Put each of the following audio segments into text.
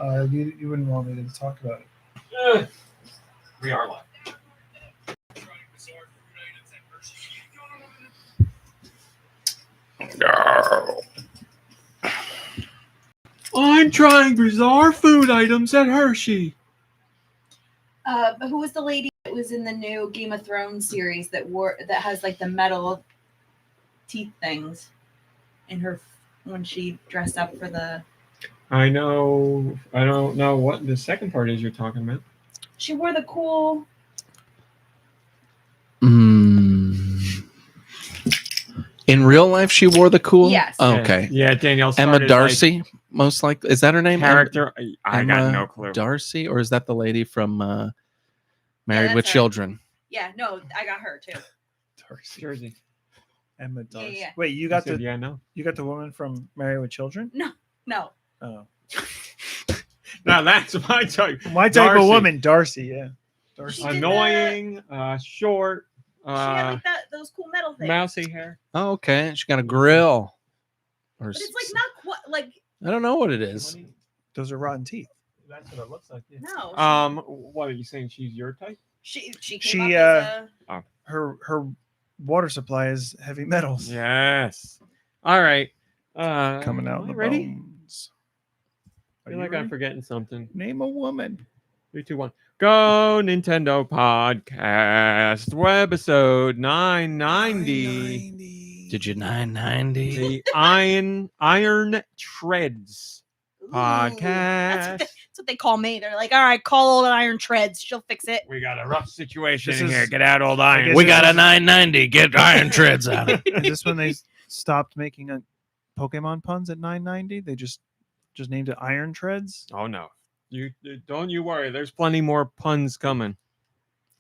You wouldn't want me to talk about it. We are live. No. I'm trying bizarre food items at Hershey. But who was the lady that was in the new Game of Thrones series that has like the metal teeth things in her when she dressed up for the? I know. I don't know what the second part is you're talking about. She wore the cool. In real life, she wore the cool. Yes. Oh, okay. Yeah, Danielle. Emma Darcy, most likely. Is that her name? Character. I Emma got no clue. Darcy, or is that the lady from Married that's with her. Children? Yeah, no, I got her too. Darcy. Jersey. Emma Darcy. Yeah. Wait, you got Yeah, no. You got the woman from Married with Children? No. Oh. Now that's my type. My type Darcy. of woman, Darcy. Yeah. Darcy. She did Annoying. Short. She had like those cool metal things. Mousy hair. Oh, okay. She got a grill. Or But it's like not quite like I don't know what it is. Those are rotten teeth. That's what it looks like. Yeah. no. What are you saying? She's your type? She came She, up as Her water supply is heavy metals. Yes. All right. Coming out am of I the ready? bones. I feel like I'm forgetting something. Name a woman. 3, 2, 1. Go Nintendo Podcast. Webisode 990. Did you 990? The Iron Treads podcast. That's what they call me. They're like, all right, call old Iron Treads. She'll fix it. We got a rough situation This in is- here. Get out, old Iron. We got a 990. Get Iron Treads out of it. Is this when they stopped making Pokemon puns at 990? They just named it Iron Treads? Oh no. Don't you worry. There's plenty more puns coming.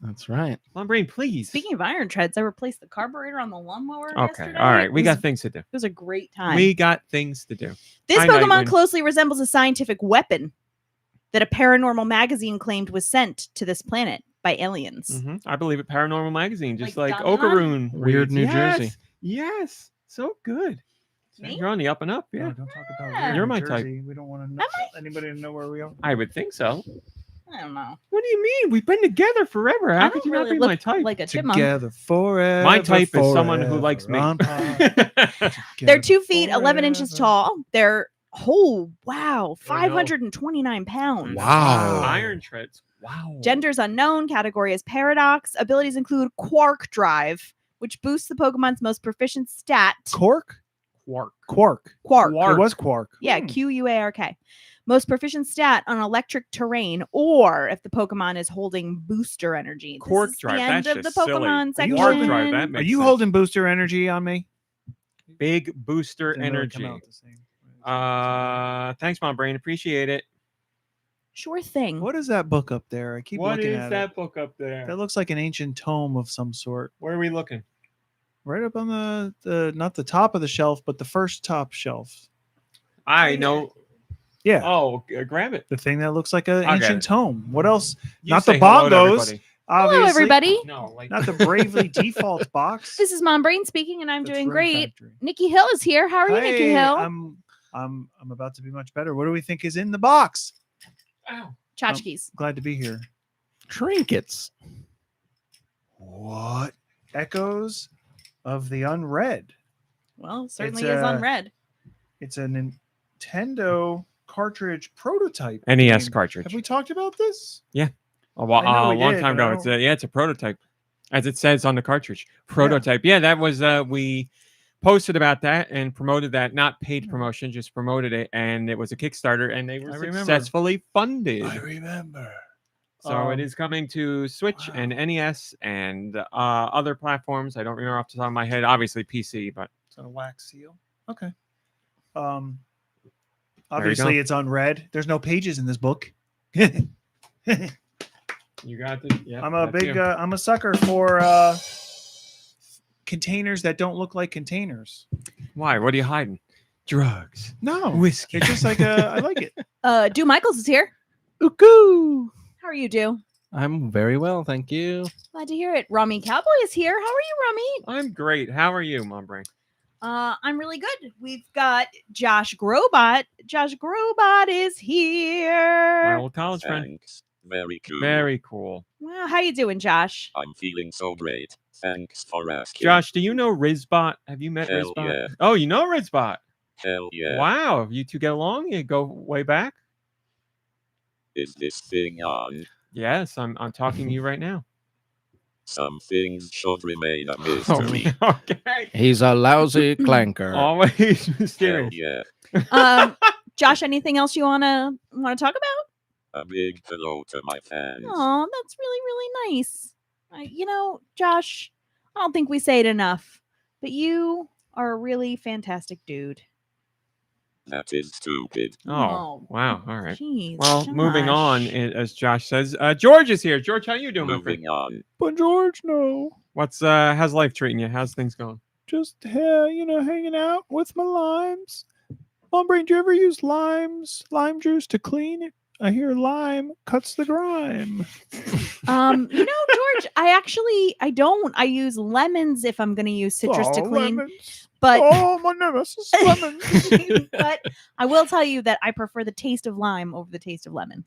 That's right. MomBrain, please. Speaking of Iron Treads, I replaced the carburetor on the lawnmower Okay. yesterday. All right. We It got was- things to do. It was a great time. We got things to do. This Hi, Pokemon Nightwing. closely resembles a scientific weapon that a paranormal magazine claimed was sent to this planet by aliens. Mhm. I believe it. Paranormal Magazine, just Like like Gumdrop? Okaroon. Weird reads. New Yes, Jersey. Yes. So good. Me? You're on the up and up. No, Yeah. don't talk about Yeah. weird You're New my type. Jersey. We don't want to know anybody to know where we are. I would think so. I don't know. What do you mean? We've been together forever. I How don't could you really not be look my type? like a chipmunk. Together forever. My type is someone who forever, likes me. on par. They're Together 2 feet, 11 inches forever. tall. They're, wow, I know. 529 pounds. Wow. Iron Treads. Wow. Gender's unknown. Category is Paradox. Abilities include Quark Drive, which boosts the Pokemon's most proficient stat. Quark? Quark. Quark. Quark. Quark. It was Quark. Yeah, Quark. Most proficient stat on electric terrain, or if the Pokemon is holding booster energy. This Quark is Drive. the end That's of the just silly. Pokemon Are section. you Quark holding- Drive. That Are makes you sense. holding booster energy on me? Big booster Didn't really come energy? out the same. Thanks, MomBrain. Appreciate it. Sure thing. What is that book up there? I keep What looking is at that it. book up there? That looks like an ancient tome of some sort. Where are we looking? Right up on the not the top of the shelf, but the first top shelf. I know. Yeah. Oh, grab it. The thing that looks like an I got ancient it. tome. What else? You Not say the hello to bongos. everybody. Obviously. Hello, everybody. No, like Not the Bravely Default box. This is MomBrain speaking, and I'm That's doing Rune great. Factory. Nikki Hill is here. How are you, Nikki Hey, Hill? I'm about to be much better. What do we think is in the box? Ow. Tchotchkes. Glad to be here. Trinkets. What? Echoes of the Unread. Well, certainly It's, is unread. It's a Nintendo cartridge prototype. NES game. cartridge. Have we talked about this? A I know we long did, time but I ago. don't- It's a prototype, as it says on the cartridge. Prototype. Yeah, that was we posted about that and promoted that. Not paid promotion, just promoted it, and it was a Kickstarter, and they were I remember. successfully funded. remember. So it is coming to Switch Wow. and NES and other platforms. I don't remember off the top of my head. Obviously PC, but Is that a wax seal? Okay. you Obviously go. it's unread. There's no pages in this book. you got the. Yeah, I'm a that's big you. I'm a sucker for containers that don't look like containers. Why? What are you hiding? Drugs, No. whiskey. It's just like I like it. Dew Michaels is here. Uku. How are you, Dew? I'm very well, thank you. Glad to hear it. Rummy Cowboy is here. How are you, Rummy? I'm great. How are you, MomBrain? I'm really good. We've got Josh Grobot. Josh Grobot is here. old college friend. Thanks. Very cool. Very cool. Well, how you doing, Josh? I'm feeling so great. Thanks for asking. Josh, do you know Rizbot? Have you met Hell Rizbot? yeah. Oh, you know Rizbot. Hell yeah. Wow, you two get along? You go way back? Is this thing on? Yes, I'm talking to you right now. Some things should remain a Oh, mystery. okay. He's a lousy clanker. Always Hell mysterious. yeah. Josh, anything else you wanna talk about? A big hello to my fans. Oh, that's really, really nice. Josh, I don't think we say it enough, but you are a really fantastic dude. That is stupid. Oh, wow. All right. Jeez, Well, moving on, Josh. as Josh says, George is here. George, how you doing, my friend? Moving on. But George, no. What's how's life treating you? How's things going? Just hanging out with my limes. MomBrain, do you ever use lime juice to clean it? I hear lime cuts the grime. George, I don't. I use lemons if I'm going to use citrus to clean. Lemons. But Oh, my nemesis, lemons. but I will tell you that I prefer the taste of lime over the taste of lemon.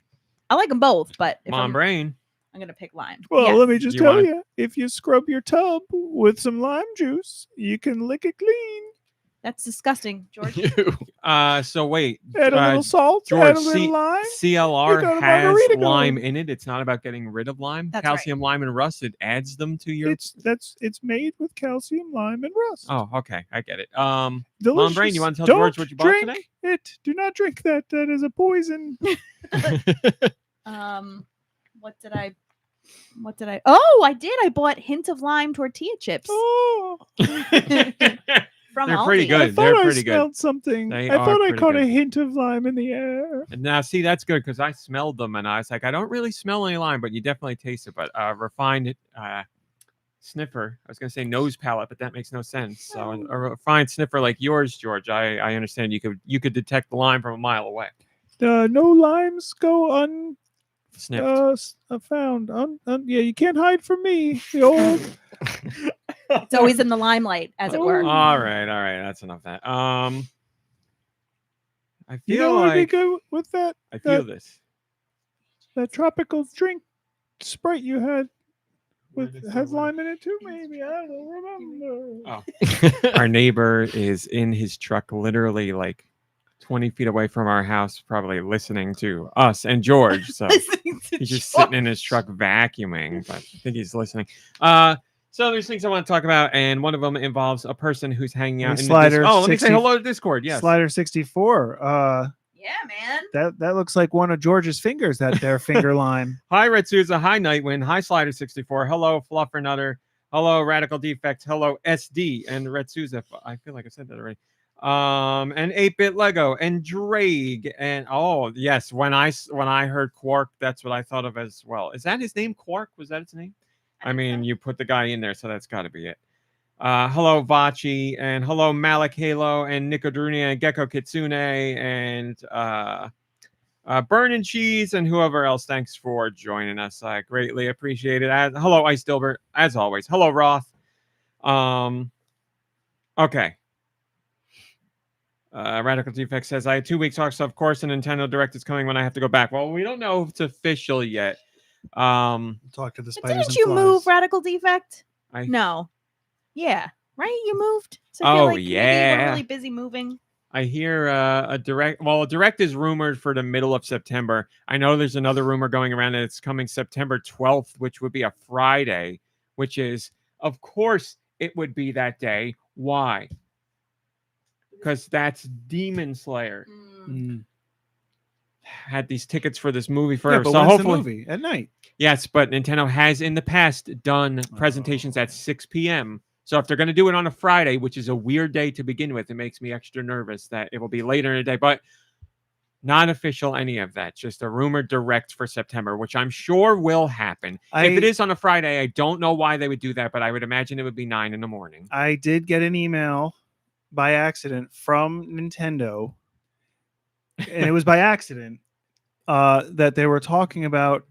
I like them both, but if I'm MomBrain. going to pick lime. Well, Yes. let me just You tell wanna- you, if you scrub your tub with some lime juice, you can lick it clean. That's disgusting, George. So wait, Add a little salt, add George, a little lime. You CLR got a has margarita lime going. in it. It's not about getting rid of lime. That's right. Calcium, lime, and rust. It adds them to your. It's made with calcium, lime, and rust. Oh, okay, I get it. Delicious. MomBrain, you want to tell Don't George what you bought drink today? it. Do not drink that. That is a poison. What did I? Oh, I did. I bought Hint of Lime tortilla chips Oh, from They're Aldi. pretty I good. thought They're I pretty good. smelled something. They I thought are I pretty caught a good. hint of lime in the air. And now, see, that's good because I smelled them and I was like, I don't really smell any lime, but you definitely taste it. But refined sniffer, I was going to say nose palate, but that makes no sense. So a refined sniffer like yours, George, I understand you could detect the lime from a mile away. No limes go Sniffed. found. Yeah, you can't hide from me. The old. It's always in the limelight, as it were. Oh. All right, that's enough of that. I You feel know what would be like good with that I feel this. that tropical drink Sprite you had Where with did it has go? lime in it too? Maybe I don't remember. Oh. Our neighbor is in his truck, literally like 20 feet away from our house, probably listening to us and George. So he's just sitting in his truck vacuuming, but I think he's listening. So there's things I want to talk about, and one of them involves a person who's hanging out in the Slider Discord. Oh, let me say 60 hello to Discord. Yes. Slider 64. Yeah, man. That looks like one of George's fingers. That their finger lime. Hi, Red Souza. Hi, Nightwind. Hi, Slider64. Hello, Fluffernutter. Hello, Radical Defect. Hello, SD and Red Souza. I feel like I said that already. And 8-Bit Lego and Drake. And oh yes, when I heard Quark, that's what I thought of as well. Is that his name? Quark? Was that his name? I mean, you put the guy in there, so that's got to be it. Hello, Vachi, and hello, Malik Halo, and Nicodrunia, and Gecko Kitsune, and Burn and Cheese, and whoever else. Thanks for joining us. I greatly appreciate it. Hello, Ice Dilbert, as always. Hello, Roth. Okay. Radical Defect says, I had 2 weeks off, so of course the Nintendo Direct is coming when I have to go back. Well, we don't know if it's official yet. Talk to the spiders. Didn't you move, Radical Defect? I No. Yeah. Right? You moved? So Oh, maybe you yeah. were really busy moving. I hear a direct. Well, a direct is rumored for the middle of September. I know there's another rumor going around that it's coming September 12th, which would be a Friday, which is, of course, it would be that day. Why? Because that's Demon Slayer. Had these tickets for this movie Yeah, forever. but So when's the hopefully, movie? At night. yes, but Nintendo has in the past done presentations at 6 p.m. So if they're going to do it on a Friday, which is a weird day to begin with, it makes me extra nervous that it will be later in the day. But not official, any of that. Just a rumored direct for September, which I'm sure will happen. If it is on a Friday, I don't know why they would do that, but I would imagine it would be 9 a.m. I did get an email by accident from Nintendo, and it was by accident that they were talking about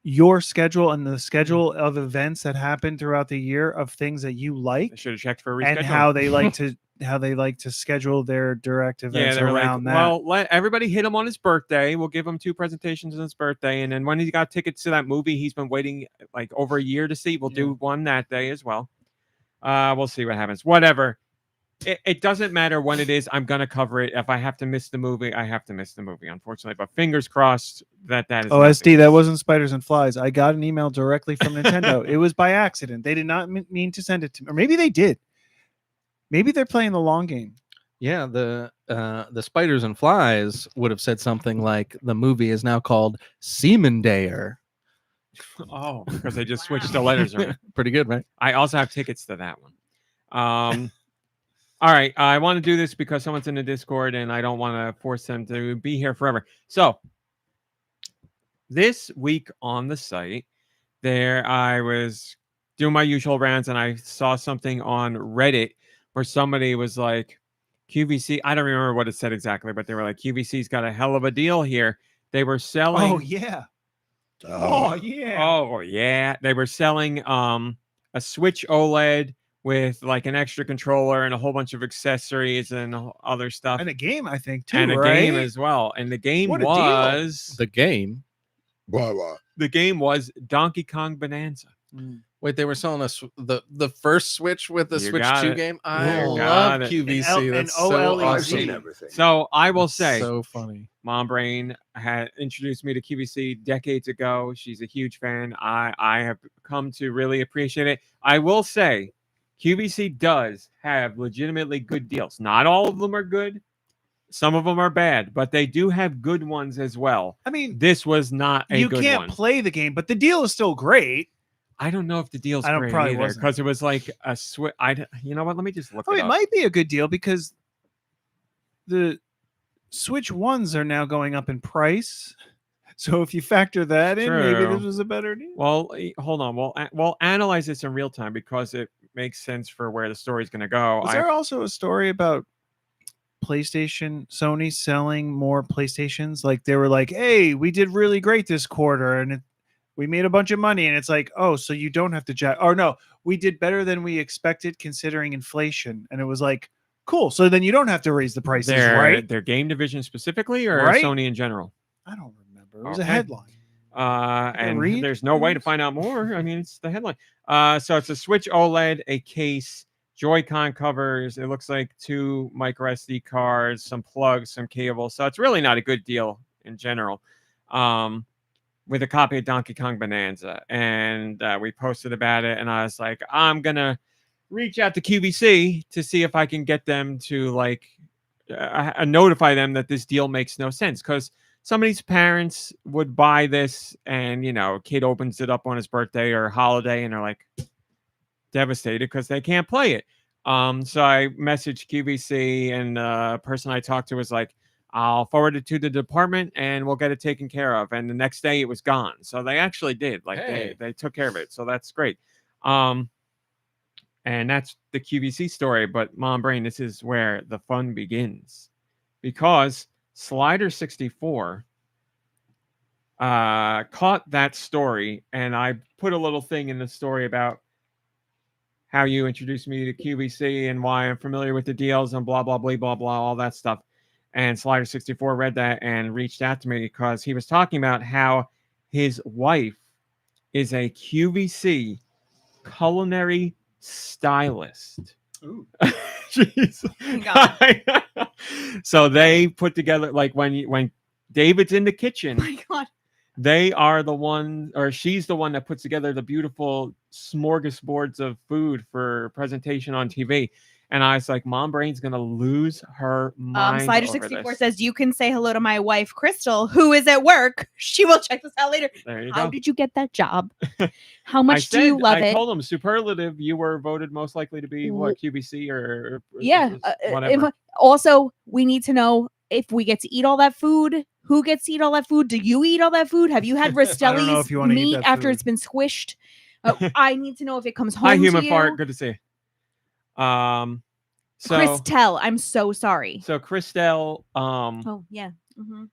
your schedule and the schedule of events that happen throughout the year of things that you I like should have checked for a reschedule. and how they like to how they like to schedule their direct events they were around like, that. well, let everybody hit him on his birthday. We'll give him 2 presentations on his birthday, and then when he got tickets to that movie he's been waiting like over a year to see, we'll do one that day as well. We'll see what happens. Whatever. It doesn't matter when it is. I'm gonna cover it. If I have to miss the movie, I have to miss the movie, unfortunately. But fingers crossed that is. Oh, not the SD, that case. wasn't Spiders and Flies. I got an email directly from Nintendo. It was by accident. They did not mean to send it to me, or maybe they did. Maybe they're playing the long game. Yeah, the Spiders and Flies would have said something like the movie is now called Seaman Dayer. Oh, because they just switched the letters around. Pretty good, right? I also have tickets to that one. All right, I want to do this because someone's in the Discord and I don't want to force them to be here forever. So this week on the site, there I was doing my usual rounds and I saw something on Reddit where somebody was like, QVC, I don't remember what it said exactly, but they were like, QVC's got a hell of a deal here. They were selling. Oh yeah. Oh yeah. Oh yeah. They were selling a Switch OLED with like an extra controller and a whole bunch of accessories and other stuff. And a game, I think, too. And a right? game as well. And the game What a deal. was The game. the game was Donkey Kong Bonanza. Wait, they were selling us the first Switch with the You Switch got 2 it. game. I You love got it. QVC. And That's OLED. so I've awesome. seen everything. So I will That's say, so funny. MomBrain had introduced me to QVC decades ago. She's a huge fan. I have come to really appreciate it. I will say, QVC does have legitimately good deals. Not all of them are good. Some of them are bad, but they do have good ones as well. I mean, This was not a you good can't one. play the game, but the deal is still great. I don't know if the deal's I don't- great probably either wasn't. because it was like a Switch. You know what? Let me just look Oh, it it up. might be a good deal because the Switch ones are now going up in price. So if you factor that in, maybe True. this was a better deal. Well, hold on. We'll analyze this in real time because it makes sense for where the story's going to go. Was there also a story about Sony selling more PlayStations? Like they were like, "Hey, we did really great this quarter, and we made a bunch of money." And it's like, "Oh, so you don't have to jack?" Or no, we did better than we expected considering inflation. And it was like, cool. So then you don't have to raise the prices, right? Their game division specifically, or Right? Sony in general? I don't remember. It was a Okay. headline. And read, there's no way to please? find out more. I mean, it's the headline. So it's a Switch OLED, a case, Joy-Con covers. It looks like 2 micro SD cards, some plugs, some cables. So it's really not a good deal in general. With a copy of Donkey Kong Bonanza, and we posted about it. And I was like, I'm gonna reach out to QVC to see if I can get them to like notify them that this deal makes no sense because somebody's parents would buy this and, kid opens it up on his birthday or holiday and they're like devastated because they can't play it. So I messaged QVC and the person I talked to was like, I'll forward it to the department and we'll get it taken care of. And the next day it was gone. So they actually did. Like they took care of it. So that's great. And that's the QVC story. But MomBrain, this is where the fun begins. Because Slider64 caught that story, and I put a little thing in the story about how you introduced me to QVC and why I'm familiar with the deals and blah, blah, blah, blah, blah, all that stuff. And Slider64 read that and reached out to me because he was talking about how his wife is a QVC culinary stylist. Ooh. Jeez. So they put together, like when David's in the kitchen, Oh my God. they are the one, or she's the one that puts together the beautiful smorgasbords of food for presentation on TV. And I was like, MomBrain's gonna lose her mind. Slider64 over this. says you can say hello to my wife, Crystal, who is at work. She will check this out later. There you How go. did you get that job? How much do you I love it? told him superlative. You were voted most likely to be what, QVC or Yeah. whatever. Also, we need to know if we get to eat all that food. Who gets to eat all that food? Do you eat all that food? Have you had know if Rastelli's you wanna eat meat that after food. it's been squished? I need to know if it comes home Hi, to human you. fart. Good to see you. So Christelle, I'm so sorry. Christelle Oh yeah.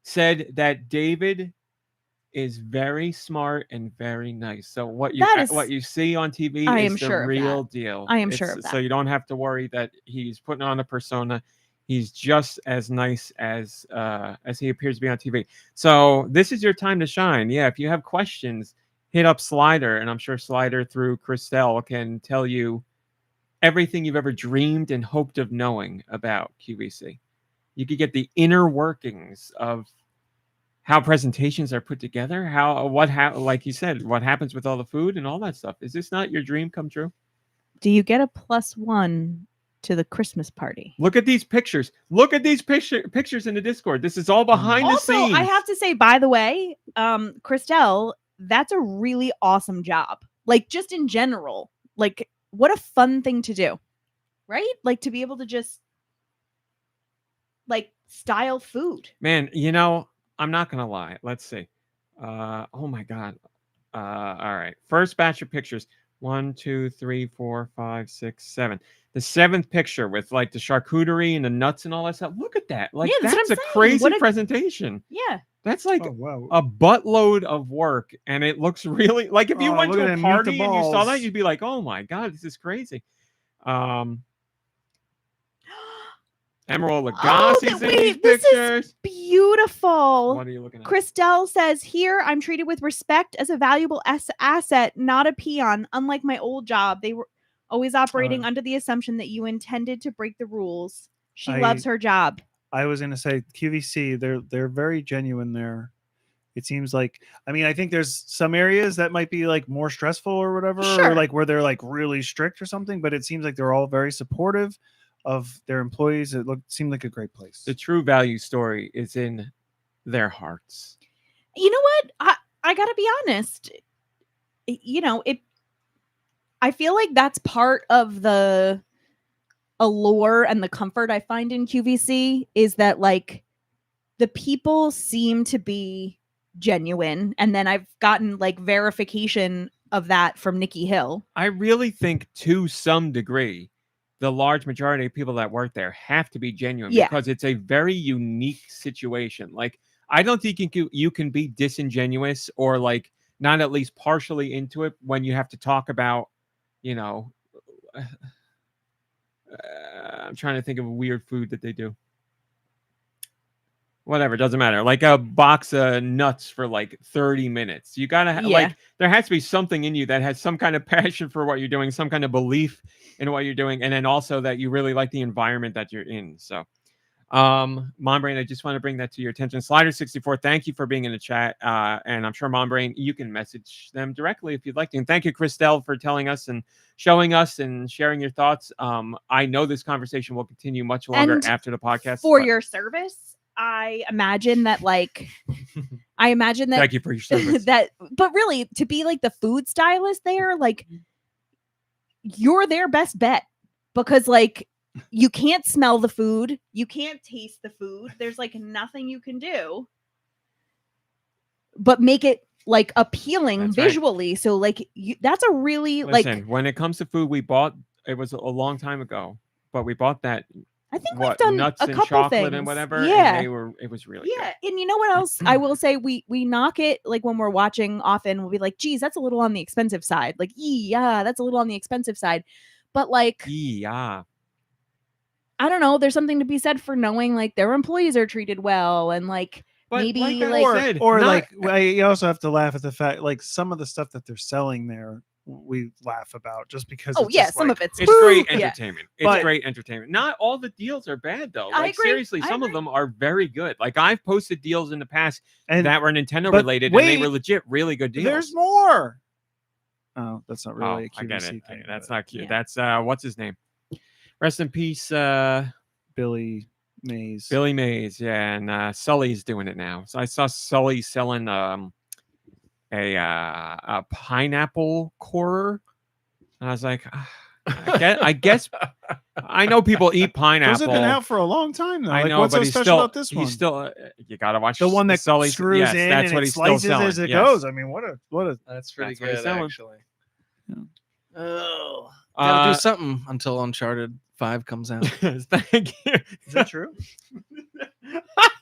said that David is very smart and very nice. So what you see on TV I is am the sure of real that. deal. I am sure of So that. you don't have to worry that he's putting on a persona. He's just as nice as he appears to be on TV. So this is your time to shine. Yeah, if you have questions, hit up Slider, and I'm sure Slider through Christelle can tell you everything you've ever dreamed and hoped of knowing about QVC. You could get the inner workings of how presentations are put together, like you said, what happens with all the food and all that stuff. Is this not your dream come true? Do you get a +1 to the Christmas party? Look at these pictures. Look at these pictures in the Discord. This is all behind the Also, scenes. I have to say, by the way, Christelle, that's a really awesome job. Like, just in general, like, what a fun thing to do, right? Like, to be able to just like style food. Man, I'm not gonna lie. Let's see. Oh my god. All right. First batch of pictures. 1, 2, 3, 4, 5, 6, 7. The 7th picture with like the charcuterie and the nuts and all that stuff. Look at that. Like, Yeah, that's what that's I'm a saying. crazy What a- presentation. Yeah. That's like Oh, wow. a buttload of work, and it looks really like if you Oh, went look to at a them party and you saw that, meatballs. you'd be like, "Oh my god, this is crazy." Emerald Lagasse's in these this pictures. is beautiful. What are you looking at? Christelle says, here I'm treated with respect as a valuable asset, not a peon. Unlike my old job, they were always operating under the assumption that you intended to break the rules. She loves her job. I was gonna say QVC, they're very genuine there. It seems like, I mean, I think there's some areas that might be like more stressful or whatever, Sure. or like where they're like really strict or something, but it seems like they're all very supportive of their employees. It seemed like a great place. The true value story is in their hearts. You know what? I gotta be honest. I feel like that's part of the allure and the comfort I find in QVC is that like the people seem to be genuine, and then I've gotten like verification of that from Nicky Hill. I really think to some degree, the large majority of people that work there have to be genuine because it's a very unique situation. Like, I don't think you can be disingenuous or like not at least partially into it when you have to talk about, I'm trying to think of a weird food that they do. Whatever, doesn't matter. Like a box of nuts for like 30 minutes. You gotta like, there has to be something in you that has some kind of passion for what you're doing, some kind of belief in what you're doing, and then also that you really like the environment that you're in. So, MomBrain, I just want to bring that to your attention. Slider64, thank you for being in the chat, and I'm sure MomBrain, you can message them directly if you'd like to. And thank you, Christelle, for telling us and showing us and sharing your thoughts. I know this conversation will continue much longer after the podcast. For your service. I imagine that thank you for your service. But really, to be like the food stylist there, like you're their best bet because like you can't smell the food, you can't taste the food. There's like nothing you can do but make it like appealing visually. Right. So like that's a really when it comes to food, we bought it was a long time ago, but we bought that. I think we've done nuts a and couple chocolate things. And whatever. Yeah, and it was really good. And you know what else? I will say we knock it like when we're watching. Often we'll be like, "Geez, that's a little on the expensive side." Like, yeah, that's a little on the expensive side. But like, I don't know. There's something to be said for knowing like their employees are treated well and like. But maybe you also have to laugh at the fact like some of the stuff that they're selling there. We laugh about just because some of it's great entertainment. It's great entertainment. Not all the deals are bad though. Like seriously, some of them are very good. Like I've posted deals in the past that were Nintendo related and they were legit really good deals. There's more. Oh, that's not really a QVC I get it. thing. That's not cute. Yeah. That's what's his name? Rest in peace, Billy Mays. Billy Mays, yeah, and Sully's doing it now. So I saw Sully selling a pineapple corer. And I was like, I guess I know people eat pineapple. Those have been out for a long time though. I know, what's but so special about this one? He's still you gotta watch the one that Sully's, screws in that's and what it he's slices still selling. as it goes. I mean, what a that's pretty good actually. Yeah. Oh, gotta do something until Uncharted 5 comes out. Thank you. Is that true?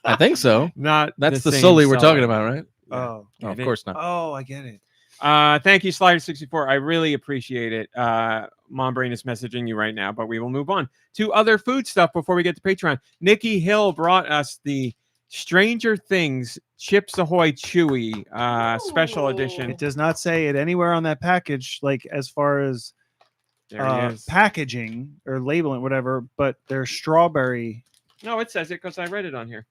I think so. Not that's the Sully we're talking about, right? Yeah. Oh. Oh, of Get it? course not. Oh, I get it. Thank you, Slider64. I really appreciate it. MomBrain is messaging you right now, but we will move on to other food stuff before we get to Patreon. Nikki Hill brought us the Stranger Things Chips Ahoy Chewy special Ooh. edition. It does not say it anywhere on that package, like as far as There he is. packaging or labeling, whatever. But they're strawberry. No, it says it because I read it on here.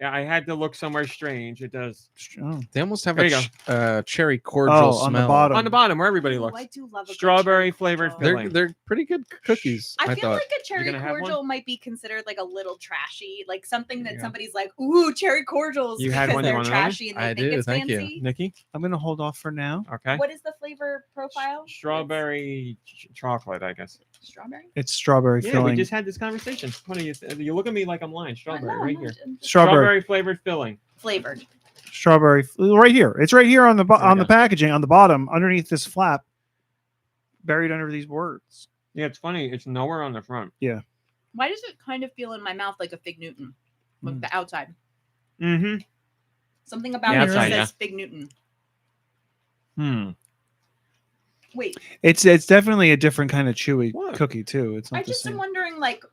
Yeah, I had to look somewhere strange. It does. Oh, They almost have There a you cherry cordial on smell. the bottom. On the bottom, where everybody Ooh, looks. I do love a good Strawberry cherry flavored cordial. filling. They're pretty good cookies. I feel thought. like a cherry gonna have one? cordial might be considered like a little trashy, like something that Yeah. somebody's like, "Ooh, cherry cordials," You had because one, you they're want another? trashy and they I think do, it's thank you. fancy. Nikki? I'm gonna hold off for now. Okay. What is the flavor profile? Strawberry chocolate, I guess. Strawberry. It's strawberry Yeah, filling. we just had this conversation. Funny, you look at me like I'm lying. Strawberry, right here. Strawberry Flavored filling. Flavored. strawberry right here. It's right here on the There we on the go. packaging on the bottom underneath this flap, buried under these words. Yeah, it's funny. It's nowhere on the front. Why does it kind of feel in my mouth like a Fig Newton, like Mm. the outside? Mm-hmm. Something about The it outside, says Fig Newton. Wait, It's definitely a different kind of chewy What? cookie too. It's not I the just am same. wondering, like,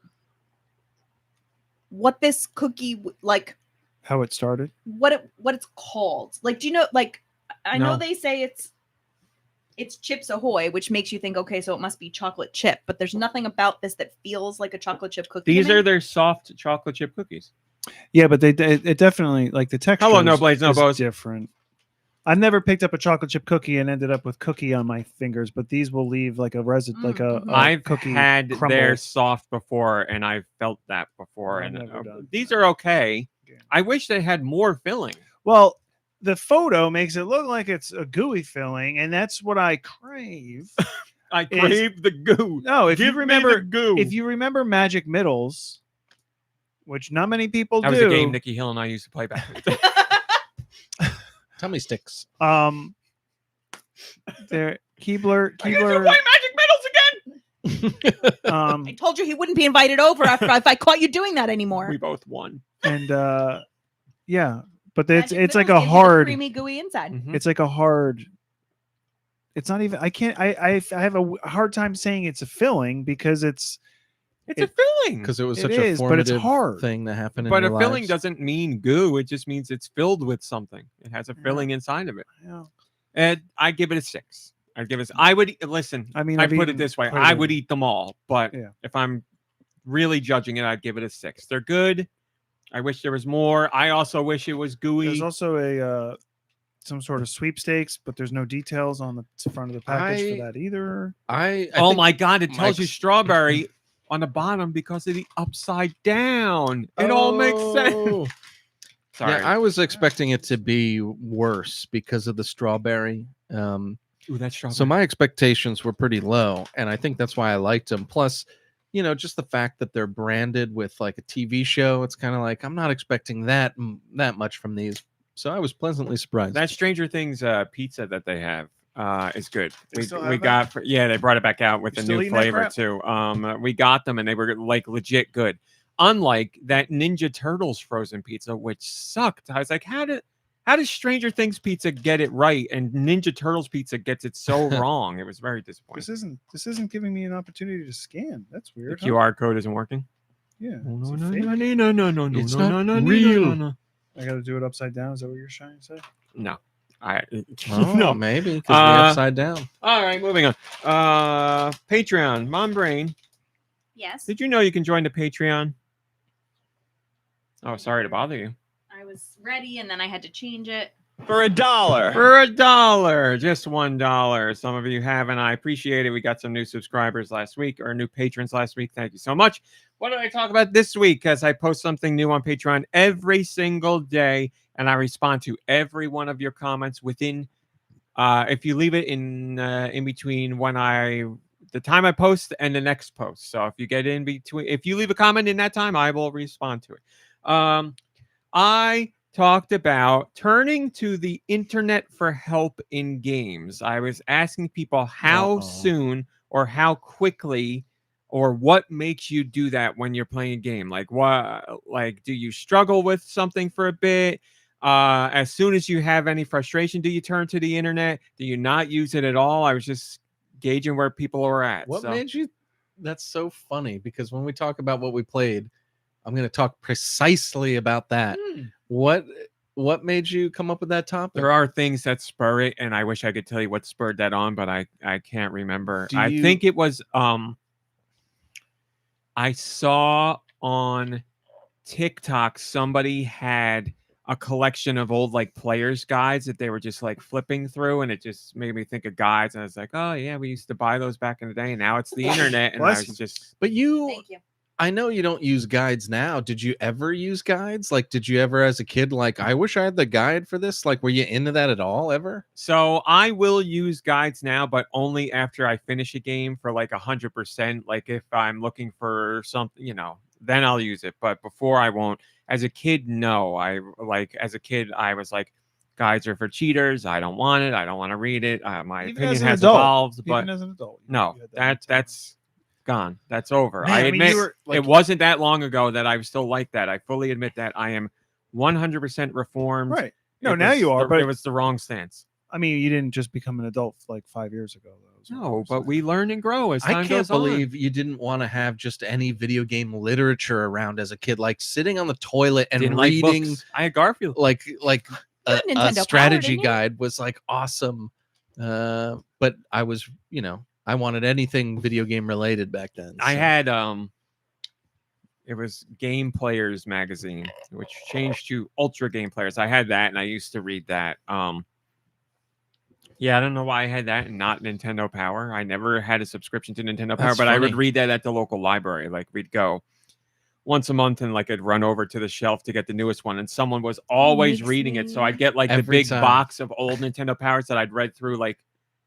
what this cookie, like, How it started. what it's called. Like, do you know? Like, I No. know they say it's Chips Ahoy, which makes you think, okay, so it must be chocolate chip. But there's nothing about this that feels like a chocolate chip cookie. to These me. are their soft chocolate chip cookies. Yeah, but it definitely like the texture. Hello, no blades, no is bows. different. I've never picked up a chocolate chip cookie and ended up with cookie on my fingers, but these will leave like a like a Mhm. I've cookie had crumble. their soft before, and I've felt that before. I've And never done these that. are okay. Yeah. I wish they had more filling. Well, the photo makes it look like it's a gooey filling, and that's what I crave. I Is- crave the goo. No, if Give you me remember, the goo. if you remember Magic Middles, which not many people that do. was a game Nikki Hill and I used to play back. in the day. Tummy sticks. There, Keebler, I used to play Magic Middles again. I told you he wouldn't be invited over if I caught you doing that anymore. We both won. and yeah, but Magic it's like Middles a gives you the hard. creamy gooey inside. Mhm. It's like a hard. It's not even. I can't. I have a hard time saying it's a filling because it's. It's a filling. Because it was It such is, a but it's formative hard. thing that happened in But a your filling lives. doesn't mean goo. It just means it's filled with something. It has a filling inside of it. Yeah. And I give it a 6. I'd give it. I would listen. I mean, I I've put it eaten this way: quite a I bit. would eat them all. But Yeah. if I'm really judging it, I'd give it a 6. They're good. I wish there was more. I also wish it was gooey. There's also a some sort of sweepstakes, but there's no details on the front of the package for that either. I Oh think my god! It my tells you ex- strawberry on the bottom because of the upside down. It all makes sense. Oh. Sorry. Yeah, I was expecting it to be worse because of the strawberry. Ooh, that's strawberry. So my expectations were pretty low, and I think that's why I liked them. Plus, just the fact that they're branded with like a TV show, it's kind of like I'm not expecting that much from these. So I was pleasantly surprised. That Stranger Things pizza that they have is good. They still We have got they brought it back out with You a still new eating that flavor crap? too. We got them and they were like legit good. Unlike that Ninja Turtles frozen pizza, which sucked. I was like, how does Stranger Things pizza get it right and Ninja Turtles pizza gets it so wrong? It was very disappointing. This isn't giving me an opportunity to scan. That's The weird. huh? QR code isn't working. Yeah. No, it's a no, fake. no, no, no, no, no, It's no, not no, no, real. no, no, I got to do it upside down. Is that what you're trying to say? no. I Oh, no. maybe because Uh, we're upside down. All right, moving on. Patreon, MomBrain. Yes. Did you know you can join the Patreon? Oh, sorry to bother you. I was ready and then I had to change it. For $1. Just $1. Some of you have, and I appreciate it. We got some new subscribers last week, or new patrons last week. Thank you so much. What did I talk about this week? As I post something new on Patreon every single day, and I respond to every one of your comments within. If you leave it in between the time I post and the next post. So if you get in between, if you leave a comment in that time, I will respond to it. I talked about turning to the internet for help in games. I was asking people how soon or how quickly or what makes you do that when you're playing a game. Like do you struggle with something for a bit? As soon as you have any frustration, do you turn to the internet? Do you not use it at all? I was just gauging where people are at. What so. made you? That's so funny because when we talk about what we played, I'm going to talk precisely about that. What made you come up with that topic? There are things that spur it, and I wish I could tell you what spurred that on, but I can't remember. Do I you- think it was I saw on TikTok somebody had a collection of old like players guides that they were just like flipping through, and it just made me think of guides, and I was like, oh yeah, we used to buy those back in the day, and now it's the internet, and I Bless was you. just But you, Thank you. I know you don't use guides now. Did you ever use guides? Like, did you ever as a kid, like, I wish I had the guide for this? Like, were you into that at all ever? So I will use guides now, but only after I finish a game for like 100%. Like if I'm looking for something, then I'll use it. But before I won't. As a kid, no. As a kid, I was like, guides are for cheaters. I don't want it. I don't want to read it. My Even opinion as an has adult. evolved, but Even as an adult. no, you had that's gone. That's over. Man, I I mean, admit you were, like- it wasn't that long ago that I was still like that. I fully admit that. I am 100% reformed. right. No, It now was you are, the- but it was the wrong stance. I mean, you didn't just become an adult like 5 years ago. That was what I No, was but saying. we learn and grow as time I can't goes on. believe you didn't want to have just any video game literature around as a kid, like sitting on the toilet and Didn't like reading books. I had Garfield. like a Nintendo Power, strategy didn't you? guide was like awesome. But I was, I wanted anything video game related back then. I so. had it was Game Players magazine, which changed to Ultra Game Players. I had that, and I used to read that. Yeah, I don't know why I had that and not Nintendo Power. I never had a subscription to Nintendo Power, That's but I would funny. read that at the local library. Like we'd go once a month and like I'd run over to the shelf to get the newest one, and someone was always makes reading it. So me- I'd get like the Every big time. box of old Nintendo Powers that I'd read through like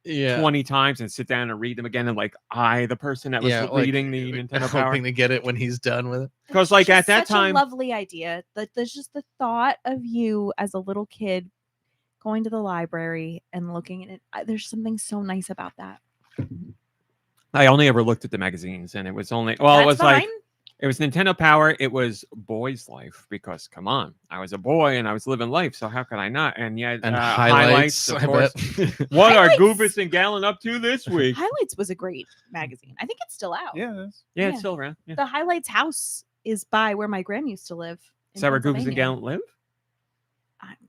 Yeah. 20 times and sit down and read them again, and like the person that was like, reading the Nintendo Power, hoping to get it when he's done with it. because like Just at that such time, a lovely idea. That there's just the thought of you as a little kid going to the library and looking at it. There's something so nice about that. I only ever looked at the magazines, and it was only it was like fine. it was Nintendo Power. It was Boy's Life, because come on, I was a boy and I was living life, so how could I not? And yet, And highlights, of I course. bet. What are Highlights. Goofus and Gallon up to this week? Highlights was a great magazine. I think it's still out. Yeah, it is. Yeah, it's Yeah. still around. Yeah. The Highlights house is by where my gran used to live. in Is that where Goofus and Pennsylvania. Gallon live?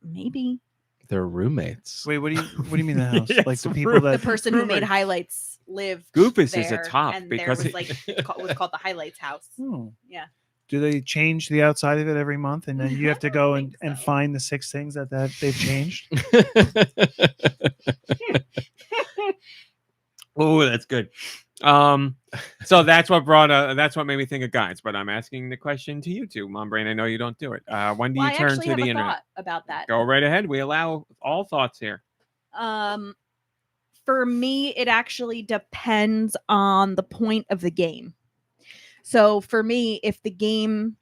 Maybe They're roommates. Wait, what do you mean the house? Yes, Like the people the that person who made Rumored. Highlights lived. Goofus is a there, top and because there was he- like it was called the Highlights house. Oh. Yeah. Do they change the outside of it every month, and then you have to I go don't and, think and so. find the 6 things that they've changed? Oh, that's good. So that's what made me think of guides. But I'm asking the question to you two, MomBrain. I know you don't do it. When do Well, you I turn actually to have the a internet? thought about that. Go right ahead. We allow all thoughts here. For me, it actually depends on the point of the game. So for me, if the game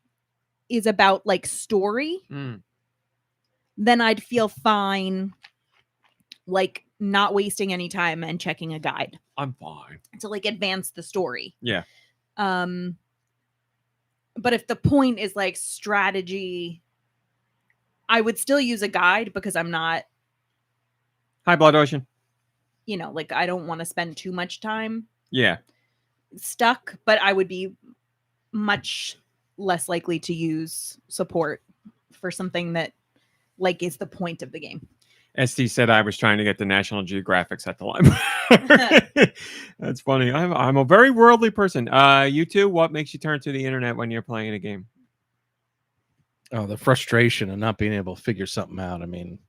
is about like story, Mm. then I'd feel fine, like not wasting any time and checking a guide I'm fine. to like advance the story. Yeah. But if the point is like strategy, I would still use a guide because I'm not, High Blood Ocean. like I don't want to spend too much time Yeah. stuck, but I would be much less likely to use support for something that like is the point of the game. SD said I was trying to get the National Geographics at the library. That's funny. I'm a very worldly person. You two, what makes you turn to the internet when you're playing a game? Oh, the frustration of not being able to figure something out. I mean,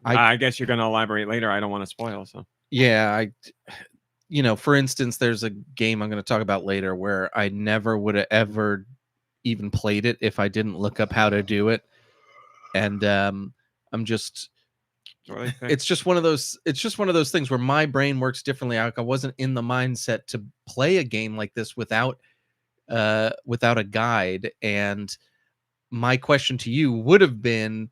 I guess you're going to elaborate later. I don't want to spoil. So yeah, for instance, there's a game I'm going to talk about later where I never would have ever even played it if I didn't look up how to do it. And I'm just, it's just one of those things where my brain works differently. I wasn't in the mindset to play a game like this without a guide. And my question to you would have been,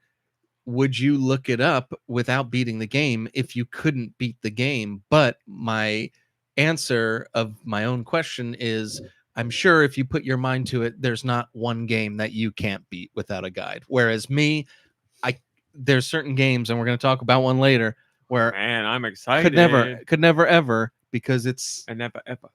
would you look it up without beating the game if you couldn't beat the game? But my answer of my own question is, I'm sure if you put your mind to it, there's not one game that you can't beat without a guide. Whereas me, there's certain games, and we're going to talk about one later, where Man, I'm excited. could never ever, because it's And never ever.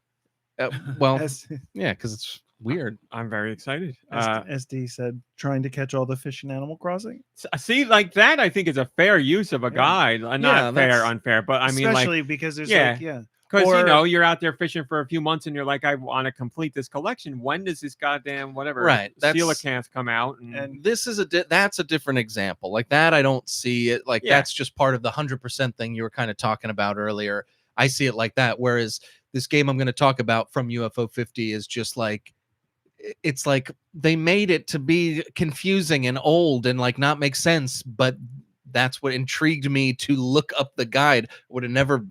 well, S- yeah, because it's weird. I'm very excited. SD said, trying to catch all the fish in Animal Crossing. See, like that, I think is a fair use of a Yeah. guide. Yeah, Not fair, that's- unfair, but I mean, like, Especially because there's yeah. like, yeah. because or- you know you're out there fishing for a few months and you're like, I want to complete this collection. When does this goddamn whatever Right, that's- coelacanth come out? And This is that's a different example. Like that, I don't see it like Yeah. that's just part of the 100% thing you were kind of talking about earlier. I see it like that. Whereas this game I'm going to talk about from UFO 50 is just like, it's like they made it to be confusing and old and like not make sense, but that's what intrigued me to look up the guide. Would have never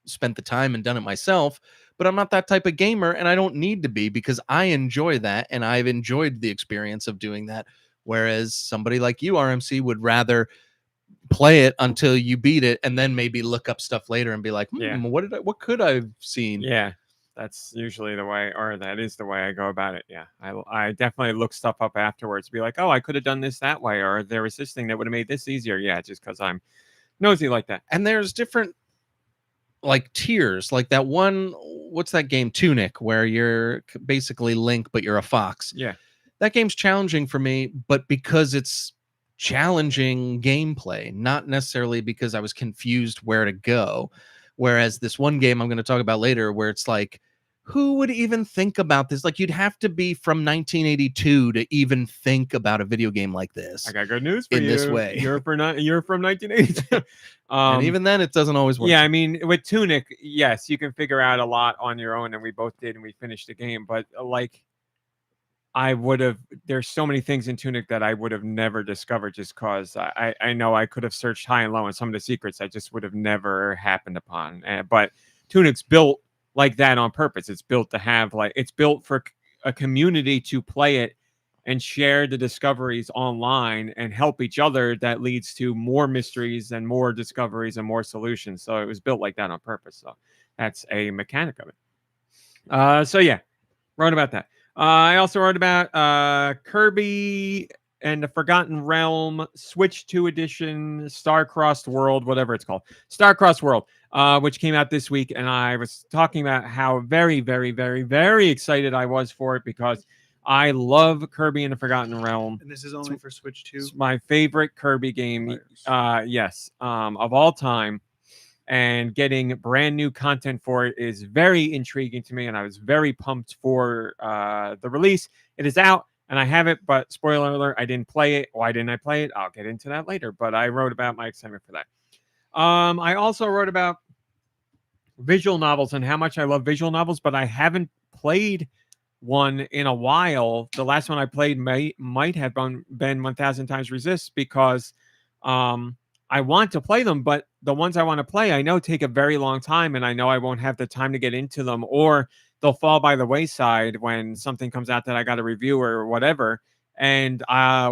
spent the time and done it myself, but I'm not that type of gamer, and I don't need to be, because I enjoy that and I've enjoyed the experience of doing that. Whereas somebody like you, RMC, would rather play it until you beat it and then maybe look up stuff later and be like, Yeah. what could I have seen? Yeah, that's usually the way, or that is the way I go about it. Yeah, I definitely look stuff up afterwards, be like, oh, I could have done this that way, or there was this thing that would have made this easier. Yeah, just because I'm nosy like that. And there's different like tiers, like that one, what's that game, Tunic, where you're basically Link but you're a fox. Yeah. That game's challenging for me, but because it's challenging gameplay, not necessarily because I was confused where to go. Whereas this one game I'm going to talk about later, where it's like, who would even think about this? Like, you'd have to be from 1982 to even think about a video game like this. I got good news for In you. this way. You're from 1982. And even then, it doesn't always work. Yeah, I mean, with Tunic, yes, you can figure out a lot on your own, and we both did, and we finished the game. But like, I would have. There's so many things in Tunic that I would have never discovered, just because I know I could have searched high and low, and some of the secrets I just would have never happened upon. But Tunic's built like that on purpose. It's built to have it's built for a community to play it and share the discoveries online and help each other. That leads to more mysteries and more discoveries and more solutions. So it was built like that on purpose. So that's a mechanic of it. So yeah, wrote about that. I also wrote about Kirby and the Forgotten Realm Switch 2 edition, Star-Crossed World, whatever it's called, Star-Crossed World, which came out this week. And I was talking about how very, very, very, very excited I was for it, because I love Kirby and the Forgotten Realm. and this is only for Switch 2. It's my favorite Kirby game, yes, of all time. And getting brand new content for it is very intriguing to me, and I was very pumped for the release. It is out, and I have it, but spoiler alert, I didn't play it. Why didn't I play it? I'll get into that later, but I wrote about my excitement for that. I also wrote about visual novels and how much I love visual novels, but I haven't played one in a while. The last one I played might have been 1000 Times Resist, because I want to play them, but the ones I want to play, I know take a very long time, and I know I won't have the time to get into them, or they'll fall by the wayside when something comes out that I got to review or whatever. And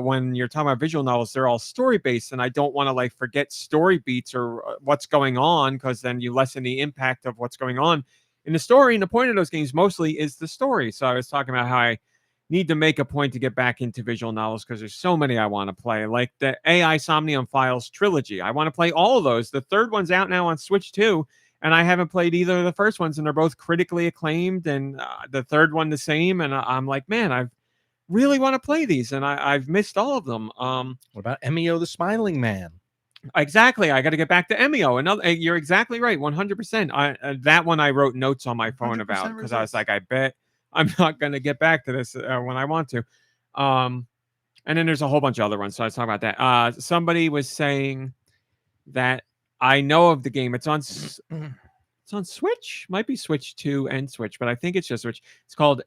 when you're talking about visual novels, they're all story-based, and I don't want to forget story beats or what's going on, because then you lessen the impact of what's going on in the story. And the point of those games mostly is the story. So I was talking about how I need to make a point to get back into visual novels, because there's so many I want to play, like the AI Somnium Files trilogy. I want to play all of those. The third one's out now on Switch 2, and I haven't played either of the first ones, and they're both critically acclaimed, and the third one the same. And I'm like, man, I really want to play these, and I've missed all of them. What about Emio the Smiling Man? Exactly. I got to get back to Emio. You're exactly right. 100%. That one I wrote notes on my phone about, because I was like, I bet I'm not going to get back to this when I want to. And then there's a whole bunch of other ones. So I was talking about that. Somebody was saying that I know of the game. It's on Switch. Might be Switch 2 and Switch, but I think it's just Switch. It's called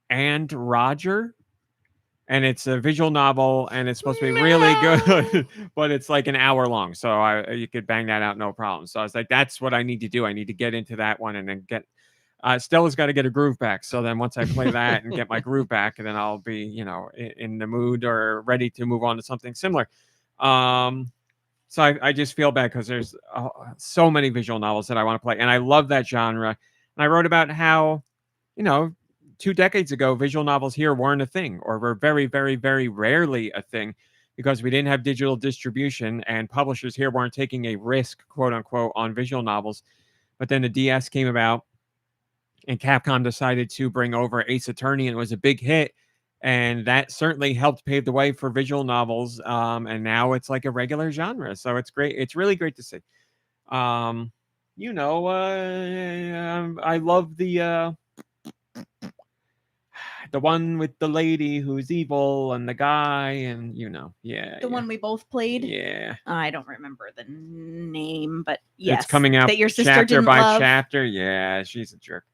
And Roger. And it's a visual novel, and it's supposed to be really good, but it's like an hour long. So you could bang that out, no problem. So I was like, that's what I need to do. I need to get into that one, and then Stella's got to get a groove back. So then once I play that and get my groove back, and then I'll be, in the mood or ready to move on to something similar. So I just feel bad, because there's so many visual novels that I want to play, and I love that genre. And I wrote about how, 2 decades ago, visual novels here weren't a thing, or were very, very, very rarely a thing. because we didn't have digital distribution and publishers here weren't taking a risk, quote unquote, on visual novels. But then the DS came about and Capcom decided to bring over Ace Attorney, and it was a big hit. And that certainly helped pave the way for visual novels. And now it's like a regular genre. So it's great. It's really great to see. I love the one with the lady who's evil and the guy, and The one we both played. Yeah. I don't remember the name, but yes, It's coming out that your sister chapter didn't by love. chapter. Yeah, she's a jerk.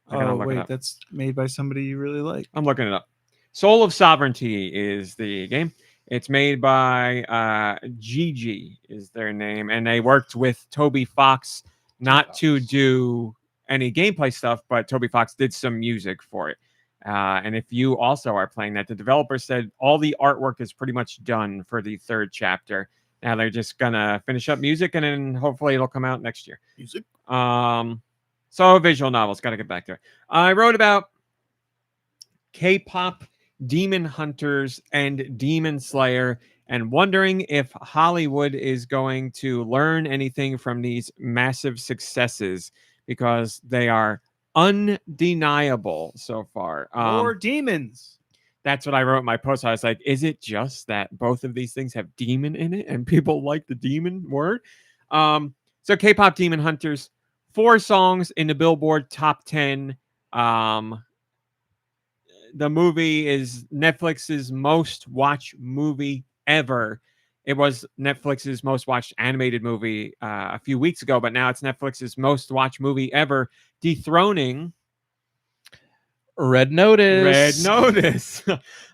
I gotta Oh look it wait, up. that's made by somebody you really like. I'm looking it up. Soul of Sovereignty is the game. It's made by Gigi is their name, and they worked with Toby Fox not to do any gameplay stuff, but Toby Fox did some music for it. And if you also are playing that, the developer said all the artwork is pretty much done for the third chapter. Now they're just gonna finish up music, and then hopefully it'll come out next year. Music. So visual novels, got to get back to it. I wrote about K-pop, Demon Hunters, and Demon Slayer, and wondering if Hollywood is going to learn anything from these massive successes, because they are undeniable so far. More demons. That's what I wrote in my post. I was like, is it just that both of these things have demon in it and people like the demon word? So K-pop Demon Hunters, 4 songs in the Billboard Top 10. The movie is Netflix's most watched movie ever. It was Netflix's most watched animated movie a few weeks ago, but now it's Netflix's most watched movie ever, dethroning Red Notice. Red Notice.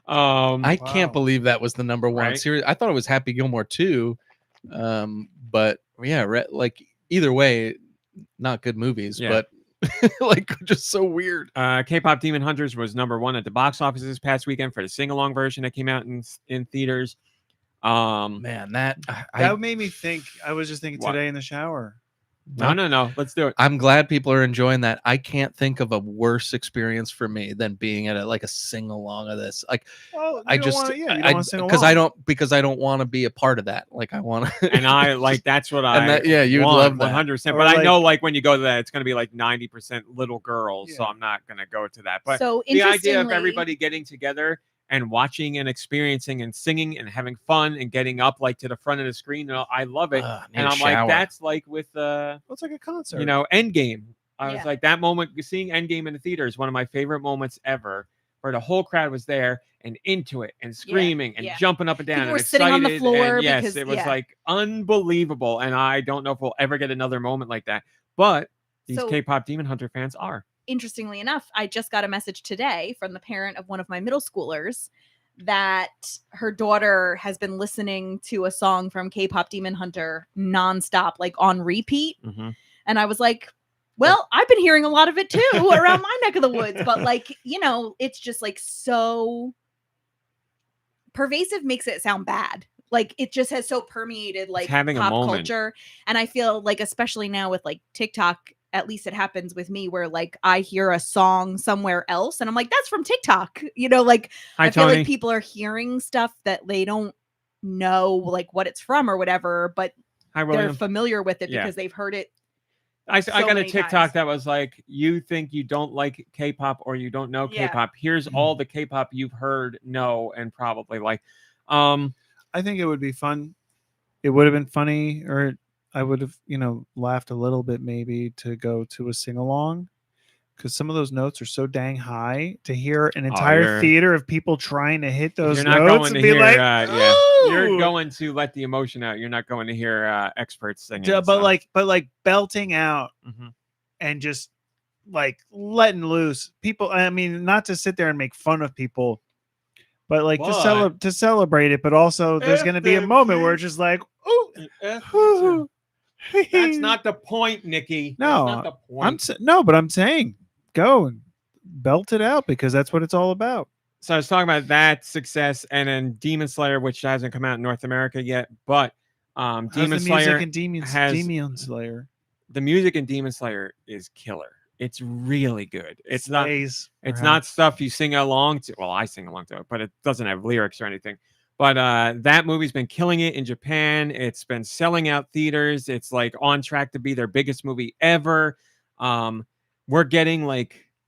I can't believe that was the number one Right? series. I thought it was Happy Gilmore 2. But yeah, like either way, not good movies, Yeah. but like just so weird. K-pop Demon Hunters was number 1 at the box office this past weekend for the sing-along version that came out in theaters. Man, that That made me think. I was just thinking What? today in the shower. No. Let's do it. I'm glad people are enjoying that. I can't think of a worse experience for me than being at like a sing along of this. Like Oh, I just because I don't want to be a part of that. Like I want to, And I like that's what I And that- yeah, you would want, love that. 100%. Or But I like- know like when you go to that, it's going to be like 90% little girls, so Yeah. I'm not going to go to that. But So the idea of interestingly- everybody getting together and watching and experiencing and singing and having fun and getting up like to the front of the screen, I love it. And I'm like, that's like with It's like a concert. Endgame. I was Yeah. like, that moment, seeing Endgame in the theater is one of my favorite moments ever, where the whole crowd was there and into it and screaming and yeah. jumping up and down. People and were sitting on the excited, floor and yes, because- it was yeah. like unbelievable. And I don't know if we'll ever get another moment like that. But these So- K-pop Demon Hunter fans are. Interestingly enough, I just got a message today from the parent of one of my middle schoolers that her daughter has been listening to a song from K-pop Demon Hunter nonstop, like on repeat. And I was like, well, I've been hearing a lot of it too around my neck of the woods, but like, it's just like so pervasive, makes it sound bad. Like it just has so permeated like having a pop moment. culture. And I feel like, especially now with like TikTok, at least it happens with me where like I hear a song somewhere else and I'm like, that's from TikTok. Like Hi, I feel Tony. like people are hearing stuff that they don't know like what it's from or whatever, but Hi, they're William. familiar with it Yeah. because they've heard it. I so got a many TikTok times. that was like, you think you don't like K-pop or you don't know Yeah. K-pop. Here's all the K-pop you've heard, know, and probably like. I think it would be fun. It would have been funny, or I would have, laughed a little bit maybe to go to a sing along, because some of those notes are so dang high to hear an entire you're- theater of people trying to hit those You're not notes going and to be hear, like, You're "Ooh!" going to let the emotion out. You're not going to hear experts singing. But so. like belting out Mhm. and just like letting loose. People, I mean, not to sit there and make fun of people, but like But- to celebrate it. But also, there's F going to be a them moment where kids. it's just like, ooh, ooh. That's not the point, Nicky. No, That's not the point. but I'm saying go and belt it out, because that's what it's all about. So I was talking about that success, and then Demon Slayer, which hasn't come out in North America yet, but How's Demon the Slayer music in has Demon Slayer. the music in Demon Slayer is killer. It's really good. It's not Slays, it's perhaps. not stuff you sing along to. Well, I sing along to it, but it doesn't have lyrics or anything. But that movie's been killing it in Japan. It's been selling out theaters. It's like on track to be their biggest movie ever. We're getting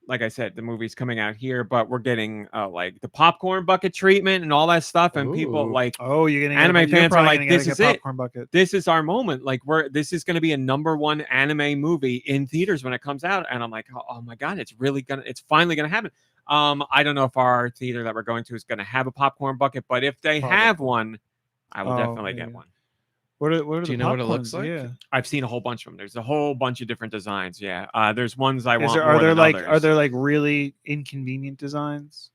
like I said, the movie's coming out here, but we're getting like the popcorn bucket treatment and all that stuff. And people Ooh. like Oh, you're gonna anime you're fans are probably like, gonna gotta this get is it. popcorn bucket. This is our moment. Like this is going to be a #1 anime movie in theaters when it comes out. And I'm like, oh my God, it's finally going to happen. I don't know if our theater that we're going to is going to have a popcorn bucket, but if they Probably. have one, I will Oh, definitely yeah. get one. What are Do the you know what it looks popcorns? like? Yeah. I've seen a whole bunch of them. There's a whole bunch of different designs. Yeah. There's ones I want Are more there than like others. really inconvenient designs?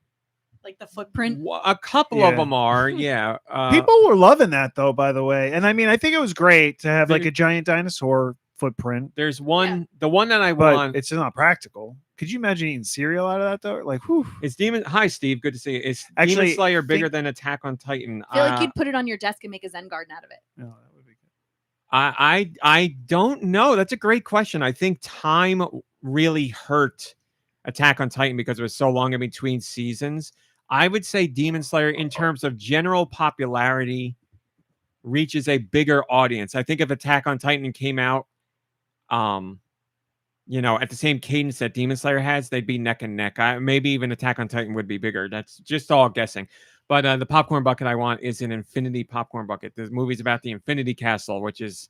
Like the footprint. A couple of Yeah. them are, yeah. People were loving that though, by the way. And I mean, I think it was great to have like There- a giant dinosaur footprint, There's one, the one that I but want it's just not practical. Could you imagine eating cereal out of that though? Like, whew. is Demon. Hi, Steve. Good to see you. Is Actually, Demon Slayer bigger think- than Attack on Titan? I feel like you'd put it on your desk and make a Zen garden out of it. No, that would be good. I don't know. That's a great question. I think time really hurt Attack on Titan because it was so long in between seasons. I would say Demon Slayer, in terms of general popularity, reaches a bigger audience. I think if Attack on Titan came out, at the same cadence that Demon Slayer has, they'd be neck and neck. Maybe even Attack on Titan would be bigger. That's just all guessing. But the popcorn bucket I want is an infinity popcorn bucket. The movie's about the Infinity Castle, which is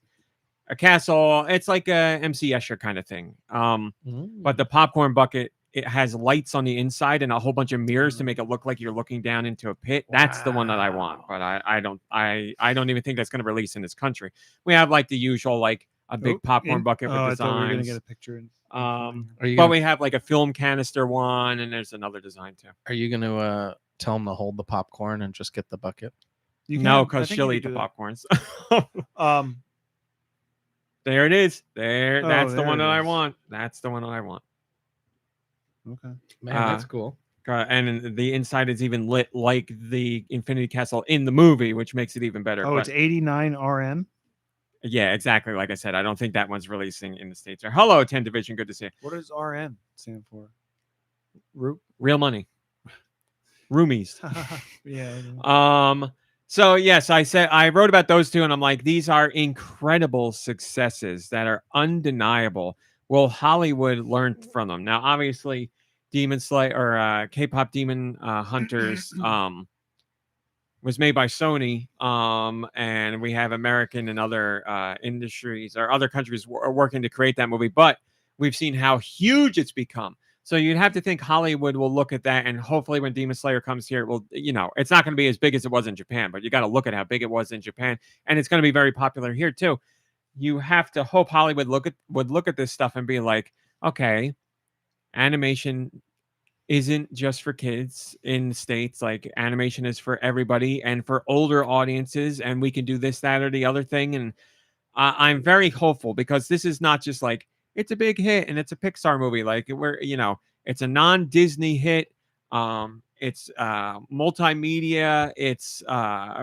a castle. It's like a MC Escher kind of thing. But the popcorn bucket, it has lights on the inside and a whole bunch of mirrors to make it look like you're looking down into a pit. That's the one that I want. But I don't even think that's going to release in this country. We have like the usual, like a big popcorn bucket with I thought we were gonna designs. get a picture. Are you But gonna, we have like a film canister one, and there's another design too. are you going to tell them to hold the popcorn and just get the bucket? No, because she'll eat the popcorns. Um, There it is. There. Oh, That's the there one it that I is. want. That's the one that I want. okay. Man, that's cool. And the inside is even lit like the Infinity Castle in the movie, which makes it even better. Oh, But it's 89 RN. yeah, exactly. Like I said, I don't think that one's releasing in the States. Or hello, 10 Division. Good to see you. What does RN stand for? Real money. Roomies. Yeah. So yes, I wrote about those two, and I'm like, these are incredible successes that are undeniable. Will Hollywood learn from them? Now, obviously, Demon Slayer or K-pop Demon Hunters was made by Sony, and we have American and other industries or other countries working to create that movie. But we've seen how huge it's become. So you'd have to think Hollywood will look at that, and hopefully when Demon Slayer comes here, it will, it's not going to be as big as it was in Japan, but you got to look at how big it was in Japan, and it's going to be very popular here too. You have to hope Hollywood would look at this stuff and be like, okay, animation isn't just for kids in the States. Like, animation is for everybody and for older audiences, and we can do this, that, or the other thing. And I'm very hopeful because this is not just like, it's a big hit and it's a Pixar movie. Like, it's a non-Disney hit. It's multimedia. It's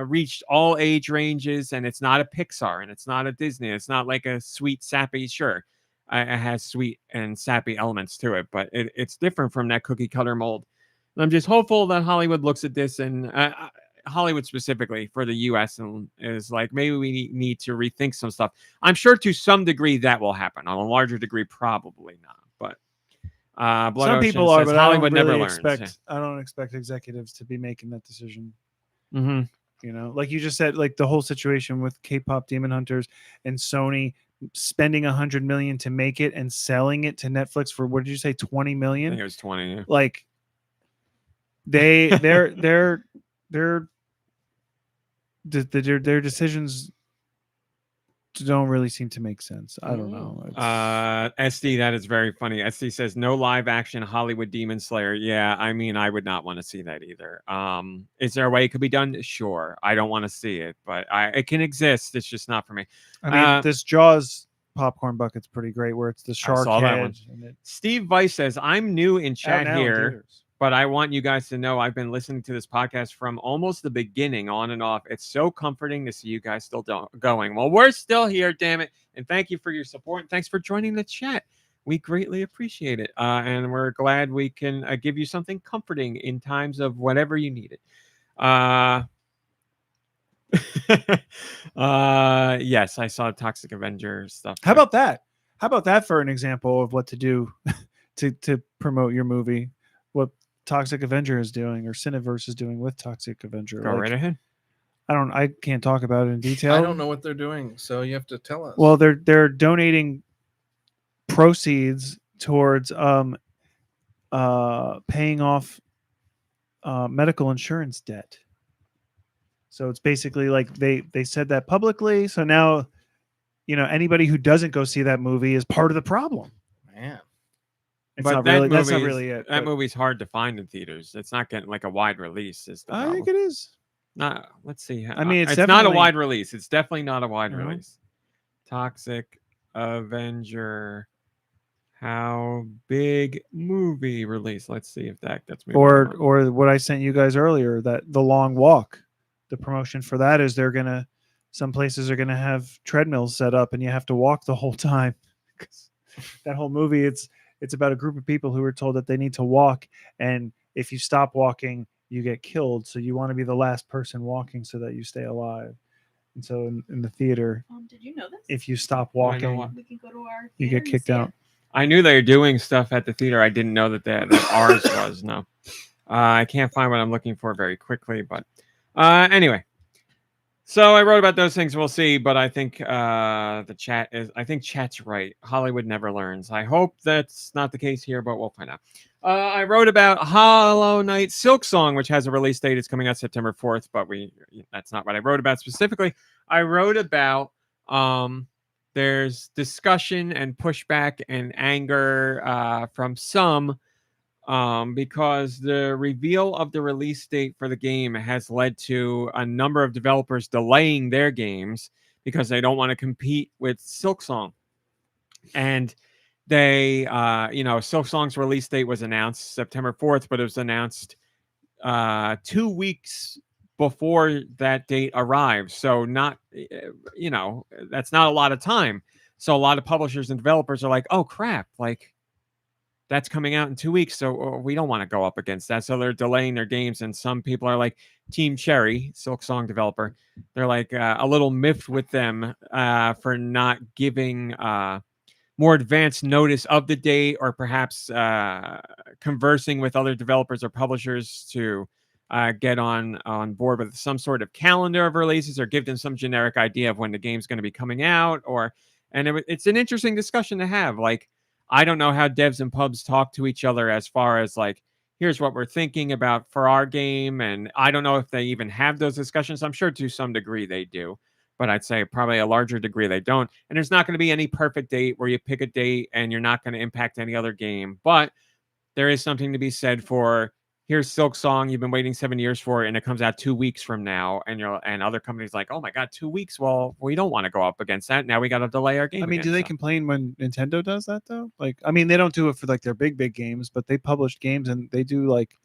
reached all age ranges, and it's not a Pixar and it's not a Disney. It's not like a sweet, sappy, sure. It has sweet and sappy elements to it, but it's different from that cookie cutter mold. And I'm just hopeful that Hollywood looks at this, and Hollywood specifically for the U.S. and is like, maybe we need to rethink some stuff. I'm sure to some degree that will happen. On a larger degree, probably not. But Blood Some Ocean people are, says but Hollywood I don't never really learns. I don't expect executives to be making that decision. Mm-hmm. Like you just said, like the whole situation with K-pop Demon Hunters and Sony spending $100 million to make it and selling it to Netflix for, what did you say, 20 I million? think it was 20. Yeah. Like their decisions don't really seem to make sense. I don't know. SD, that is very funny. SD says no live action Hollywood Demon Slayer. Yeah, I mean, I would not want to see that either. Is there a way it could be done? Sure. I don't want to see it, but it can exist. It's just not for me. I mean, this Jaws popcorn bucket's pretty great, where it's the shark saw that head. one. And Steve Weiss says, I'm new in out chat now in here, theaters. but I want you guys to know I've been listening to this podcast from almost the beginning, on and off. It's so comforting to see you guys still going. Well, we're still here, damn it. And thank you for your support. And thanks for joining the chat. we greatly appreciate it. And we're glad we can give you something comforting in times of whatever you need it. Yes, I saw Toxic Avenger stuff. How about that? How about that for an example of what to do to promote your movie? What Toxic Avenger is doing, or Cineverse is doing with Toxic Avenger. Go right ahead. I can't talk about it in detail. I don't know what they're doing, so you have to tell us. Well, they're donating proceeds towards paying off medical insurance debt. So it's basically like they said that publicly. So now, anybody who doesn't go see that movie is part of the problem. Man. That's not really it. That but movie's hard to find in theaters. It's not getting like a wide release. Is the I problem. think it is. Let's see. I mean, it's not a definitely- wide release. It's definitely not a wide No. release. Toxic Avenger. How big movie release? Let's see if that gets me. Or what I sent you guys earlier, that The Long Walk, the promotion for that is some places are gonna have treadmills set up and you have to walk the whole time. 'Cause that whole movie, it's about a group of people who are told that they need to walk, and if you stop walking, you get killed. So you want to be the last person walking so that you stay alive. And so in the theater, Did you know this? if you stop I know walking, what- We can go to our. you theater get and kicked see it. out. I knew they were doing stuff at the theater. I didn't know that ours was. No, I can't find what I'm looking for very quickly. But anyway, so I wrote about those things. We'll see. But I think the chat is. I think chat's right. Hollywood never learns. I hope that's not the case here, but we'll find out. I wrote about Hollow Knight Silk Song, which has a release date. It's coming out September 4th, but that's not what I wrote about specifically. I wrote about there's discussion and pushback and anger from some because the reveal of the release date for the game has led to a number of developers delaying their games because they don't want to compete with Silksong. And they, Silksong's release date was announced September 4th, but it was announced 2 weeks before that date arrives. So that's not a lot of time. So a lot of publishers and developers are like, oh crap, like that's coming out in 2 weeks. So we don't want to go up against that. So they're delaying their games. And some people are like Team Cherry, Silksong developer. They're like a little miffed with them for not giving more advanced notice of the date, or perhaps conversing with other developers or publishers to get on board with some sort of calendar of releases, or give them some generic idea of when the game's going to be coming out. It's an interesting discussion to have. Like, I don't know how devs and pubs talk to each other as far as like, here's what we're thinking about for our game. And I don't know if they even have those discussions. I'm sure to some degree they do, but I'd say probably a larger degree they don't. And there's not going to be any perfect date where you pick a date and you're not going to impact any other game. But there is something to be said for, here's Silksong, you've been waiting 7 years for it, and it comes out 2 weeks from now. And other companies like, oh my God, 2 weeks. Well, we don't want to go up against that. Now we got to delay our game. I mean, do again, they so. complain when Nintendo does that though? Like, I mean, they don't do it for like their big games, but they publish games and they do like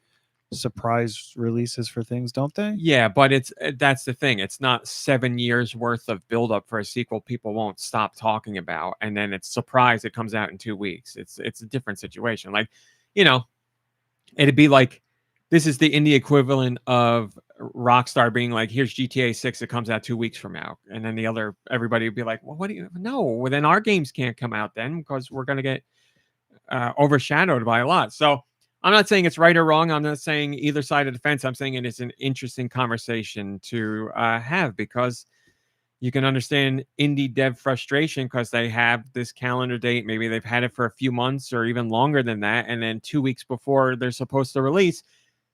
surprise releases for things, don't they? Yeah, but that's the thing. It's not 7 years worth of buildup for a sequel people won't stop talking about, and then it's surprise it comes out in 2 weeks. It's a different situation. Like, it'd be like, this is the indie equivalent of Rockstar being like, here's GTA 6, it comes out 2 weeks from now. And then everybody would be like, well, what do you know? Well, then our games can't come out then because we're going to get overshadowed by a lot. So I'm not saying it's right or wrong. I'm not saying either side of the fence. I'm saying it is an interesting conversation to have, because you can understand indie dev frustration because they have this calendar date. Maybe they've had it for a few months or even longer than that. And then 2 weeks before they're supposed to release,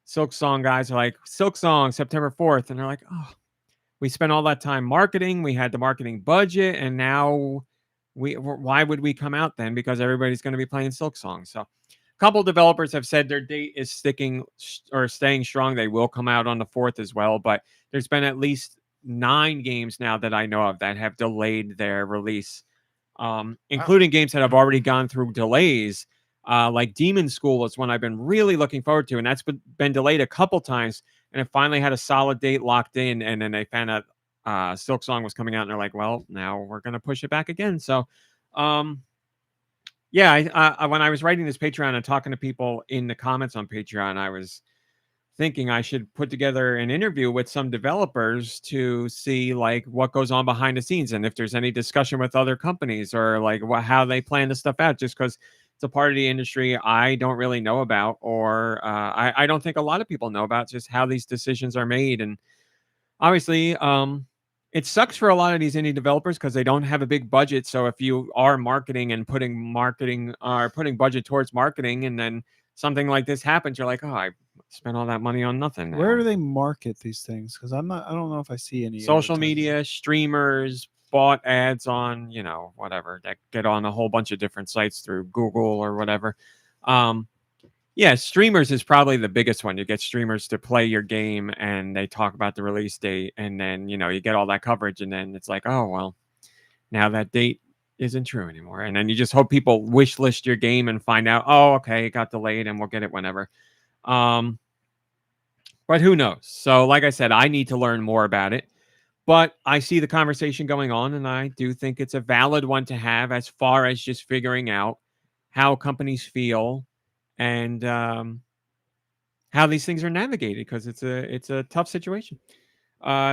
Silksong guys are like, Silksong, September 4th. And they're like, oh, we spent all that time marketing. We had the marketing budget. And now why would we come out then? Because everybody's going to be playing Silksong. So a couple developers have said their date is staying strong. They will come out on the 4th as well. But there's been at least 9 games now that I know of that have delayed their release, including games that have already gone through delays. Like Demon School is one I've been really looking forward to, and that's been delayed a couple times, and it finally had a solid date locked in, and then they found out Silksong was coming out, and they're like, well, now we're going to push it back again. So yeah, when I was writing this Patreon and talking to people in the comments on Patreon, I was thinking I should put together an interview with some developers to see like what goes on behind the scenes and if there's any discussion with other companies or like how they plan this stuff out, just because it's a part of the industry I don't really know about, or I don't think a lot of people know about, just how these decisions are made. And obviously, it sucks for a lot of these indie developers because they don't have a big budget. So if you are marketing and putting budget towards marketing, and then something like this happens, you're like, oh, I spent all that money on nothing. Where now. do they market these things? Because I don't know if I see any Social advertisements. media, streamers, bought ads on, whatever, that get on a whole bunch of different sites through Google or whatever. Yeah, streamers is probably the biggest one. You get streamers to play your game and they talk about the release date, and then, you get all that coverage, and then it's like, oh, well, now that date isn't true anymore. And then you just hope people wish list your game and find out, oh, okay, it got delayed and we'll get it whenever. But who knows? So like I said, I need to learn more about it. But I see the conversation going on, and I do think it's a valid one to have as far as just figuring out how companies feel and how these things are navigated, because it's a tough situation.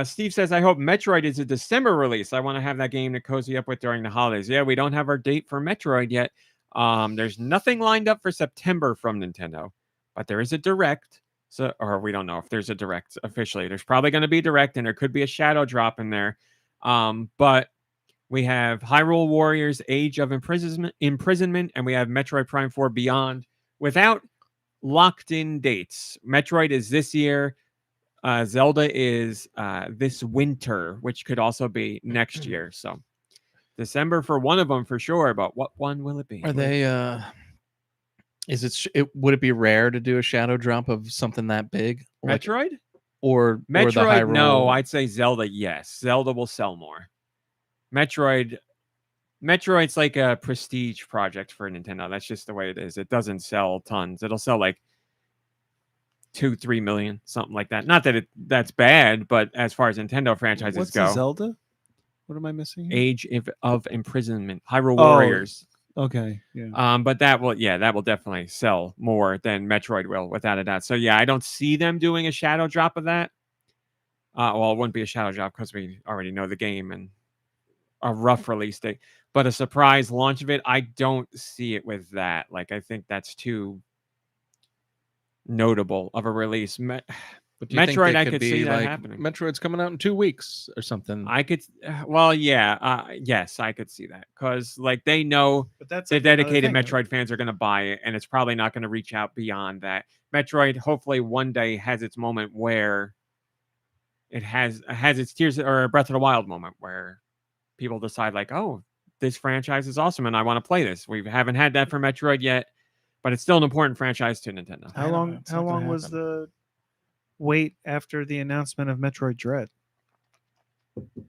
Steve says, I hope Metroid is a December release. I want to have that game to cozy up with during the holidays. Yeah, we don't have our date for Metroid yet. There's nothing lined up for September from Nintendo, but there is a direct. So, or we don't know if there's a direct officially. There's probably going to be a direct, and there could be a shadow drop in there. But we have Hyrule Warriors: Age of Imprisonment, and we have Metroid Prime 4 Beyond without locked-in dates. Metroid is this year. Zelda is this winter, which could also be next year. So December for one of them for sure, but what one will it be? Are they? Would it be rare to do a shadow drop of something that big? Metroid? Or the Metroid, Hyrule? no. I'd say Zelda, yes. Zelda will sell more. Metroid's like a prestige project for Nintendo. That's just the way it is. It doesn't sell tons. It'll sell like 2-3 million, something like that. Not that that's bad, but as far as Nintendo franchises What's go, the Zelda? What am I missing? Age of Imprisonment, Hyrule Warriors. Okay, yeah. But that will definitely sell more than Metroid will, without a doubt. So yeah, I don't see them doing a shadow drop of that. Well, it wouldn't be a shadow drop because we already know the game and a rough release date. But a surprise launch of it, I don't see it with that. Like, I think that's too notable of a release. But do you think Metroid, they I could could be see that like, happening. Metroid's coming out in 2 weeks or something. I could, well, yeah, yes, I could see that, because like they know But that's the another dedicated thing. Metroid fans are going to buy it, and it's probably not going to reach out beyond that. Metroid, hopefully, one day has its moment where it has its Tears or Breath of the Wild moment where people decide like, oh, this franchise is awesome, and I want to play this. We haven't had that for Metroid yet, but it's still an important franchise to Nintendo. How long was the wait after the announcement of Metroid Dread? It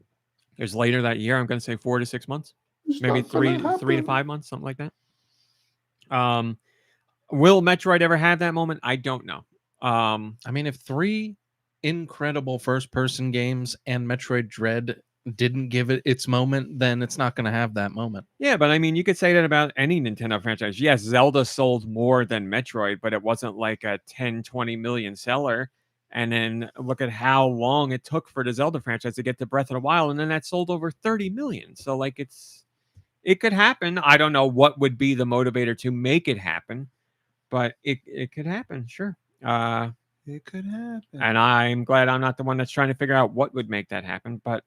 was later that year. I'm going to say 4 to 6 months, maybe 3 to 5 months, something like that. Will Metroid ever have that moment? I don't know. I mean, if 3 incredible first-person games and Metroid Dread didn't give it its moment, then it's not going to have that moment. Yeah, but I mean, you could say that about any Nintendo franchise. Yes, Zelda sold more than Metroid, but it wasn't like a 10-20 million seller. And then look at how long it took for the Zelda franchise to get to Breath of the Wild, and then that sold over 30 million. So like it could happen. I don't know what would be the motivator to make it happen, but it could happen, sure. It could happen. And I'm glad I'm not the one that's trying to figure out what would make that happen. But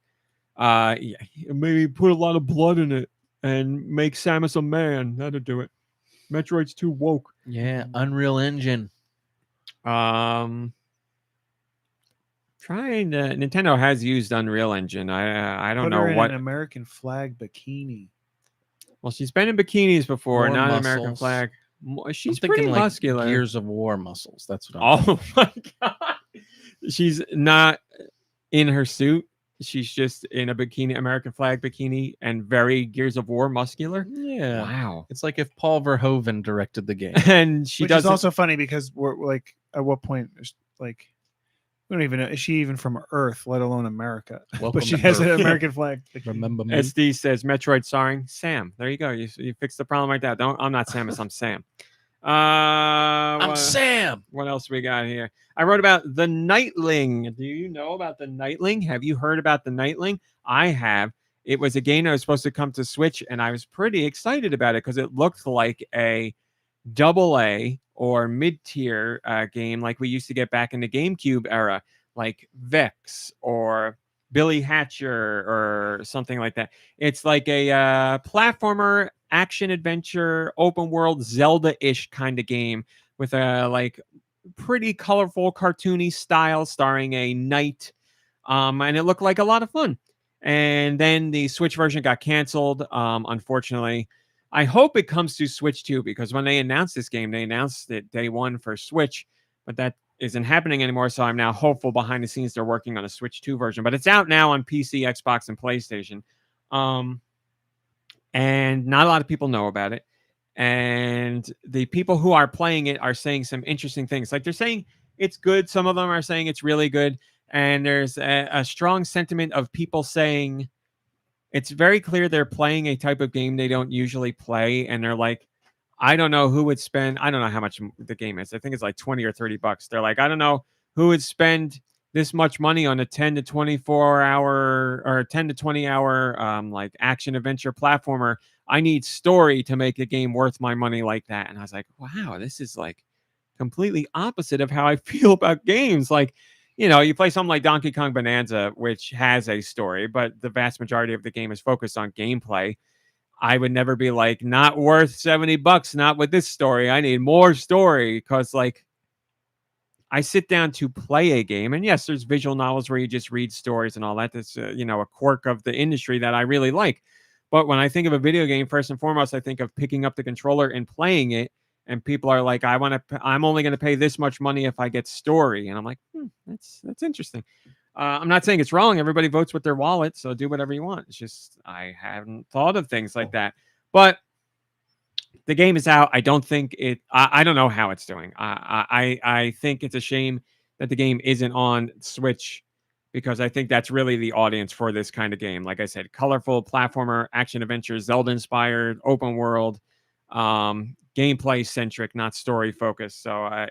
yeah, maybe put a lot of blood in it and make Samus a man. That'll do it. Metroid's too woke. Yeah, Unreal Engine. Nintendo has used Unreal Engine. I don't Put know her in what. an American flag bikini. Well, she's been in bikinis before, More not an American muscles. flag. I'm She's thinking pretty like muscular. Gears of War muscles. That's what I'm Oh my god, she's not in her suit. She's just in a bikini, American flag bikini, and very Gears of War muscular. Yeah. Wow. It's like if Paul Verhoeven directed the game. And she Which does is also funny because we're like, at what point, like, We don't even know. Is she even from Earth, let alone America? Welcome But she to has an Earth. American flag. Remember me? SD says Metroid starring Sam. There you go. You fixed the problem right there. I'm not Samus. I'm Sam. I'm Sam. What else we got here? I wrote about the Nightling. Do you know about the Nightling? Have you heard about the Nightling? I have. It was a game that was supposed to come to Switch, and I was pretty excited about it because it looked like a AA or mid-tier game like we used to get back in the GameCube era, like Vex or Billy Hatcher or something like that. It's like a platformer, action adventure, open world, Zelda-ish kind of game with a like pretty colorful, cartoony style, starring a knight, and it looked like a lot of fun. And then the Switch version got canceled, unfortunately. I hope it comes to Switch 2 because when they announced this game, they announced it day one for Switch, but that isn't happening anymore. So I'm now hopeful behind the scenes they're working on a Switch 2 version, but it's out now on PC, Xbox, and PlayStation. And not a lot of people know about it. And the people who are playing it are saying some interesting things. Like they're saying it's good. Some of them are saying it's really good. And there's a strong sentiment of people saying it's very clear they're playing a type of game they don't usually play. And they're like, I don't know who would spend. I don't know how much the game is. I think it's like 20 or 30 bucks. They're like, I don't know who would spend this much money on a 10 to 24 hour or 10 to 20 hour like action adventure platformer. I need story to make a game worth my money like that. And I was like, wow, this is like completely opposite of how I feel about games. Like, you know, you play something like Donkey Kong Bonanza, which has a story, but the vast majority of the game is focused on gameplay. I would never be like, not worth $70, not with this story. I need more story because, like, I sit down to play a game, and yes, there's visual novels where you just read stories and all that. That's you know, a quirk of the industry that I really like. But when I think of a video game, first and foremost, I think of picking up the controller and playing it. And people are like, I'm only going to pay this much money if I get story. And I'm like, that's interesting. I'm not saying it's wrong. Everybody votes with their wallet, so do whatever you want. It's just I haven't thought of things like that. But the game is out. I don't think it. I don't know how it's doing. I think it's a shame that the game isn't on Switch because I think that's really the audience for this kind of game. Like I said, colorful platformer, action adventure, Zelda inspired, open world. Gameplay centric, not story focused. So I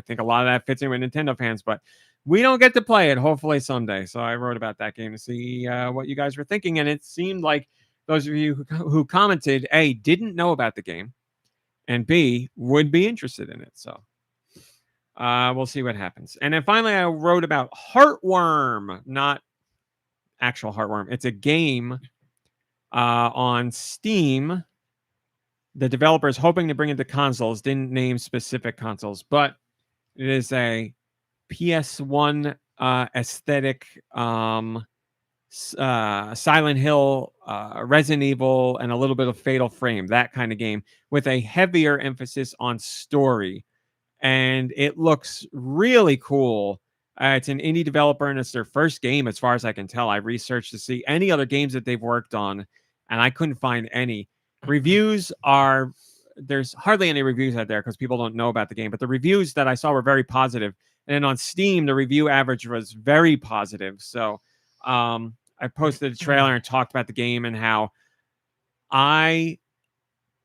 think a lot of that fits in with Nintendo fans, but we don't get to play it hopefully someday. So I wrote about that game to see what you guys were thinking. And it seemed like those of you who commented, A, didn't know about the game, and B, would be interested in it. So we'll see what happens. And then finally, I wrote about Heartworm, not actual Heartworm. It's a game on Steam. The developer is hoping to bring it to consoles. Didn't name specific consoles, but it is a PS1 aesthetic, Silent Hill, Resident Evil, and a little bit of Fatal Frame, that kind of game with a heavier emphasis on story. And it looks really cool. It's an indie developer, and it's their first game, as far as I can tell. I researched to see any other games that they've worked on, and I couldn't find any. Reviews are, there's hardly any reviews out there because people don't know about the game, but the reviews that I saw were very positive. And then on Steam, the review average was very positive. So I posted a trailer and talked about the game and how I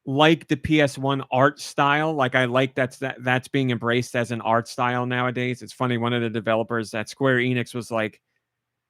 like the PS1 art style. Like I like that's being embraced as an art style nowadays. It's funny, one of the developers at Square Enix was like,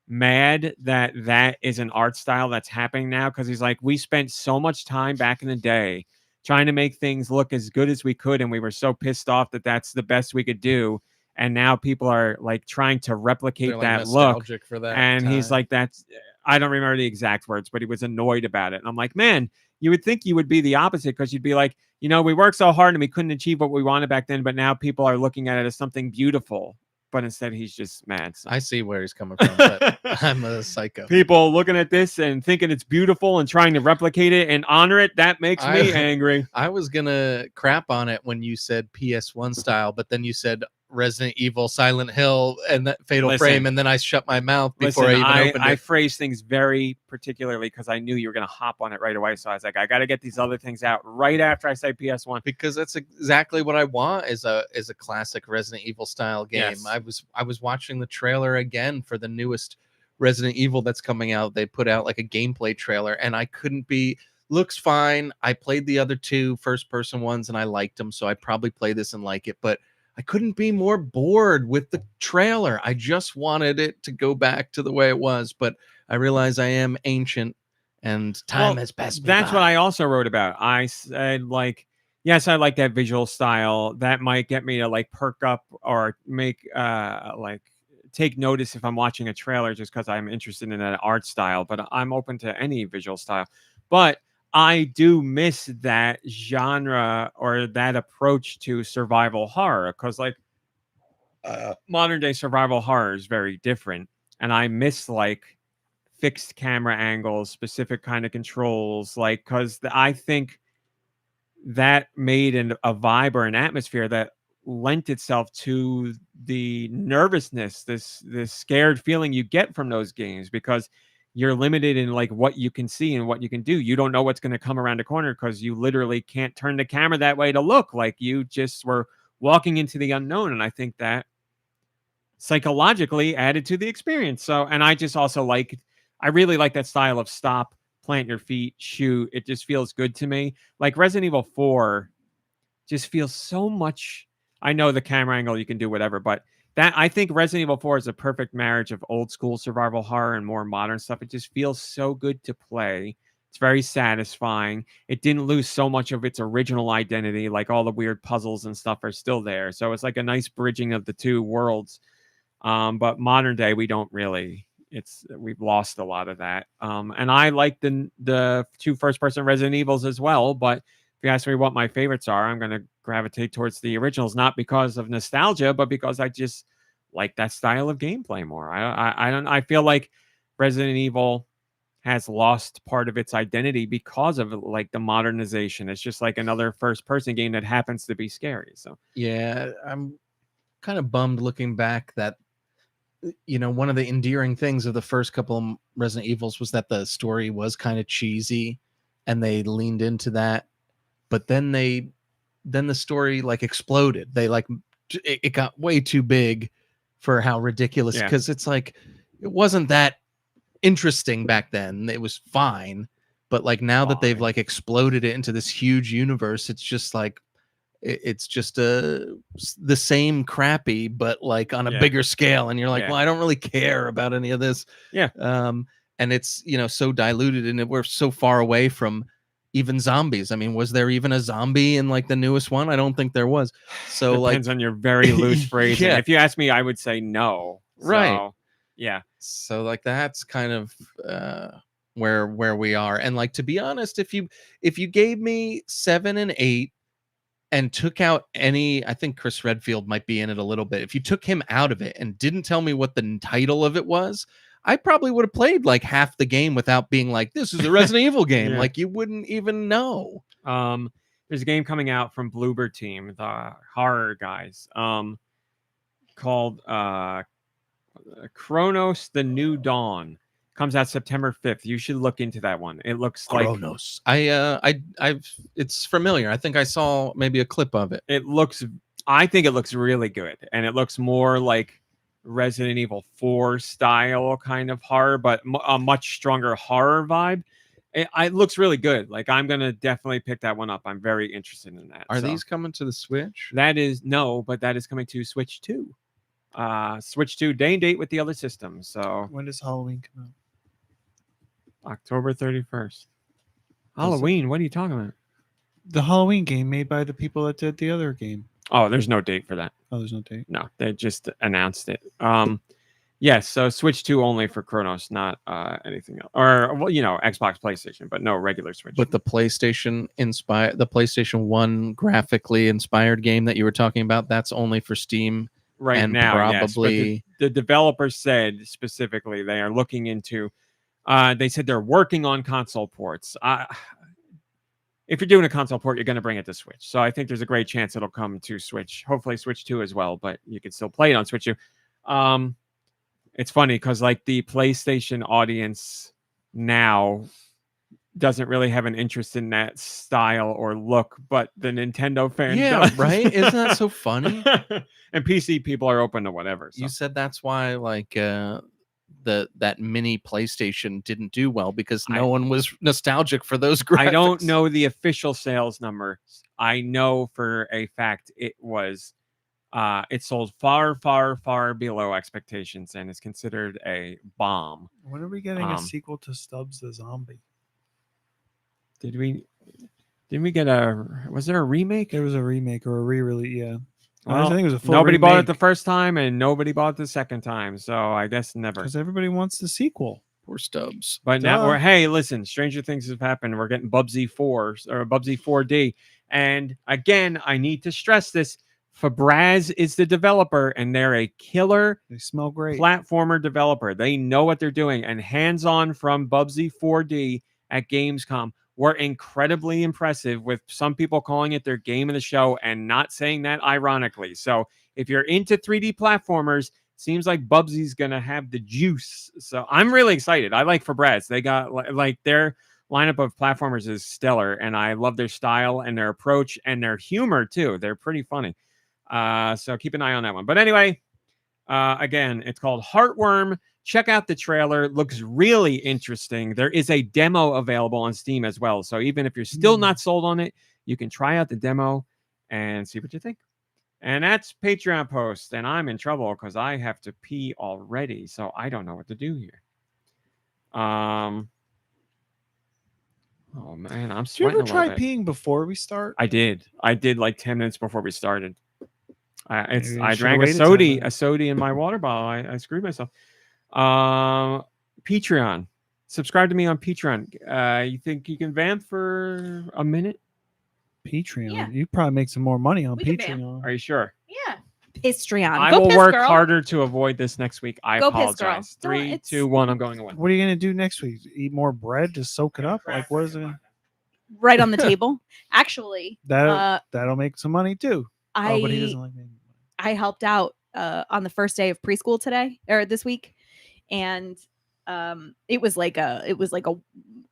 mad that is an art style that's happening now because he's like, we spent so much time back in the day trying to make things look as good as we could, and we were so pissed off that that's the best we could do, and now people are like trying to replicate that look for that and time. He's like, that's, I don't remember the exact words, but he was annoyed about it. And I'm like, man, you would think you would be the opposite because you'd be like, you know, we worked so hard and we couldn't achieve what we wanted back then, but now people are looking at it as something beautiful. But instead, he's just mad. So. I see where he's coming from, but I'm a psycho. People looking at this and thinking it's beautiful and trying to replicate it and honor it, that makes me angry. I was going to crap on it when you said PS1 style, but then you said Resident Evil, Silent Hill, and that Fatal Listen. Frame, and then I shut my mouth before Listen, I even opened I it. phrased things very particularly because I knew you were going to hop on it right away. So I was like, I got to get these other things out right after I say PS1. Because that's exactly what I want is a classic Resident Evil style game. Yes. I was watching the trailer again for the newest Resident Evil that's coming out. They put out like a gameplay trailer, and I couldn't be. Looks fine. I played the other two first-person ones, and I liked them, so I probably play this and like it. But I couldn't be more bored with the trailer. I just wanted it to go back to the way it was. But I realize I am ancient, and time has passed me That's by. what I also wrote about. I said, like, yes, I like that visual style. That might get me to like perk up or make like take notice if I'm watching a trailer just because I'm interested in that art style. But I'm open to any visual style. But I do miss that genre or that approach to survival horror because, like, modern day survival horror is very different, and I miss like fixed camera angles, specific kind of controls, like because I think that made a vibe or an atmosphere that lent itself to the nervousness, this scared feeling you get from those games because you're limited in like what you can see and what you can do. You don't know what's going to come around the corner because you literally can't turn the camera that way to look. Like you just were walking into the unknown. And I think that psychologically added to the experience. So, and I just also I really like that style of stop, plant your feet, shoot. It just feels good to me. Like Resident Evil 4 just feels so much. I know the camera angle, you can do whatever, but that I think Resident Evil 4 is a perfect marriage of old school survival horror and more modern stuff. It just feels so good to play. It's very satisfying. It didn't lose so much of its original identity. Like all the weird puzzles and stuff are still there. So it's like a nice bridging of the two worlds. But modern day, we don't really. We've lost a lot of that. And I like the two first person Resident Evils as well. But if you ask me what my favorites are, I'm going to gravitate towards the originals, not because of nostalgia, but because I just like that style of gameplay more. I feel like Resident Evil has lost part of its identity because of like the modernization. It's just like another first person game that happens to be scary. So yeah, I'm kind of bummed looking back that one of the endearing things of the first couple of Resident Evils was that the story was kind of cheesy and they leaned into that, but then the story like exploded. They like it got way too big for how ridiculous, because it's like it wasn't that interesting back then. It was fine, but like now that they've like exploded it into this huge universe, it's just like it's just the same crappy, but like on a bigger scale, and you're like, well, I don't really care about any of this. And it's so diluted, and we're so far away from even zombies. I mean, was there even a zombie in like the newest one? I don't think there was. So depends on your very loose phrasing. Yeah. If you ask me, I would say no. Right. So, yeah. So like that's kind of where we are. And like, to be honest, if you gave me 7 and 8 and took out any, I think Chris Redfield might be in it a little bit. If you took him out of it and didn't tell me what the title of it was, I probably would have played like half the game without being like, this is a Resident Evil game. Yeah. Like you wouldn't even know. There's a game coming out from Bloober Team, the horror guys, called Chronos: The New Dawn. Comes out September 5th. You should look into that one. It looks Chronos. It's familiar. I think I saw maybe a clip of it. I think it looks really good, and it looks more like Resident Evil 4 style kind of horror, but a much stronger horror vibe. It looks really good. Like I'm gonna definitely pick that one up. I'm very interested in that. Are these coming to the Switch? That is coming to Switch 2. Switch 2 day and date with the other systems. So When does Halloween come out? October 31st. Halloween? What are you talking about? The Halloween game made by the people that did the other game. Oh, there's no date for that. Oh, there's no date. No, they just announced it. Yes, so Switch 2 only for Chronos, not anything else. Or Xbox, PlayStation, but no regular Switch. But the PlayStation 1 graphically inspired game that you were talking about, that's only for Steam right now, probably yes. But the developers said specifically they are looking into. They said they're working on console ports. if you're doing a console port, you're going to bring it to Switch. So I think there's a great chance it'll come to Switch. Hopefully Switch 2 as well, but you can still play it on Switch 2. It's funny because like the PlayStation audience now doesn't really have an interest in that style or look, but the Nintendo fan does. Right? Isn't that so funny? And PC people are open to whatever. So. You said that's why like that mini PlayStation didn't do well because no one was nostalgic for those graphics. I don't know the official sales number. I know for a fact it was it sold far, far, far below expectations and is considered a bomb. When are we getting a sequel to Stubbs the Zombie? Didn't we get was there a remake? There was a remake or a re-release, yeah. Well, I think it was a full nobody bought it remake. the first time and nobody bought it the second time. So I guess never. Because everybody wants the sequel. Poor Stubbs. But now Duh. hey, listen, stranger things have happened. We're getting Bubsy 4 or Bubsy 4D. And again, I need to stress this. Fabraz is the developer and they're a killer They smell great. platformer developer. They know what they're doing. And hands-on from Bubsy 4D at Gamescom were incredibly impressive, with some people calling it their game of the show and not saying that ironically. So if you're into 3D platformers, seems like Bubsy's going to have the juice. So I'm really excited. I like Fabraz. They got like their lineup of platformers is stellar, and I love their style and their approach and their humor too. They're pretty funny. So keep an eye on that one. But anyway, again, it's called Heartworm. Check out the trailer. Looks really interesting. There is a demo available on Steam as well. So even if you're still not sold on it, you can try out the demo and see what you think. And that's Patreon post. And I'm in trouble because I have to pee already. So I don't know what to do here. Oh man, I'm Did you sweating ever a try little bit. peeing before we start? I did like 10 minutes before we started. I Maybe you drank should've a waited 10 minutes. sody in my water bottle. I screwed myself. Peetreon. Subscribe to me on Peetreon. You think you can vamp for a minute? Patreon. Yeah. You probably make some more money on We can vamp. Patreon. Are you sure? Yeah. Pistreon. I Go will piss, work girl. harder to avoid this next week. I Go piss, girl. apologize. Don't- 3, it's- 2, 1. I'm going away. What are you gonna do next week? Eat more bread? Just soak it up? Like what is it? Right on the table. Actually, That'll make some money too. I Oh, but he doesn't like making money. I helped out on the first day of preschool today or this week, and it was like a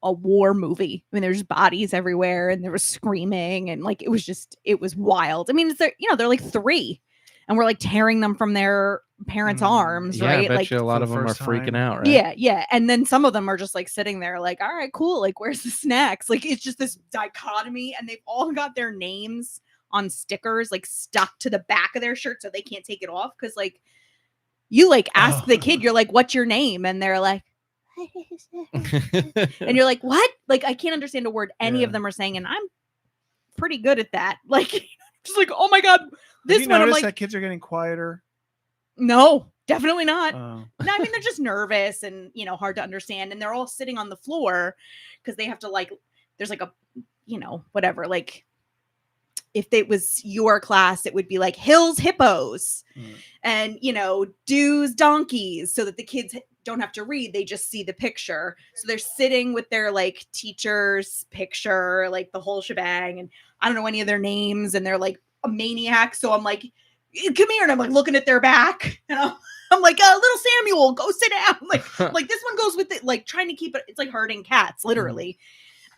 war movie. I mean, there's bodies everywhere, and there was screaming, and like it was wild. I mean, they're like 3, and we're like tearing them from their parents' arms, Yeah, right? I bet Like, you a lot for of the them are first freaking time. out, right? yeah, and then some of them are just like sitting there, like, all right, cool. Like, where's the snacks? Like, it's just this dichotomy, and they've all got their names on stickers like stuck to the back of their shirt so they can't take it off. Because like you like ask the kid, you're like, what's your name? And they're like, and you're like, what? Like, I can't understand a word any of Yeah. them are saying, and I'm pretty good at that. Like, just like, oh my god, Have this you one. I'm noticed like, that kids are getting quieter? no, definitely not. Oh. No, I mean, they're just nervous and, hard to understand. And they're all sitting on the floor because they have to, like, there's like a, whatever. Like, if it was your class, it would be like Hills Hippos and, Deux Donkeys, so that the kids don't have to read. They just see the picture. So they're sitting with their like teacher's picture, like the whole shebang. And I don't know any of their names, and they're like a maniac. So I'm like, come here. And I'm like looking at their back, and I'm like, little Samuel, go sit down. Like this one goes with it, like trying to keep it. It's like herding cats, literally.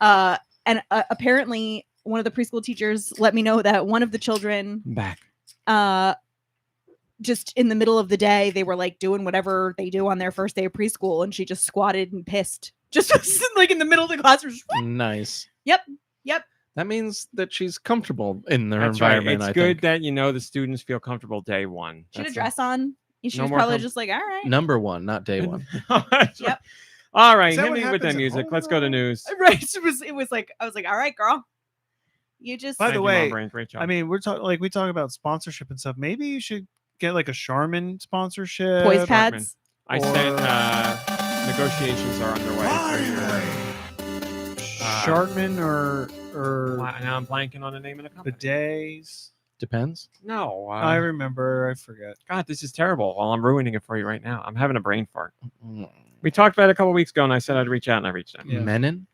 And apparently one of the preschool teachers let me know that one of the children Back. just in the middle of the day, they were like doing whatever they do on their first day of preschool, and she just squatted and pissed just like in the middle of the classroom. Nice. Yep. That means that she's comfortable in their That's right. environment. It's I good think. that the students feel comfortable day one. She had a That's dress on. She No was more probably com- just like, all right. Number 1, not day 1. Yep. All right, Is that hit what me with the happens at music. home, Let's go to though? news. Right. It was like, I was like, all right, girl. You just By the Thank you, way, MomBrain. Great job. I mean, we talk about sponsorship and stuff. Maybe you should get like a Charmin sponsorship. poise pads. I said negotiations are underway. Charmin or Now I'm blanking on the name of the company. bidets. Depends. No, I remember. I forget. God, this is terrible. Well, I'm ruining it for you right now. I'm having a brain fart. Mm. We talked about it a couple weeks ago, and I said I'd reach out, and I reached out. Yeah. Menon?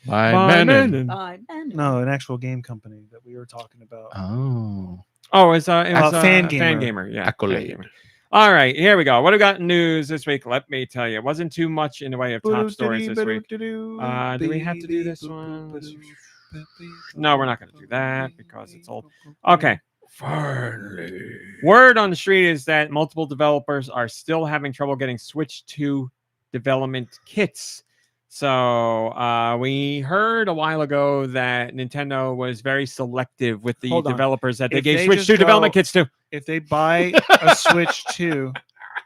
By By Menon. Menon. Fine. No, an actual game company that we were talking about. Oh. Oh, it was Fan Fan Gamer. Gamer. Yeah. Accolade. Fan Gamer. All right, here we go. What do we got in news this week? Let me tell you. It wasn't too much in the way of top stories this week. Do we have to do this one? No, we're not going to do that because it's old. Okay. Finally. Word on the street is that multiple developers are still having trouble getting Switch 2 development kits. So we heard a while ago that Nintendo was very selective with the Hold on. developers that they If gave they Switch just 2 development go- kits to. If they buy a Switch 2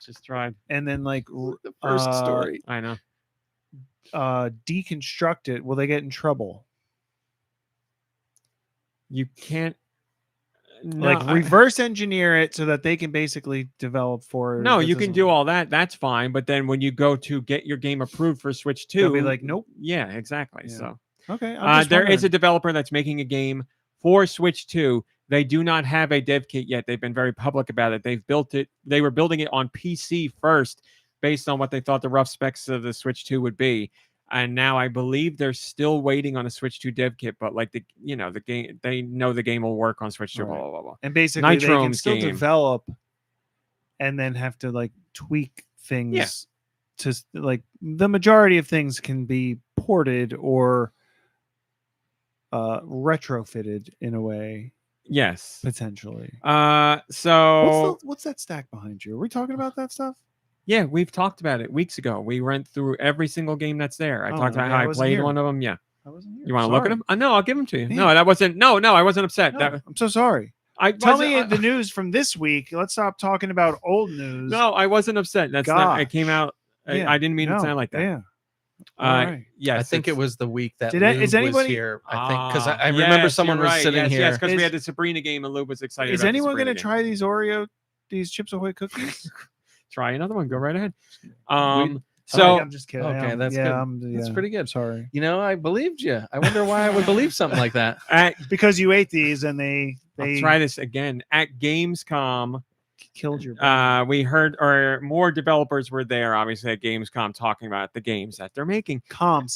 Just tried. and then like The first story. I know. deconstruct it, will they get in trouble? You can't. No, Like reverse engineer it so that they can basically develop for. No, that you can doesn't- do all that. That's fine. But then when you go to get your game approved for Switch 2, They'll be like, nope. Yeah, exactly. Yeah. So Okay, I'm just there is a wondering. developer that's making a game for Switch 2. They do not have a dev kit yet. They've been very public about it. They've built it. They were building it on PC first, based on what they thought the rough specs of the Switch 2 would be. And now I believe they're still waiting on a Switch 2 dev kit, but like the game, they know the game will work on Switch 2. Right. Blah blah blah. And basically they can Nitrome's still game. develop and then have to like tweak things to like the majority of things can be ported or retrofitted in a way Yes. potentially. So What's that stack behind you? Are we talking about that stuff? yeah, we've talked about it weeks ago. We went through every single game that's there. I Oh, talked about yeah, I how I wasn't played here. one of them. Yeah. I wasn't here. You want to look at Sorry. them? No, I'll give them to you. Damn. No, that wasn't. No, I wasn't upset. No, That I'm so sorry. I Tell wasn't- me the news from this week. Let's stop talking about old news. No, I wasn't upset. That's not. It came Gosh. out. Yeah, I didn't mean to no, sound like that. Yeah. All right. Yes, I think it it's- was the week that Did I- Lube is anybody- was here. I think because I yes, remember someone you're was right. sitting yes, here. Yes, because we Is- had the Sabrina game and Lube was excited. Is about the anyone Sabrina going to try these Chips Ahoy cookies? Try another one? Go right ahead. So So I'm just kidding. Okay, that's yeah, good. That's pretty good. Sorry. You know, I believed you. I wonder why I would believe something like that. Because you ate these and they I'll try this again at Gamescom. killed your brain. We heard, or more developers were there, obviously at Gamescom, talking about the games that they're making. COM.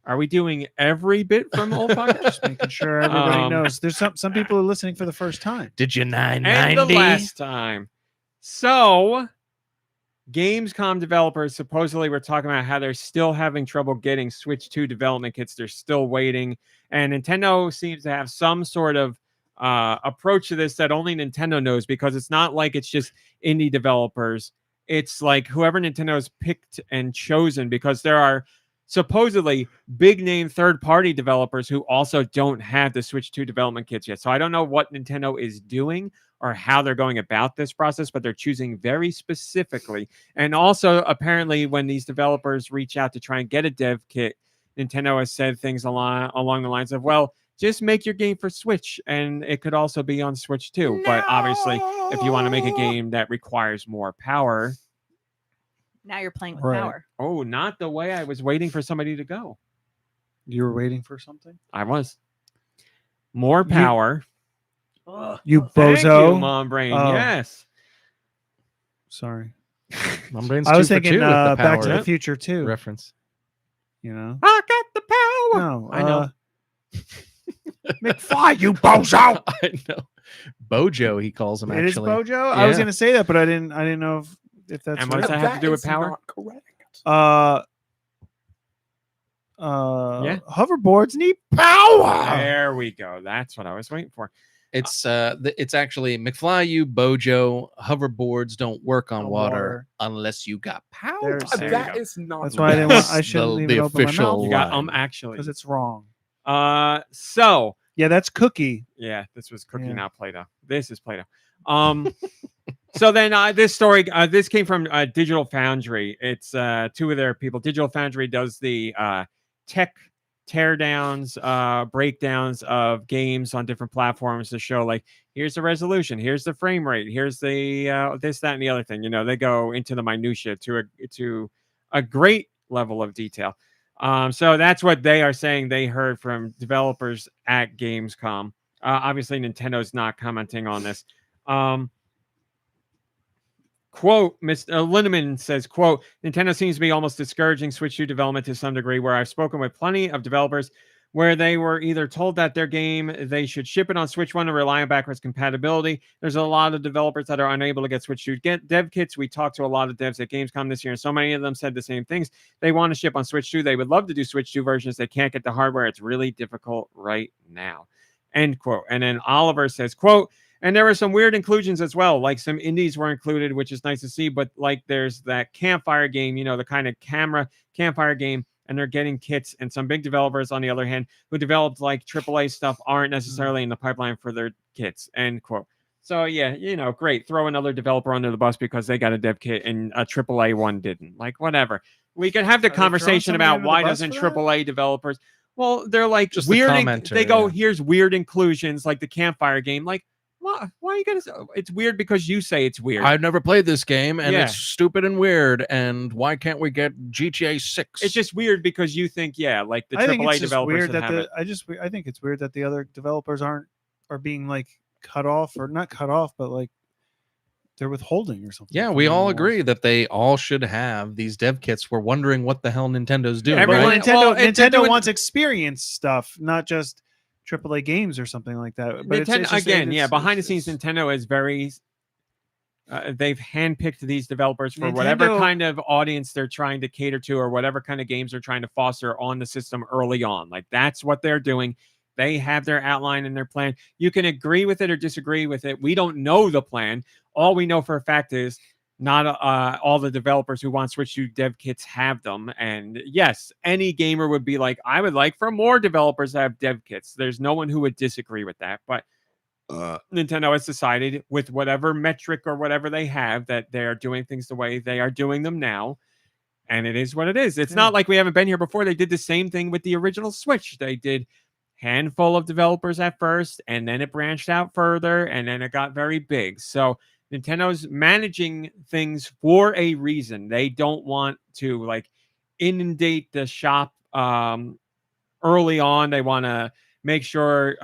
Are we doing every bit from old podcast? Just making sure everybody Um, knows. There's some people are listening for the first time. Did you And the 990? last time. So, Gamescom developers supposedly were talking about how they're still having trouble getting Switch 2 development kits. They're still waiting. And Nintendo seems to have some sort of approach to this that only Nintendo knows, because it's not like it's just indie developers. It's like whoever Nintendo's picked and chosen, because there are supposedly big name third party developers who also don't have the Switch 2 development kits yet. So I don't know what Nintendo is doing or how they're going about this process, but they're choosing very specifically. And also, apparently, when these developers reach out to try and get a dev kit, Nintendo has said things along the lines of, well, just make your game for Switch, and it could also be on Switch too. But obviously, if you want to make a game that requires more power, Now you're playing with Right. power. oh, not the way I was waiting for somebody to go. You were waiting for something? I was. More power. You Thank you, bozo. MomBrain. Oh. Yes. Sorry. MomBrain's I was 2 for thinking 2 with the Back to power the Future too. reference. You know? I got the power. No. I know. McFly, you bozo. I know. Bojo, he calls him It is actually. Bojo? I was Yeah. going to say that, but I didn't know if that's And what right. does that have to do with power? Yeah. Hoverboards need power. There we go. That's what I was waiting for. It's it's actually McFly, you Bojo. Hoverboards don't work on On water water. unless you got power. There's- There you go. is not. That's why I didn't want. I That's shouldn't the even open my official mouth You got line. actually. because it's wrong. So Yeah, that's Cookie. yeah, this was Cookie, Yeah. not Play-Doh. This is Play-Doh. So then this story, this came from Digital Foundry. It's two of their people. Digital Foundry does the tech teardowns, breakdowns of games on different platforms to show, like, here's the resolution, here's the frame rate, here's the this, that, and the other thing. You know, they go into the minutia to a great level of detail. So that's what they are saying they heard from developers at Gamescom. Obviously, Nintendo's not commenting on this. Quote, Mr. Linneman says, quote, Nintendo seems to be almost discouraging Switch 2 development to some degree, where I've spoken with plenty of developers where they were either told that their game, they should ship it on Switch 1 and rely on backwards compatibility. There's a lot of developers that are unable to get Switch 2 dev kits. We talked to a lot of devs at Gamescom this year, and so many of them said the same things. They want to ship on Switch 2. They would love to do Switch 2 versions. They can't get the hardware. It's really difficult right now. End quote. And then Oliver says, quote, and there were some weird inclusions as well, like some indies were included, which is nice to see. But like there's that campfire game, the kind of camera campfire game, and they're getting kits. And some big developers, on the other hand, who developed like AAA stuff aren't necessarily in the pipeline for their kits, end quote. So yeah, great. Throw another developer under the bus because they got a dev kit and a AAA one didn't. Like, whatever. We could have the conversation about why doesn't AAA developers. Well, they're like Just weird. the commenter, They go, yeah. Here's weird inclusions, like the campfire game. Like, why are you gonna say it's weird because you say it's weird? I've never played this game, and Yeah. it's stupid and weird. And why can't we get GTA 6? It's just weird because you think, like the I think AAA it's just developers weird should that have it. I think it's weird that the other developers are being like cut off, or not cut off, but like they're withholding or something. Yeah, from we them all almost. agree that they all should have these dev kits. We're wondering what the hell Nintendo's doing. Everyone- right? Nintendo, well, if they're Nintendo doing- wants experience stuff, not just AAA games or something like that. But Nintendo, it's just, again, it's- behind the it's- scenes, Nintendo is very. They've handpicked these developers for whatever Nintendo- kind of audience they're trying to cater to, or whatever kind of games they're trying to foster on the system early on. Like that's what they're doing. They have their outline and their plan. You can agree with it or disagree with it. We don't know the plan. All we know for a fact is not all the developers who want Switch 2 dev kits have them. And yes, any gamer would be like, I would like for more developers to have dev kits. There's no one who would disagree with that. But Nintendo has decided, with whatever metric or whatever they have, that they are doing things the way they are doing them now. And it is what it is. It's Yeah. not like we haven't been here before. They did the same thing with the original Switch. They did handful of developers at first, and then it branched out further, and then it got very big. So Nintendo's managing things for a reason. They don't want to like inundate the shop early on. They want to make sure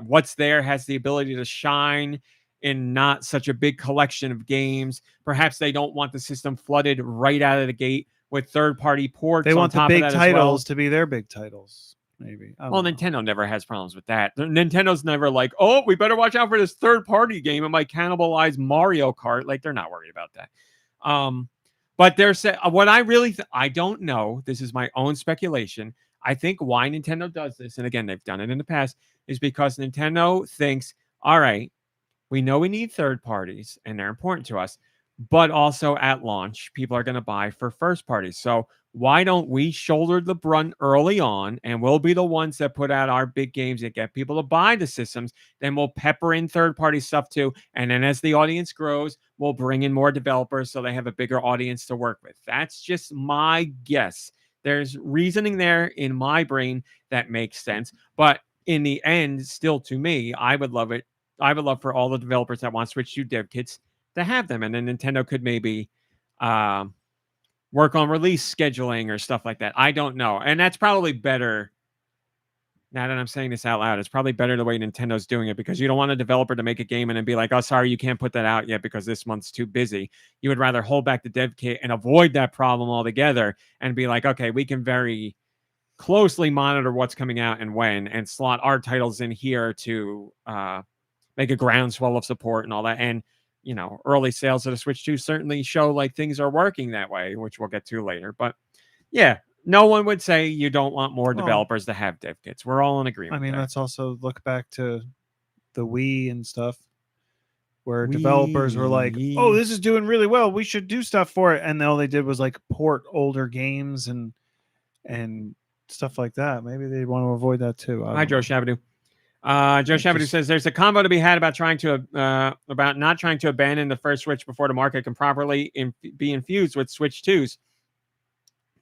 what's there has the ability to shine in not such a big collection of games. Perhaps they don't want the system flooded right out of the gate with third-party ports. They on want the top big of that as well. titles to be their big titles. Maybe. I Well, don't know. Nintendo never has problems with that. Nintendo's never like, oh, we better watch out for this third-party game. It might cannibalize Mario Kart. Like, they're not worried about that. But they're saying what I really I don't know. This is my own speculation. I think why Nintendo does this, and again, they've done it in the past, is because Nintendo thinks, all right, we know we need third parties, and they're important to us, but also at launch, people are going to buy for first parties. So why don't we shoulder the brunt early on, and we'll be the ones that put out our big games that get people to buy the systems. Then we'll pepper in third-party stuff too. And then as the audience grows, we'll bring in more developers so they have a bigger audience to work with. That's just my guess. There's reasoning there in my brain that makes sense. But in the end, still to me, I would love it. I would love for all the developers that want Switch 2 dev kits to have them. And then Nintendo could maybe work on release scheduling or stuff like that. I don't know. And that's probably better. Now that I'm saying this out loud, it's probably better the way Nintendo's doing it, because you don't want a developer to make a game and then be like, oh, sorry, you can't put that out yet because this month's too busy. You would rather hold back the dev kit and avoid that problem altogether and be like, okay, we can very closely monitor what's coming out and when, and slot our titles in here to make a groundswell of support and all that. And early sales of the Switch 2 certainly show like things are working that way, which we'll get to later. But yeah, no one would say you don't want more Well, developers to have dev kits. We're all in agreement. I mean, there. let's also look back to the Wii and stuff, where developers were like, Wii. "Oh, this is doing really well. We should do stuff for it." And all they did was like port older games and stuff like that. Maybe they want to avoid that too. Hi, Joe Shabadoo. Joe Shabadoo says there's a combo to be had about not trying to abandon the first Switch before the market can properly be infused with Switch 2s.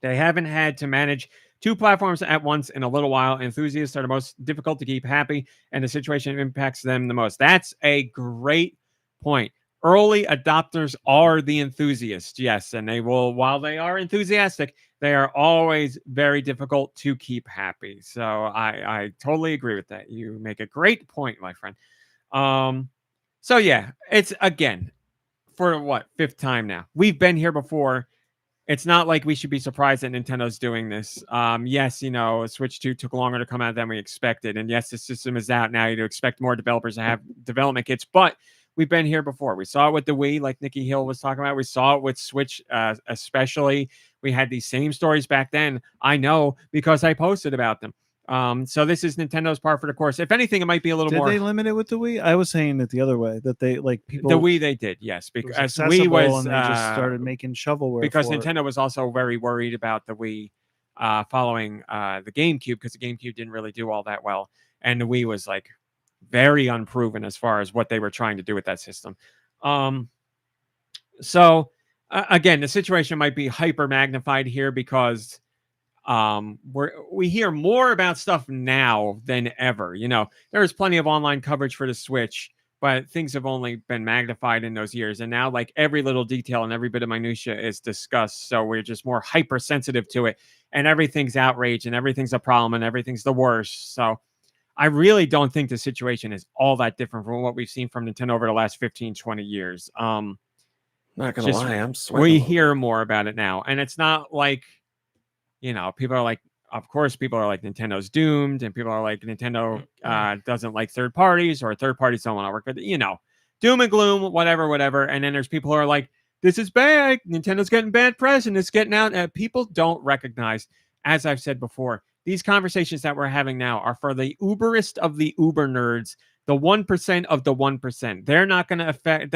They haven't had to manage two platforms at once in a little while. Enthusiasts are the most difficult to keep happy, and the situation impacts them the most. That's a great point. Early adopters are the enthusiasts, yes, and they will, while they are enthusiastic, they are always very difficult to keep happy. So I totally agree with that. You make a great point, my friend. So yeah, it's again, for what, 5th time now. We've been here before. It's not like we should be surprised that Nintendo's doing this. Yes, Switch 2 took longer to come out than we expected. And yes, the system is out now. You'd expect more developers to have development kits, but we've been here before. We saw it with the Wii, like Nicky Hill was talking about. We saw it with Switch, especially. We had these same stories back then. I know because I posted about them. So this is Nintendo's par for the course. If anything, it might be a little more. Did they limit it with the Wii? I was saying it the other way, that they people. The Wii they did, yes, it was because accessible Wii was and they just started making shovelware. because for it. Nintendo was also very worried about the Wii following the GameCube, because the GameCube didn't really do all that well, and the Wii was like very unproven as far as what they were trying to do with that system. So again, the situation might be hyper magnified here because we hear more about stuff now than ever. There's plenty of online coverage for the Switch, but things have only been magnified in those years. And now like every little detail and every bit of minutia is discussed. So we're just more hypersensitive to it, and everything's outrage and everything's a problem and everything's the worst. So I really don't think the situation is all that different from what we've seen from Nintendo over the last 15, 20 years. Not gonna just- lie, I'm sweating. We hear more about it now. And it's not like, people are like, of course, people are like, Nintendo's doomed, and people are like, Nintendo doesn't like third parties, or third parties don't want to work with it, doom and gloom, whatever. And then there's people who are like, this is bad. Nintendo's getting bad press and it's getting out. People don't recognize, as I've said before, these conversations that we're having now are for the uberest of the uber nerds, the 1% of the 1%. They're not going to affect.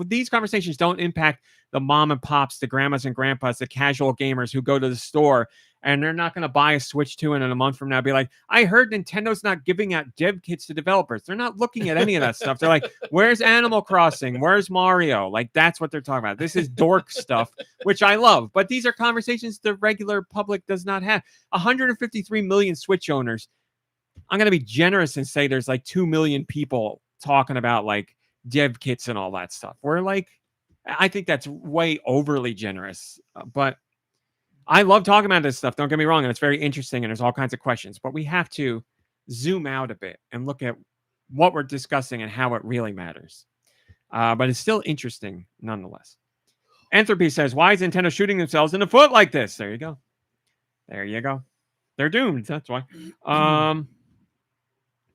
These conversations don't impact the mom and pops, the grandmas and grandpas, the casual gamers who go to the store, and they're not going to buy a Switch 2 and in a month from now be like, I heard Nintendo's not giving out dev kits to developers. They're not looking at any of that stuff. They're like, where's Animal Crossing? Where's Mario? Like, that's what they're talking about. This is dork stuff, which I love. But these are conversations the regular public does not have. 153 million Switch owners. I'm going to be generous and say there's like 2 million people talking about like dev kits and all that stuff. We're like, I think that's way overly generous, but I love talking about this stuff. Don't get me wrong. And it's very interesting and there's all kinds of questions, but we have to zoom out a bit and look at what we're discussing and how it really matters. But it's still interesting nonetheless. Entropy says, why is Nintendo shooting themselves in the foot like this? There you go. They're doomed. That's why.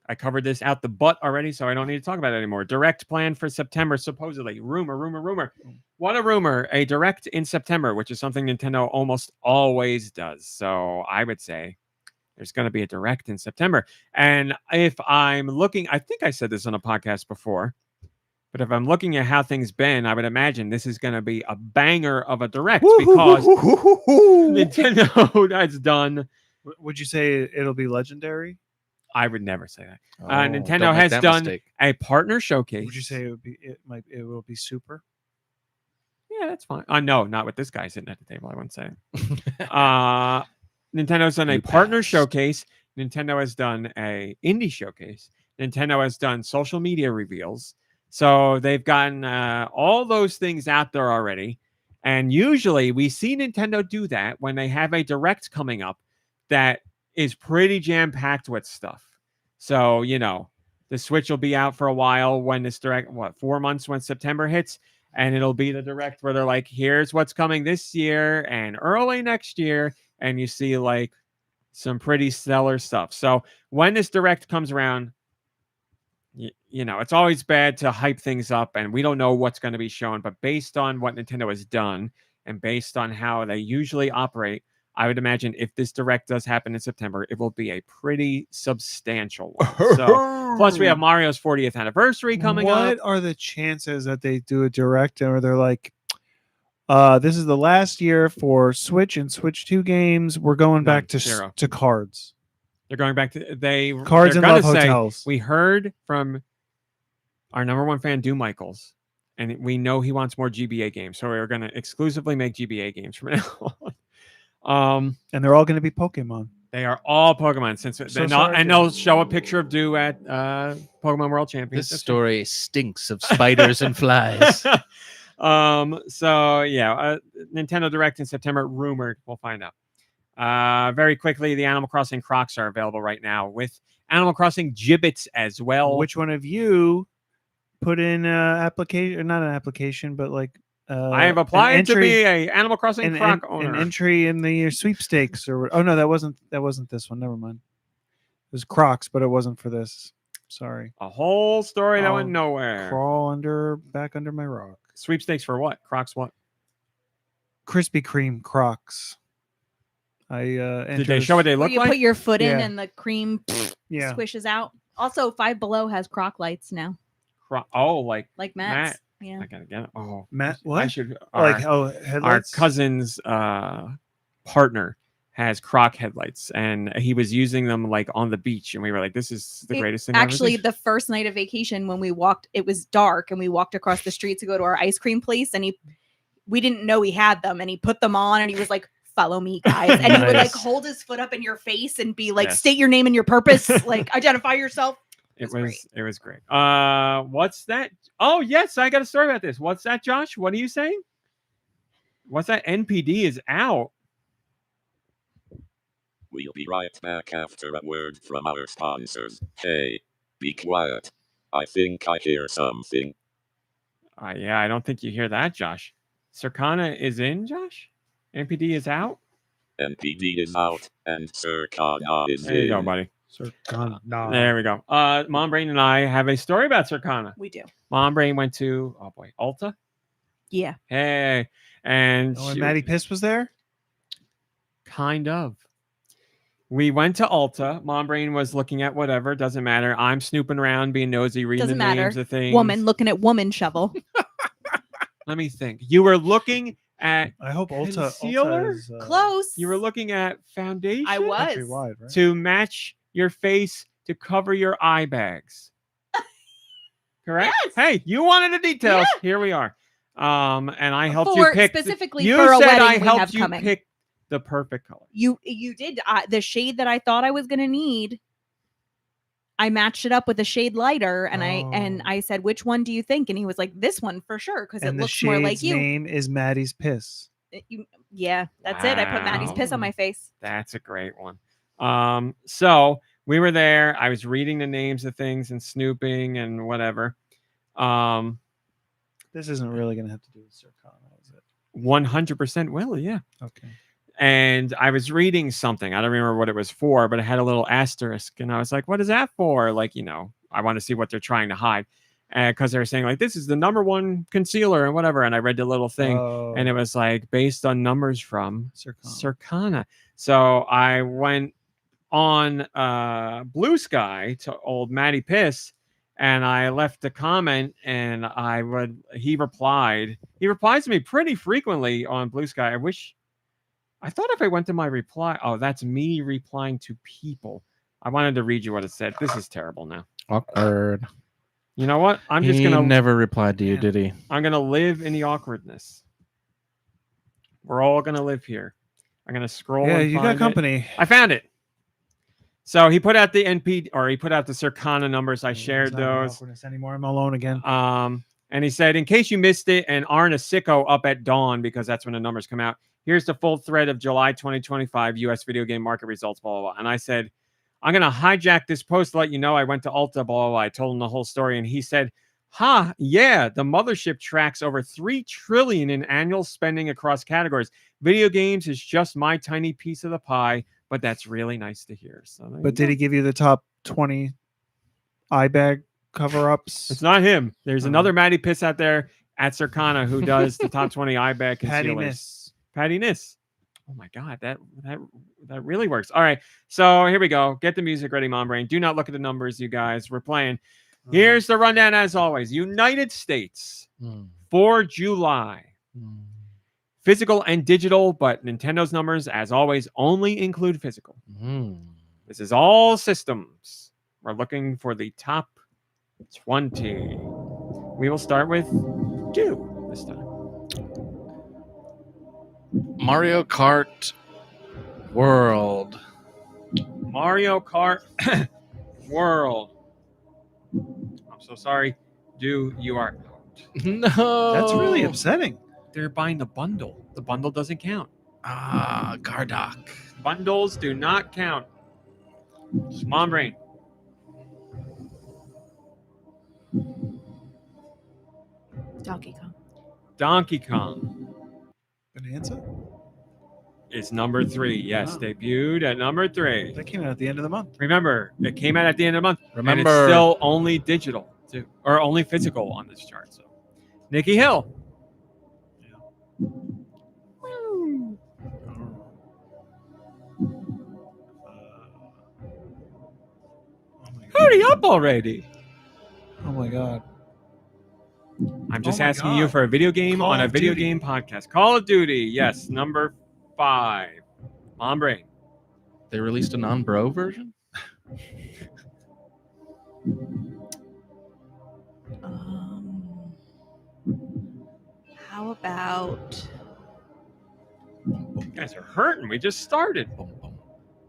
I covered this out the butt already, so I don't need to talk about it anymore. Direct plan for September, supposedly. Rumor. What a rumor. A direct in September, which is something Nintendo almost always does. So I would say there's going to be a direct in September. And if I'm looking, I think I said this on a podcast before, but if I'm looking at how things been, I would imagine this is going to be a banger of a direct because Nintendo has done. Would you say it'll be legendary? I would never say that. Oh, Nintendo don't make has that done mistake. a partner showcase. Would you say it will be super? Yeah, that's fine. No, not with this guy sitting at the table. I wouldn't say it. Nintendo's done a partner showcase. Nintendo has done a indie showcase. Nintendo has done social media reveals. So they've gotten all those things out there already. And usually we see Nintendo do that when they have a direct coming up that is pretty jam-packed with stuff. So, the Switch will be out for a while when this direct, 4 months when September hits, and it'll be the direct where they're like, here's what's coming this year and early next year, and you see like some pretty stellar stuff. So when this direct comes around, it's always bad to hype things up, and we don't know what's going to be shown, but based on what Nintendo has done and based on how they usually operate, I would imagine if this direct does happen in September, it will be a pretty substantial one. So, plus we have Mario's 40th anniversary coming up. What are the chances that they do a direct or they're like, this is the last year for Switch and Switch 2 games. We're going back to cards. They're going back to cards and gonna love hotels. We heard from our number one fan, Do Michaels, and we know he wants more GBA games. So we're going to exclusively make GBA games from now on. And they're all going to be Pokemon. They are all Pokemon. And they'll show a picture of Do at Pokemon World Championships. This story stinks of spiders and flies. So yeah, Nintendo Direct in September, rumored. We'll find out. Very quickly, the Animal Crossing Crocs are available right now with Animal Crossing Gibbets as well. Which one of you put in application, not an application, but like I have an applied to entry- be a Animal Crossing an, Croc an owner. entry in the sweepstakes or no, that wasn't this one. Never mind. It was Crocs, but it wasn't for this. Sorry. A whole story that went I'll nowhere. Crawl back under my rock. Sweepstakes for what? Crocs what? Krispy Kreme Crocs. I Did they show what they Where look you like? put your foot in Yeah. and the cream Yeah. squishes out. Also, Five Below has Croc lights now, like like Matt's. Matt. Yeah. I gotta get it. Oh, Matt, I what? should. Like Our headlights? cousin's partner has Croc headlights, and he was using them like on the beach, and we were like, "This is the greatest thing." I've ever Actually, seen." the first night of vacation when we walked, it was dark, and we walked across the street to go to our ice cream place, and we didn't know he had them, and he put them on, and he was like, "Follow me, guys," and he would like Nice. hold his foot up in your face and be like, Yes. "State your name and your purpose, like identify yourself." It was great. was great. What's that? Oh yes, I got a story about this. What's that, Josh? What are you saying? What's that? NPD is out. We'll be right back after a word from our sponsors. Hey, be quiet. I think I hear something. Yeah, I don't think you hear that, Josh. Circana is in, Josh? NPD is out? NPD is out, and Circana is There you go, in. buddy. Circana. There we go. MomBrain and I have a story about Circana. We do. MomBrain went to, Ulta? Yeah. Hey. And Oh, and Maddie Piss was there? kind of. We went to Ulta. MomBrain was looking at whatever. Doesn't matter. I'm snooping around, being nosy, reading Doesn't the matter. names of things. Woman looking at woman shovel. Let me think. You were looking at I hope Ulta Concealer? is, Close. You were looking at foundation I was. countrywide, right? to match your face to cover your eye bags. Correct? Yes. Hey, you wanted the details. Yeah. Here we are. And I helped you For pick specifically you for a said wedding I we helped have you coming. pick the perfect color. You did the shade that I thought I was gonna need. I matched it up with a shade lighter, and Oh. I said, "Which one do you think?" And he was like, "This one for sure, because it And the looks more like shade's you." name is Maddie's Piss. Yeah, that's it. I put Maddie's piss on Wow. my face. That's a great one. So we were there. I was reading the names of things and snooping and whatever. This isn't really going to have to do with Circana, is it? 100% will, yeah. Okay. And I was reading something. I don't remember what it was for, but it had a little asterisk. And I was like, what is that for? Like, I want to see what they're trying to hide. Because they were saying, like, this is the #1 concealer and whatever. And I read the little thing. And it was like based on numbers from Circana. So I went on Blue Sky to old Matty Piss. And I left a comment, and he replied. He replies to me pretty frequently on Blue Sky. I thought if I went to my reply, that's me replying to people. I wanted to read you what it said. This is terrible now. Awkward. You know what? I'm just He gonna never replied to you, Yeah. did he? I'm gonna live in the awkwardness. We're all gonna live here. I'm gonna scroll. Yeah, and you find got it. company. I found it. So he put out the he put out the Circana numbers. I It's shared not about those. awkwardness anymore. I'm alone again. And he said, in case you missed it and aren't a sicko up at dawn, because that's when the numbers come out, here's the full thread of July 2025 U.S. video game market results, blah, blah, blah. And I said, I'm going to hijack this post to let you know I went to Ulta, blah, blah, blah. I told him the whole story. And he said, yeah, the mothership tracks over $3 trillion in annual spending across categories. Video games is just my tiny piece of the pie, but that's really nice to hear. So, But did he give you the top 20 eye bag cover-ups? It's not him. There's Oh. another Matty Piss out there at Circana who does the top 20 eye bag concealers. Patty Niss. Oh my God, that really works. All right, so here we go. Get the music ready, MomBrain. Do not look at the numbers, you guys. We're playing. Here's the rundown as always. United States for July. Physical and digital, but Nintendo's numbers, as always, only include physical. This is all systems. We're looking for the top 20. We will start with Deux this time. Mario Kart World. Mario Kart World. I'm so sorry. Deux, you are out. No. That's really upsetting. They're buying the bundle. The bundle doesn't count. Gardock. Bundles do not count. MomBrain. Donkey Kong. Donkey Kong Bananza? is number 3. Yes, Wow. debuted at number 3. That came out at the end of the month. Remember, it came out at the end of the month. And it's Remember, still only digital, too, or only physical on this chart. So, Nicky Hill. Hurry up already. Oh my god. I'm just Oh my asking you God. for a video game Call on a of video Duty. game podcast. Call of Duty, yes, number 5. MomBrain. they released a non-bro version. How about You guys are hurting. We just started. Boom, boom.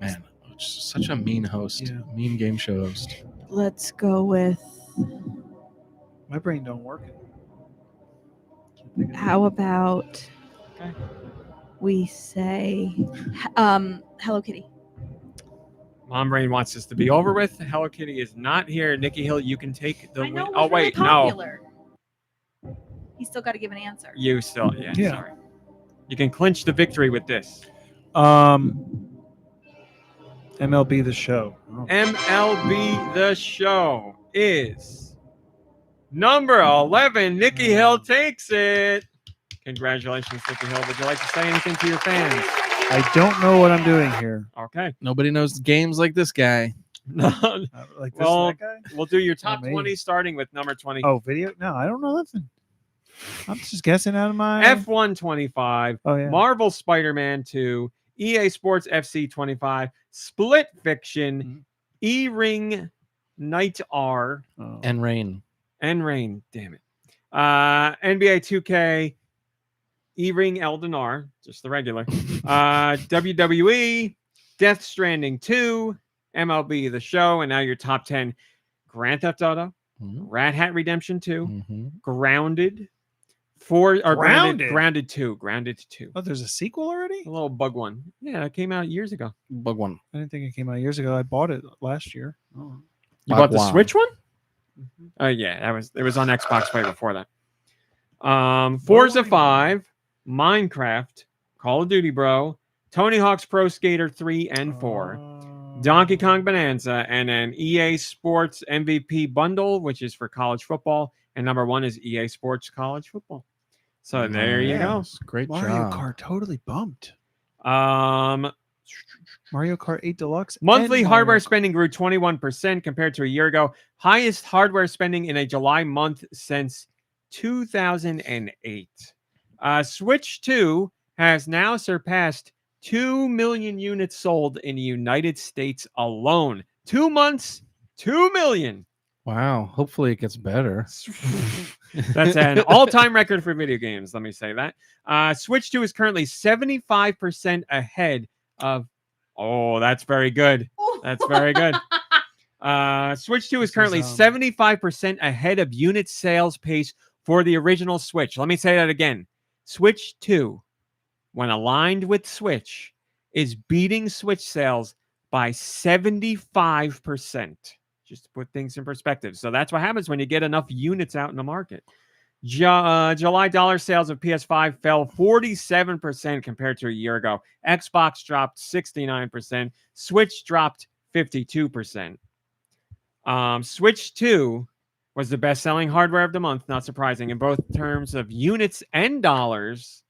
Man, just such a mean host, Yeah. mean game show host. let's go with My brain don't work. how about Okay. we say Hello Kitty. MomBrain wants this to be over with. Hello Kitty is not here. Nicky Hill, you can take the I know win. it Oh was really wait, no. popular. He's still got to give an answer. You still, Yeah. sorry. You can clinch the victory with this. MLB The Show. Oh. MLB The Show is number 11. Nicky Hill takes it. Congratulations, Nicky Hill. Would you like to say anything to your fans? I don't know what I'm doing here. Okay. Nobody knows games like this guy. Like this Well, and that guy? We'll do your top me. 20 starting with number 20. Oh, video? No, I don't know nothing. I'm just guessing out of my F1 25, Oh yeah. Marvel Spider-Man 2, EA Sports FC 25, Split Fiction, E-Ring Night R, Oh. And Rain. and Rain. Damn it. NBA 2K, E-Ring Elden R, just the regular. WWE, Death Stranding 2, MLB The Show, and now your top 10: Grand Theft Auto, Mhm. Rat Hat Redemption 2, Mhm. Grounded, Grounded 2, Grounded 2. Oh, there's a sequel already? A little bug one. Yeah, it came out years ago. Bug one. I didn't think it came out years ago. I bought it last year. Oh. You bought the Bhagwan. Switch one? Oh yeah, it was on Xbox way before that. Forza 5, Minecraft, Call of Duty Bro, Tony Hawk's Pro Skater 3 and 4, Donkey Kong Bonanza, and an EA Sports MVP bundle, which is for college football. And number 1 is EA Sports College Football. So there you go. Nice. Great Mario job. Kart totally bumped. Mario Mario Kart 8 Deluxe. Monthly and hardware Mario spending grew 21% compared to a year ago. Highest hardware spending in a July month since 2008. Switch 2 has now surpassed 2 million units sold in the United States alone. 2 months, 2 million. Wow. Hopefully it gets better. That's an all-time record for video games. Let me say that. Switch 2 is currently 75% ahead of. Oh, that's very good. That's very good. Switch 2 is This is, currently 75% ahead of unit sales pace for the original Switch. Let me say that again. Switch 2, when aligned with Switch, is beating Switch sales by 75%. Just to put things in perspective. So that's what happens when you get enough units out in the market. July dollar sales of PS5 fell 47% compared to a year ago. Xbox dropped 69%. Switch dropped 52%. Switch 2 was the best-selling hardware of the month, not surprising, in both terms of units and dollars.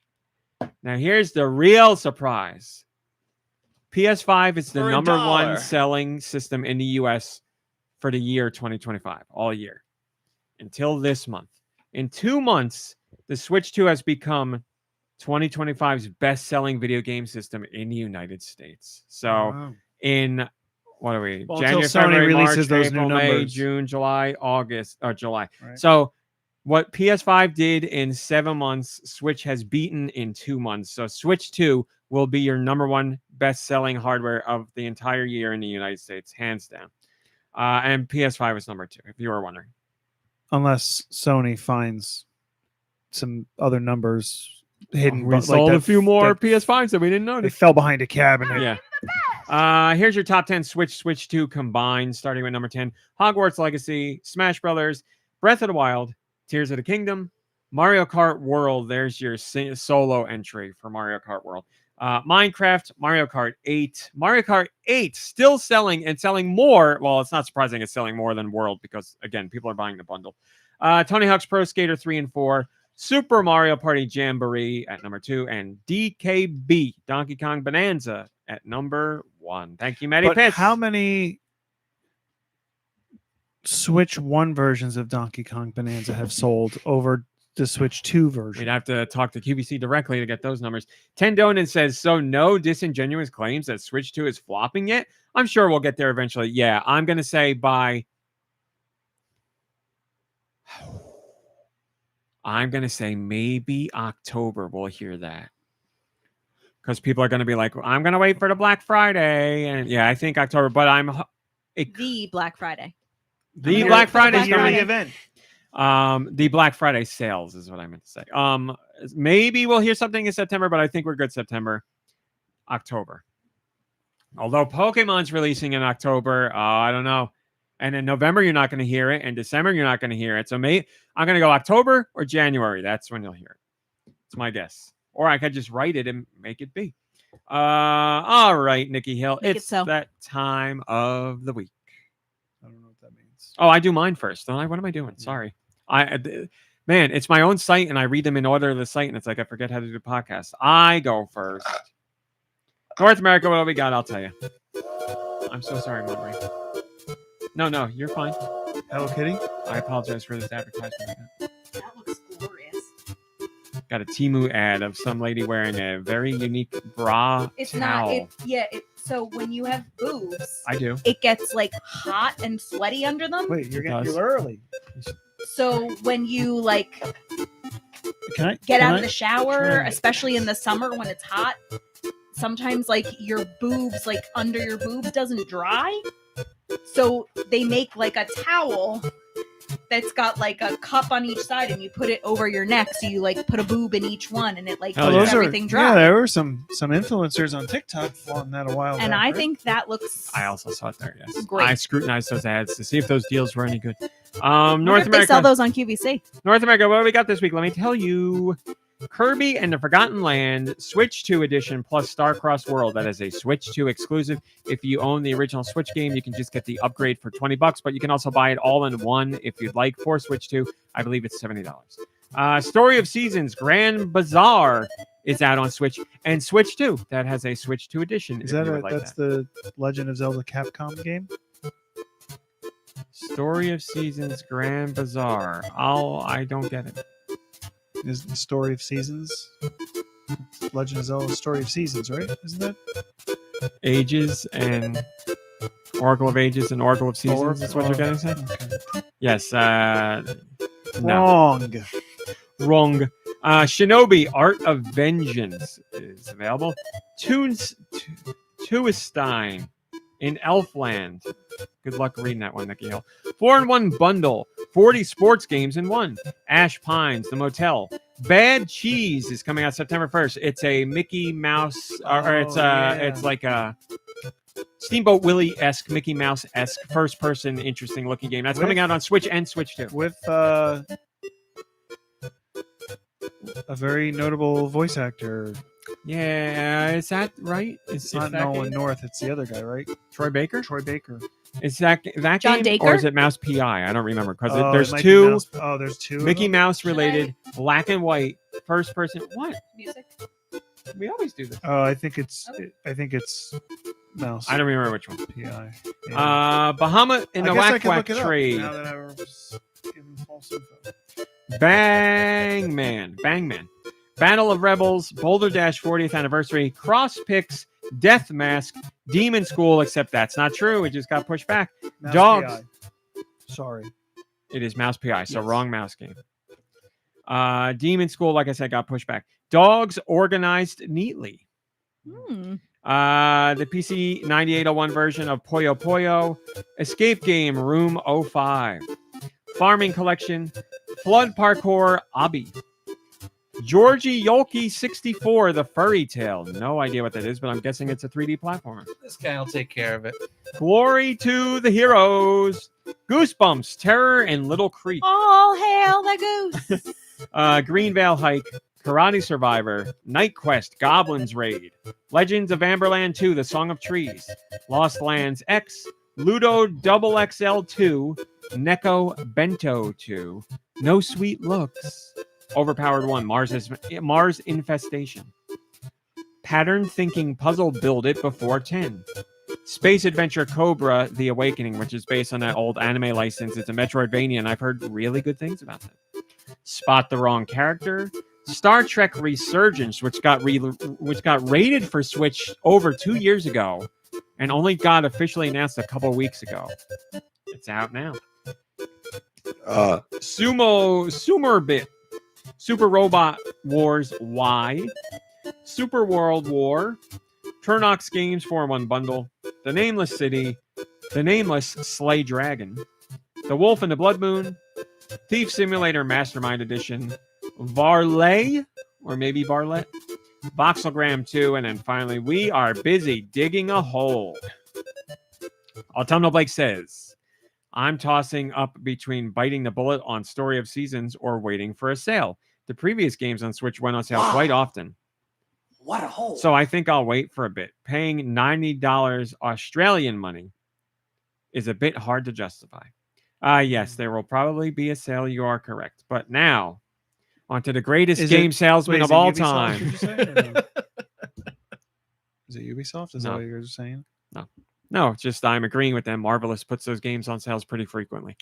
Now, here's the real surprise. PS5 is the For a number one dollar. selling system in the U.S. for the year 2025, all year, until this month. In 2 months, the Switch 2 has become 2025's best-selling video game system in the United States. So Wow. in, what are we? Well, until January, Sony February, releases March, those new April, May, numbers. June, July, August, or July. Right. So what PS5 did in 7 months, Switch has beaten in 2 months. So Switch 2 will be your number one best-selling hardware of the entire year in the United States, hands down. And PS5 is number 2, if you were wondering. Unless Sony finds some other numbers hidden. We but sold like a few more that PS5s that we didn't They notice. fell behind a cabinet. Yeah. Here's your top 10 Switch 2 combined, starting with number 10. Hogwarts Legacy, Smash Brothers, Breath of the Wild, Tears of the Kingdom, Mario Kart World. There's your solo entry for Mario Kart World. Minecraft, Mario Kart 8. Mario Kart 8 still selling and selling more. Well, it's not surprising it's selling more than World because, again, people are buying the bundle. Tony Hawk's Pro Skater 3 and 4. Super Mario Party Jamboree at number 2. And DKB, Donkey Kong Bonanza, at number 1. Thank you, Matty But Pitts. how many Switch 1 versions of Donkey Kong Bonanza have sold over the Switch 2 version? We'd have to talk to QVC directly to get those numbers. Tendonin says, so no disingenuous claims that Switch 2 is flopping yet? I'm sure we'll get there eventually. Yeah, I'm going to say by... I'm going to say maybe October we'll hear that. Because people are going to be like, I'm going to wait for the Black Friday. And yeah, I think October, but The Black Friday. The Black Friday the yearly event. The Black Friday sales is what I meant to say. Maybe we'll hear something in September, but I think we're good September, October. Although Pokemon's releasing in October, I don't know. And in November, you're not going to hear it. And December, you're not going to hear it. So I'm going to go October or January. That's when you'll hear it. It's my guess. Or I could just write it and make it be. All right, Nikki Hill. It's that time of the week. I don't know what that means. Oh, I do mine first. Don't I? What am I doing? Sorry. Man, it's my own site, and I read them in order of the site, and it's like I forget how to do the podcast. I go first. North America, what do we got? I'll tell you. I'm so sorry, MomBrain. No, you're fine. Hello Kitty? I apologize for this advertisement. That looks glorious. Got a Temu ad of some lady wearing a very unique bra towel. So when you have boobs, I do. it gets like hot and sweaty under them. Wait, you're does. getting early. So when you like Can get I? out of the shower, Try. especially in the summer when it's hot, sometimes like your boobs, like under your boobs, doesn't dry. So they make like a towel that's got like a cup on each side, and you put it over your neck. So you like put a boob in each one, and it like Hell keeps yeah. everything dry. Yeah, there were some influencers on TikTok flaunting that a while back. And I right? think that looks. I also saw it there, yes. Great. I scrutinized those ads to see if those deals were any good. I wonder North if they sell America. those on QVC. North America, what do we got this week? Let me tell you. Kirby and the Forgotten Land Switch 2 edition plus Starcross World. That is a Switch 2 exclusive. If you own the original Switch game, you can just get the upgrade for $20, but you can also buy it all in one if you'd like for Switch 2. I believe it's $70. Story of Seasons Grand Bazaar is out on Switch, and Switch 2 that has a Switch 2 edition. Is if that you would like that's the Legend of Zelda Capcom game? Story of Seasons Grand Bazaar. I don't get it. Is the Story of Seasons? Legend of Zelda Story of Seasons, right? Isn't that? Ages and Oracle of Ages and Oracle of Seasons is what you're going to say? Okay. Yes. No. Wrong. Shinobi Art of Vengeance is available. Tuestein in Elfland. Good luck reading that one, Nicky Hill. 4-in-1 bundle. 40 sports games in one. Ash Pines, The Motel. Bad Cheese is coming out September 1st. It's a Mickey Mouse, it's like a Steamboat Willie-esque, Mickey Mouse-esque, first-person, interesting-looking game. That's coming out on Switch and Switch 2. With a very notable voice actor. Yeah, is that right? It's not that Nolan game? North. It's the other guy, right? Troy Baker? Troy Baker. Is that John game, Dacre? or is it Mouse PI? I don't remember because Oh, there's it might be two Mouse- there's two. of Mickey them? Mouse related, black and white, first person. What? Music. We always do this. Oh, I think it's Mouse. I don't remember which one. PI. Yeah. Bahamut in the I guess I Whack can Whack look it up trade. now that I was given false info. Bang Man. Battle of Rebels, Boulder Dash 40th anniversary, Cross Picks, Death Mask, Demon School, except that's not true. It just got pushed back. Mouse Dogs. PI. Sorry. It is Mouse PI, so Yes. wrong mouse game. Demon School, like I said, got pushed back. Dogs Organized Neatly. Hmm. The PC 9801 version of Puyo Puyo. Escape Game Room 05. Farming Collection. Flood Parkour Obby. Georgie Yolki 64, The Furry Tale. No idea what that is, but I'm guessing it's a 3D platformer. This guy will take care of it. Glory to the Heroes. Goosebumps, Terror in Little Creek. All hail the goose. Green Veil Hike, Karate Survivor, Night Quest, Goblins Raid, Legends of Amberland 2, The Song of Trees, Lost Lands X, Ludo Double XL 2, Neko Bento 2, No Sweet Looks, Overpowered 1, Mars Infestation, Pattern Thinking Puzzle Build It Before 10, Space Adventure Cobra The Awakening, which is based on that old anime license. It's a Metroidvania, and I've heard really good things about that. Spot the Wrong Character, Star Trek Resurgence, which got rated for Switch over 2 years ago, and only got officially announced a couple weeks ago. It's out now. Sumerbit, Super Robot Wars Y, Super World War, Turnox Games 4-in-1 Bundle, The Nameless City, The Nameless Slay Dragon, The Wolf and the Blood Moon, Thief Simulator Mastermind Edition, Varley, or maybe Varlet, Voxelgram 2, and then finally, we are busy digging a hole. Autumnal Blake says, I'm tossing up between biting the bullet on Story of Seasons or waiting for a sale. The previous games on Switch went on sale quite often. What a hole. So I think I'll wait for a bit. Paying $90 Australian money is a bit hard to justify. Yes, there will probably be a sale. You are correct. But now, on to the greatest game salesman of all time. Is it Ubisoft? Is that No. what you guys are saying? No, it's just I'm agreeing with them. Marvelous puts those games on sales pretty frequently.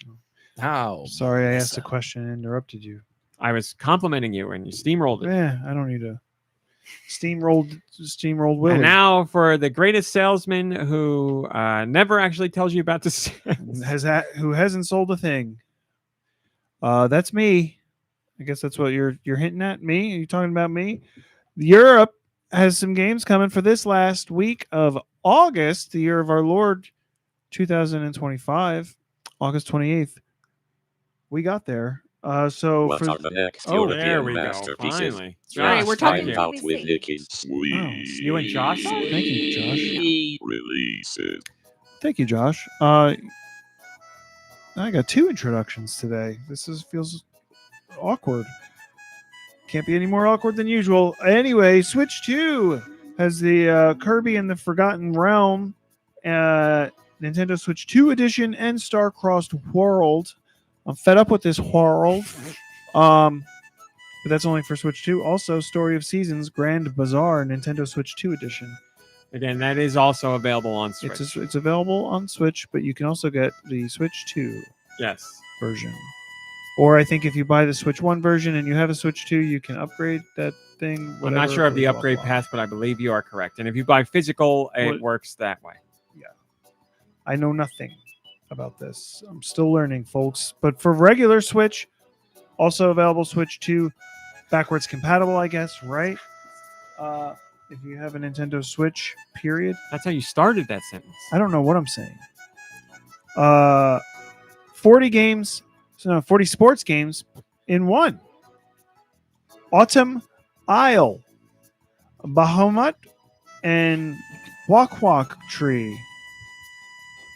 How? Sorry, I asked a question and interrupted you. I was complimenting you and you steamrolled it. Yeah, I don't need to steamrolled Willie. And now for the greatest salesman who never actually tells you about the sales. Who hasn't sold a thing. That's me. I guess that's what you're hinting at. Me? Are you talking about me? Europe has some games coming for this last week of August, the year of our Lord 2025, August 28th. We got there. So What for are the next Oh, European there we go. masterpieces? Finally. Sorry, Josh, we're talking Find thank you. out with QVC. Nicky's sweet You and Josh? Thank you, Josh. releases. Thank you, Josh. I got 2 introductions today. Feels awkward. Can't be any more awkward than usual. Anyway, Switch 2 has the Kirby and the Forgotten Realm, Nintendo Switch 2 edition, and Star-Crossed World. I'm fed up with this world. But that's only for Switch 2. Also, Story of Seasons Grand Bazaar Nintendo Switch 2 edition. Again, that is also available on Switch. It's available on Switch, but you can also get the Switch 2 Yes. version. Or I think if you buy the Switch 1 version and you have a Switch 2, you can upgrade that thing. I'm not whatever, sure of the blah, blah, upgrade blah. path, but I believe you are correct. And if you buy physical, it Well, works that way. I know nothing about this. I'm still learning, folks. But for regular Switch, also available Switch 2, backwards compatible, I guess, right? If you have a Nintendo Switch, period. That's how you started that sentence. I don't know what I'm saying. 40 games, 40 sports games in one. Autumn Isle, Bahamut, and Wak Tree.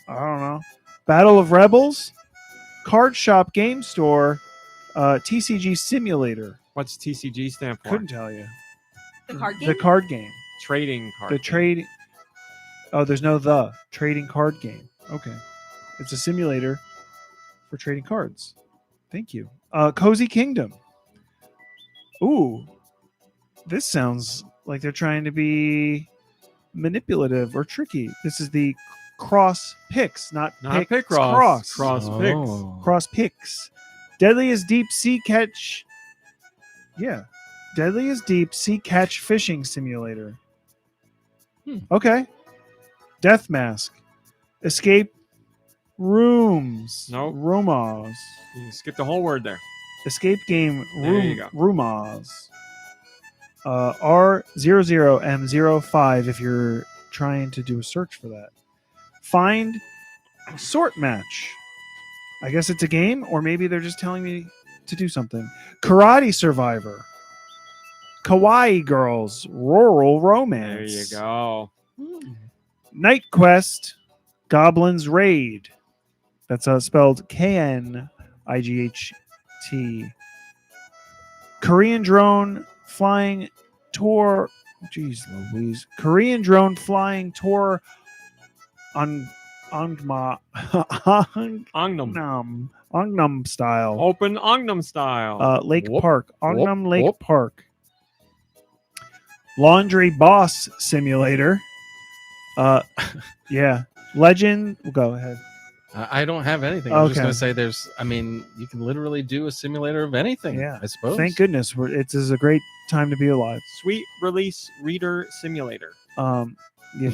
I don't know. Battle of Rebels, Card Shop Game Store, TCG Simulator. What's TCG stand for? Couldn't tell you. The card game? The card game. Trading card. The trade. Oh, there's no the trading card game. Okay, it's a simulator for trading cards. Thank you. Cozy Kingdom. Ooh, this sounds like they're trying to be manipulative or tricky. This is the Cross Picks, not Not Picks, Picross. Cross Picks. Oh. Cross Picks. Deadliest Deep Sea Catch. Yeah. Deadliest Deep Sea Catch Fishing Simulator. Okay. Death Mask. Escape Rooms. Nope. Rumors. You skipped a whole word there. Escape Game There you go. Rumors. R00M05 if you're trying to do a search for that. Find Sort Match. I guess it's a game, or maybe they're just telling me to do something. Karate Survivor. Kawaii Girls. Rural There Romance. you go. Night Quest. Goblins Raid. That's spelled KNIGHT. Korean drone flying tour. Jeez Louise. Korean drone flying tour on Ongma Ongnum. Ongnum style. Open Ongnum style. Lake Whoop, Park. Ongnum Lake whoop. Park. Laundry Boss Simulator. Yeah. Legend. Go ahead. I don't have anything. I'm just Okay. going to say you can literally do a simulator of anything, Yeah. I suppose. Thank goodness. It is a great time to be alive. Sweet Release Reader Simulator. Yeah,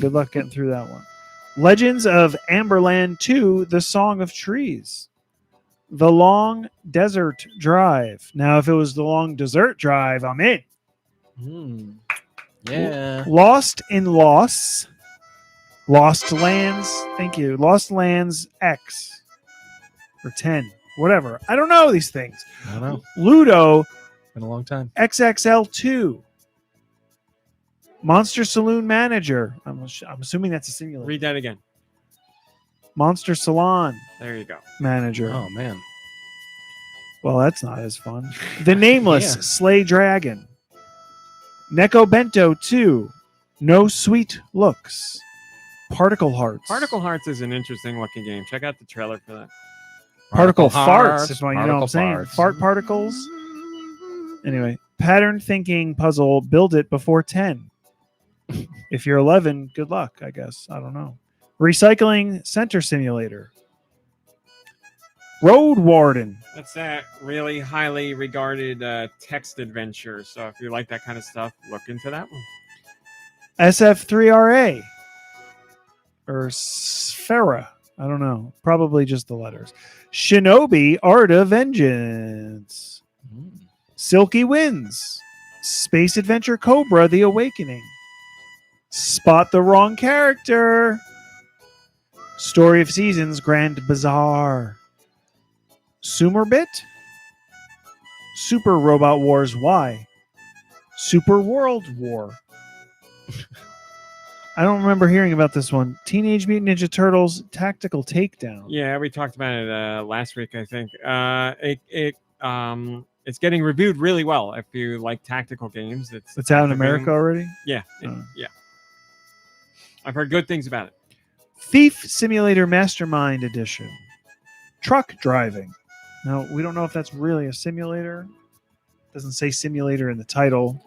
good luck getting through that one. Legends of Amberland 2, The Song of Trees. The Long Desert Drive. Now, if it was The Long Desert Drive, I'm in. Yeah. Lost in Loss. Lost Lands. Thank you. Lost Lands X. Or 10. Whatever. I don't know these things. I don't know. Ludo Been a long time. XXL2. Monster Saloon Manager. I'm assuming that's a simulator. Read that again. Monster Salon There you go. Manager. Oh, man. Well, that's not as fun. The Nameless Yeah. Slay Dragon. Neko Bento 2. No Sweet Looks. Particle Hearts. Particle Hearts is an interesting looking game. Check out the trailer for that. Particle Hearts, Farts, is what you know what Particle I'm saying. Farts. Fart particles. Anyway, pattern thinking puzzle. Build it before 10. If you're 11, good luck, I guess. I don't know. Recycling Center Simulator. Road Warden. That's that really highly regarded text adventure. So if you like that kind of stuff, look into that one. SF3RA. Or Sphera. I don't know. Probably just the letters. Shinobi Art of Vengeance. Silky Winds. Space Adventure Cobra The Awakening. Spot the Wrong Character. Story of Seasons Grand Bazaar. Sumerbit. Super Robot Wars Y. Super World War. I don't remember hearing about this one. Teenage Mutant Ninja Turtles Tactical Takedown. Yeah, we talked about it last week, I think. It's getting reviewed really well. If you like tactical games, It's out in tactical America game. already? Yeah, Oh. yeah. I've heard good things about it. Thief Simulator Mastermind Edition. Truck driving. Now, we don't know if that's really a simulator. Doesn't say simulator in the title.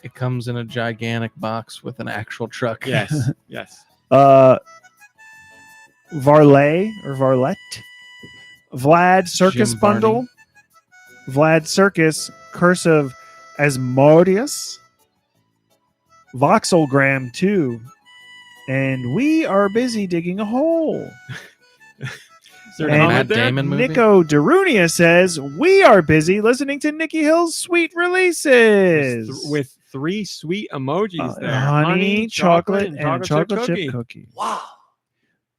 It comes in a gigantic box with an actual truck. Yes, yes. Varlet or Varlet. Vlad Circus Jim Varney. Bundle. Vlad Circus Curse of Asmodeus. Voxelgram 2. And we are busy digging a hole. Is there a And comment Matt there? Damon movie? Nico Darunia says, we are busy listening to Nicky Hill's sweet releases. With 3 sweet emojis there. honey, chocolate, and chocolate chip chip cookie. Wow.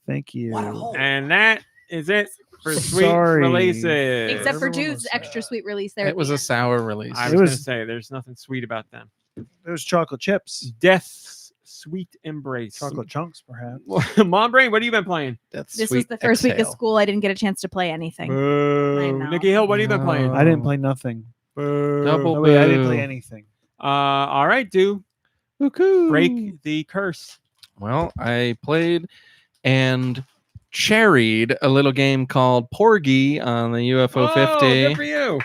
Thank you. What a hole. And that is it for sweet Sorry. releases. Except for Everyone Dude's was, extra sweet release there. It was a sour release. I It was going to was- say, there's nothing sweet about them. There's chocolate chips. Death's sweet embrace. Chocolate chunks, perhaps. MomBrain, what have you been playing? That's This was sweet the first week of exhale. school. I didn't get a chance to play anything. Boo. know. Nicky Hill, what have you been No. playing? I didn't play nothing. Boo. Double Oh, wait, I didn't boo. play anything. All right, do break the curse. Well, I played and cherried a little game called Porgy on the UFO Oh, 50. good for you.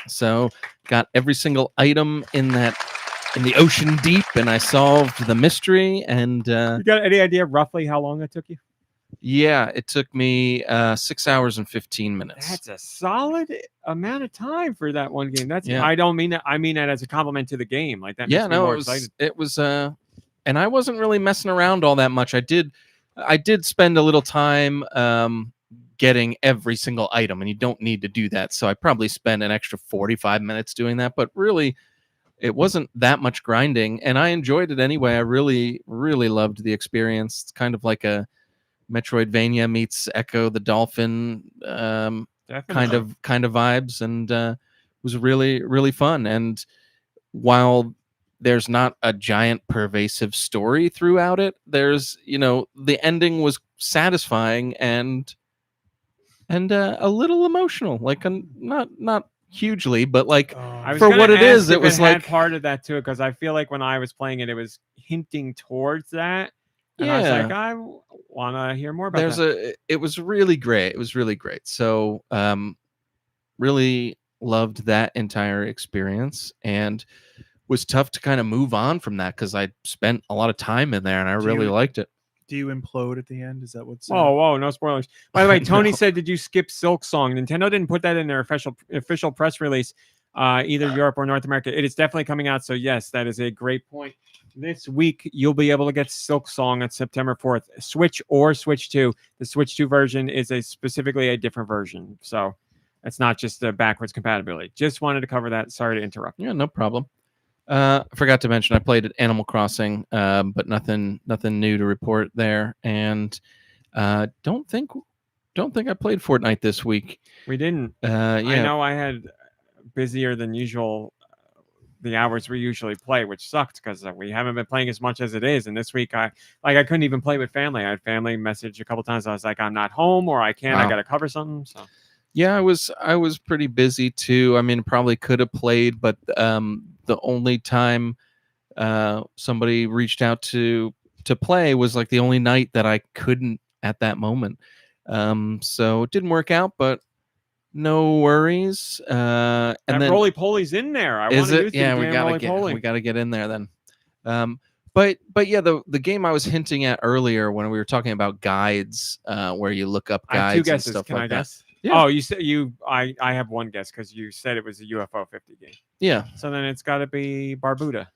So got every single item in the ocean deep, and I solved the mystery. And You got any idea roughly how long it took you? yeah, it took me 6 hours and 15 minutes. That's a solid amount of time for that one game. That's Yeah. I don't mean that. I mean that as a compliment to the game. Like that. Yeah, makes me no, more it was excited. it was and I wasn't really messing around all that much. I did spend a little time getting every single item, and you don't need to do that. So I probably spent an extra 45 minutes doing that, but really it wasn't that much grinding, and I enjoyed it anyway. I really, really loved the experience. It's kind of like a Metroidvania meets Echo the Dolphin Definitely. kind of vibes, and was really, really fun. And while there's not a giant pervasive story throughout it, there's, the ending was satisfying and a little emotional, like not hugely, but like I was for gonna what it ask is, if it was had like part of that to it because I feel like when I was playing it, it was hinting towards that, and I was like, I want to hear more about that. it was really great. It was really great. So really loved that entire experience, and was tough to kind of move on from that because I spent a lot of time in there and I really liked it. Do you implode at the end? Is that what's Whoa, no spoilers. By the way, Tony No. said, did you skip Silk Song? Nintendo didn't put that in their official press release, either Europe or North America. It is definitely coming out. So yes, that is a great point. This week, you'll be able to get Silk Song on September 4th, Switch or Switch 2. The Switch 2 version is specifically a different version. So it's not just the backwards compatibility. Just wanted to cover that. Sorry to interrupt. Yeah, no problem. I forgot to mention I played at Animal Crossing, but nothing new to report there. And don't think I played Fortnite this week. We didn't. Yeah. I know I had busier than usual the hours we usually play, which sucked because we haven't been playing as much as it is. And this week I couldn't even play with family. I had family message a couple times. I was like, I'm not home, or I can't. Wow. I got to cover something. So Yeah, I was pretty busy too. I mean, probably could have played, but the only time somebody reached out to play was like the only night that I couldn't at that moment. So it didn't work out, but no worries. And that then roly poly's in there. I is want to it? use the Yeah, we damn roly-poly. gotta get in there then. But yeah, the game I was hinting at earlier when we were talking about guides, where you look up I have guides two and guesses. stuff Can like I that. guess? Yeah. Oh, you said I have one guess because you said it was a UFO 50 game. Yeah, So then it's got to be Barbuda.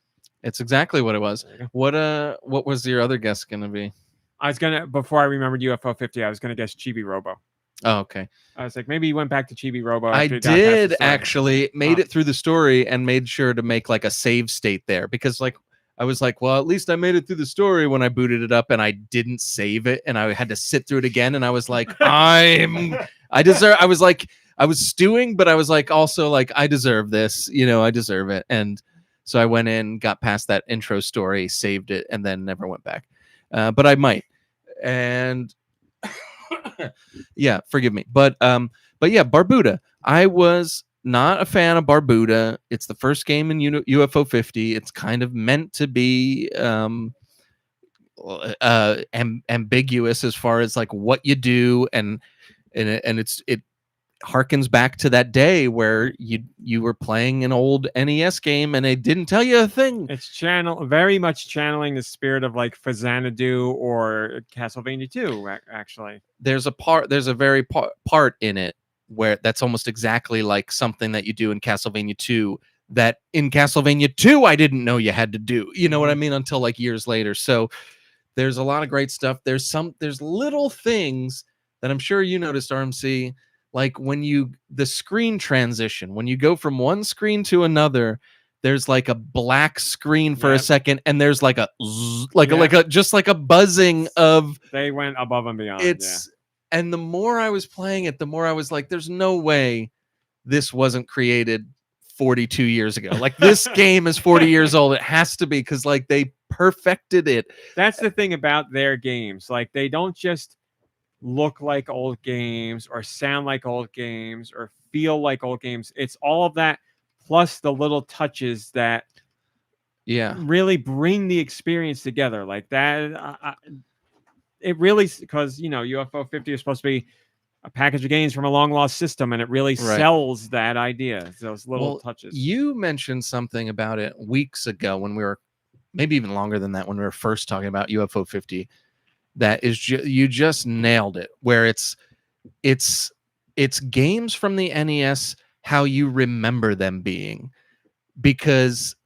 it's exactly what it was. There you go. What was your other guess gonna be? I was gonna, before I remembered UFO 50, I was gonna guess Chibi Robo. Oh, okay. I was like, maybe you went back to Chibi Robo. I after you got past the did story. actually made Oh. it through the story and made sure to make like a save state there because like I was like, well, at least I made it through the story when I booted it up and I didn't save it and I had to sit through it again and I was like, I was like, I was stewing, but I was like, also like, I deserve this, I deserve it. And so I went in, got past that intro story, saved it, and then never went back. But I might. And yeah, forgive me. But yeah, Barbuda. I was not a fan of Barbuda. It's the first game in UFO 50. It's kind of meant to be ambiguous as far as like what you do, and it harkens back to that day where you were playing an old NES game and they didn't tell you a thing. It's very much channeling the spirit of like Fazanadu or Castlevania 2, actually. There's a very part in it where that's almost exactly like something that you do in Castlevania 2 that in Castlevania 2 I didn't know you had to do. You know what I mean? Until like years later. So there's a lot of great stuff. There's little things that I'm sure you noticed, RMC, like when the screen transition, when you go from one screen to another, there's like a black screen for a second, and there's like a zzz, just like a buzzing of. They went above and beyond. And the more I was playing it, the more I was like, there's no way this wasn't created 42 years ago. Like this game is 40 years old. It has to be because like they perfected it. That's the thing about their games. Like they don't just look like old games or sound like old games or feel like old games. It's all of that plus the little touches that really bring the experience together. Like that it really, because UFO 50 is supposed to be a package of games from a long lost system, and it really sells that idea, those little touches. You mentioned something about it weeks ago when we were, maybe even longer than that, when we were first talking about UFO 50. That is, you just nailed it. Where it's games from the NES how you remember them being, because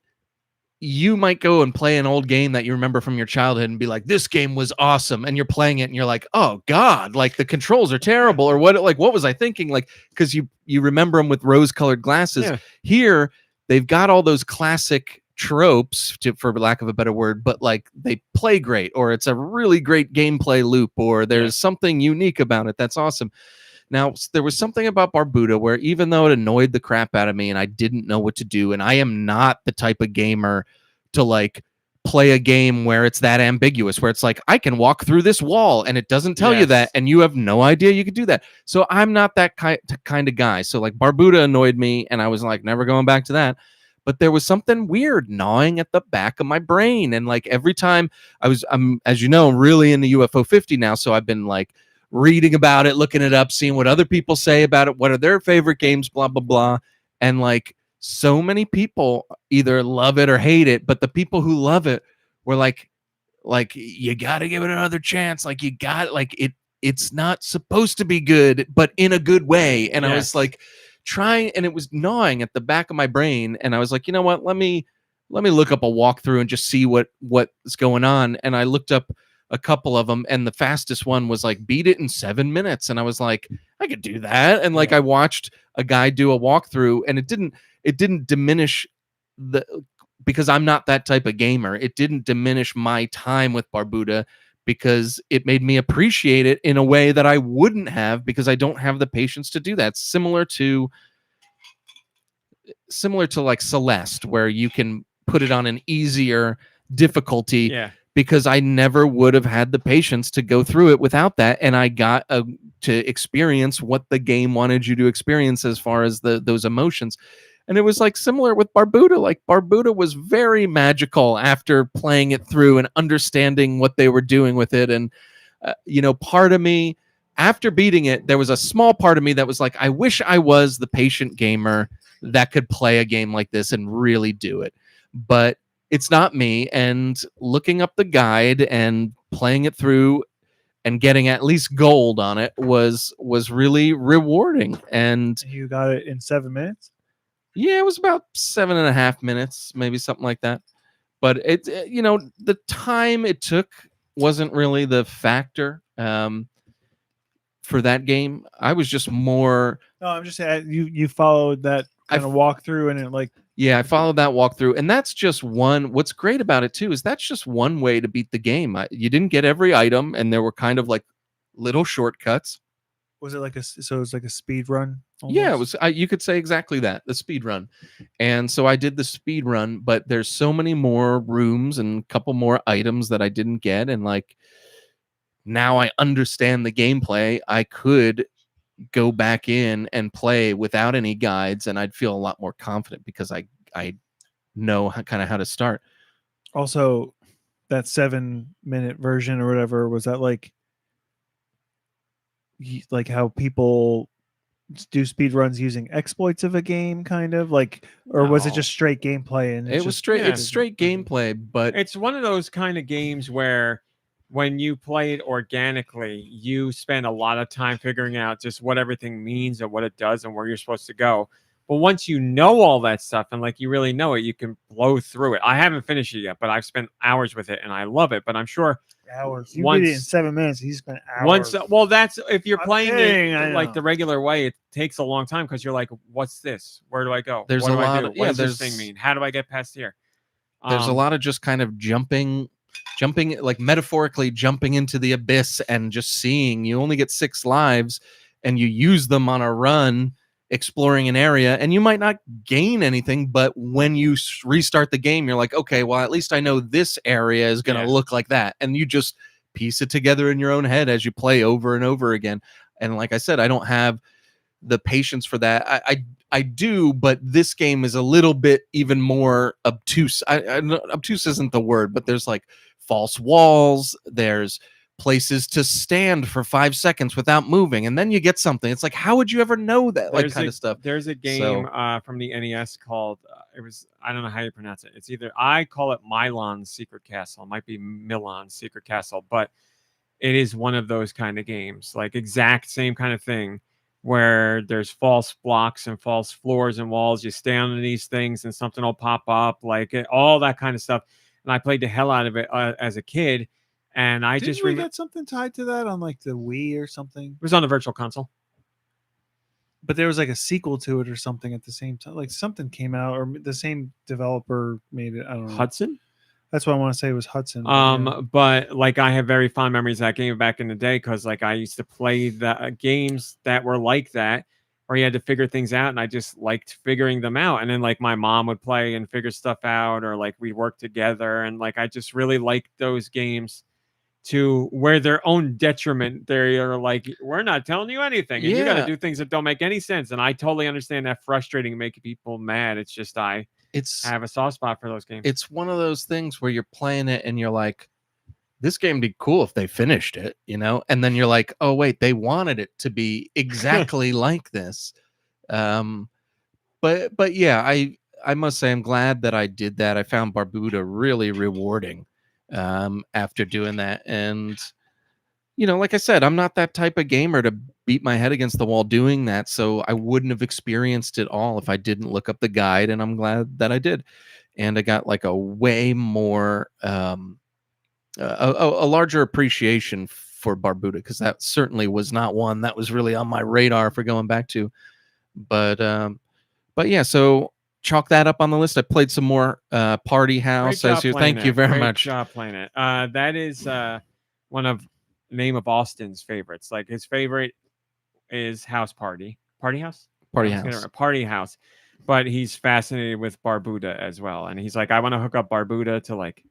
you might go and play an old game that you remember from your childhood and be like, this game was awesome, and you're playing it and you're like, oh god, like the controls are terrible, or what was I thinking, like, because you remember them with rose-colored glasses. Here they've got all those classic tropes, for lack of a better word, but like they play great, or it's a really great gameplay loop, or there's something unique about it that's awesome. Now, there was something about Barbuda where even though it annoyed the crap out of me and I didn't know what to do, and I am not the type of gamer to like play a game where it's that ambiguous, where it's like, I can walk through this wall and it doesn't tell you that, Yes. and you have no idea you could do that. So I'm not that kind of guy. So like Barbuda annoyed me, and I was like, never going back to that. But there was something weird gnawing at the back of my brain, and like every time I'm, as you know, really into UFO 50 now, so I've been like reading about it, looking it up, seeing what other people say about it, what are their favorite games, blah blah blah, and like so many people either love it or hate it, but the people who love it were like you got to give it another chance, like you got like it's not supposed to be good, but in a good way. And I was Yes. like trying, and it was gnawing at the back of my brain, and I was like, you know what, let me look up a walkthrough and just see what's going on. And I looked up a couple of them, and the fastest one was like beat it in 7 minutes, and I was like, I could do that. And like I watched a guy do a walkthrough, and it didn't diminish because I'm not that type of gamer. It didn't diminish my time with Barbuda, because it made me appreciate it in a way that I wouldn't have, because I don't have the patience to do that. Similar to like Celeste, where you can put it on an easier difficulty, Yeah. because I never would have had the patience to go through it without that. And I got to experience what the game wanted you to experience as far as those emotions. And it was like similar with Barbuda. Like Barbuda was very magical after playing it through and understanding what they were doing with it. And, part of me, after beating it, there was a small part of me that was like, I wish I was the patient gamer that could play a game like this and really do it. But it's not me. And looking up the guide and playing it through and getting at least gold on it was really rewarding. And You got it in 7 minutes. yeah, it was about 7.5 minutes, maybe something like that. But the time it took wasn't really the factor for that game. I was just more. No, I'm just saying you followed that kind of walkthrough, and it like. Yeah, I followed that walkthrough, and that's just one. What's great about it too is that's just one way to beat the game. You didn't get every item, and there were kind of like little shortcuts. Was it like so it was like a speed run? Almost? Yeah, it was. You could say exactly that, the speed run. And so I did the speed run, but there's so many more rooms and a couple more items that I didn't get, and like now I understand the gameplay. I could go back in and play without any guides, and I'd feel a lot more confident because I know kind of how to start. Also, that 7-minute version or whatever, was that like how people do speed runs using exploits of a game, kind of like, or was it No. just straight gameplay? And It was straight. It's straight gameplay, but It's one of those kind of games where when you play it organically, you spend a lot of time figuring out just what everything means and what it does and where you're supposed to go. But once you know all that stuff and like you really know it, you can blow through it. I haven't finished it yet, but I've spent hours with it and I love it. But I'm sure hours. You beat it in 7 minutes. He spent hours. well, that's if you're I'm playing kidding, I it like know. the regular way, it takes a long time because you're like, what's this? Where do I go? There's what a do I lot do? of- What yeah, does this there's- thing mean? How do I get past here? there's a lot of just kind of jumping, like metaphorically jumping into the abyss and just seeing. You only get 6 lives, and you use them on a run exploring an area, and you might not gain anything, but when you restart the game, you're like, okay, well, at least I know this area is going to look like that, and you just piece it together in your own head as you play over and over again. And like I said, I don't have the patience for that. I do, but this game is a little bit even more obtuse. Obtuse isn't the word, but there's like false walls. There's places to stand for 5 seconds without moving, and then you get something. It's like, how would you ever know that? Like kind of stuff. There's a game from the NES called I don't know how you pronounce it. It's either, I call it Milon's Secret Castle. It might be Milan's Secret Castle, but it is one of those kind of games, like exact same kind of thing, where there's false blocks and false floors and walls. You stand on these things and something will pop up, like all that kind of stuff. And I played the hell out of it as a kid. And I Didn't just we get something tied to that on like the Wii or something? It was on the Virtual Console. But there was like a sequel to it or something at the same time. Like something came out, or the same developer made it. I don't know. Hudson? That's what I want to say. It was Hudson. But like I have very fond memories of that game back in the day, because like I used to play the games that were like that, or you had to figure things out, and I just liked figuring them out. And then like my mom would play and figure stuff out, or like we'd work together, and like I just really liked those games to where their own detriment. They're like, we're not telling you anything, and you got to Yeah. do things that don't make any sense. And I totally understand that frustrating, making people mad. It's just I have a soft spot for those games. It's one of those things where you're playing it and you're like, this game would be cool if they finished it, you know? And then you're like, oh wait, they wanted it to be exactly like this. But yeah, I must say I'm glad that I did that. I found Barbuda really rewarding after doing that. And you know, like I said, I'm not that type of gamer to beat my head against the wall doing that, so I wouldn't have experienced it all if I didn't look up the guide, and I'm glad that I did. And I got like a way more a larger appreciation for Barbuda, because that certainly was not one that was really on my radar for going back to. But yeah, so chalk that up on the list. I played some more Party House as you. Thank you very much. Great job playing it. That is one of Name of Austin's favorites. Like his favorite is House Party. Party House? Party House. Party House. But he's fascinated with Barbuda as well. And he's like, I want to hook up Barbuda to like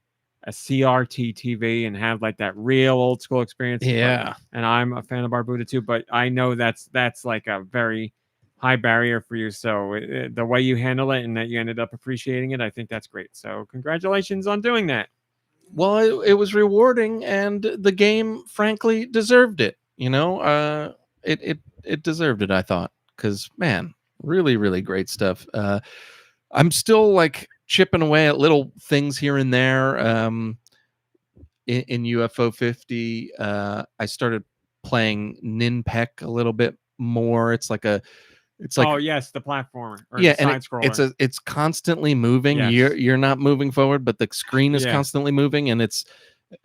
a CRT TV and have like that real old school experience. Yeah. And I'm a fan of Barbuda too, but I know that's like a very high barrier for you. So the way you handle it and that you ended up appreciating it, I think that's great. So congratulations on doing that. Well, it was rewarding, and the game, frankly, deserved it. You know, it deserved it, I thought, because man, really, really great stuff. I'm still like chipping away at little things here and there. In UFO 50, I started playing Ninpek a little bit more. It's like oh yes, the platformer, or yeah, the and side scroller. it's constantly moving. Yes. You're not moving forward, but the screen is Yeah. constantly moving. And it's,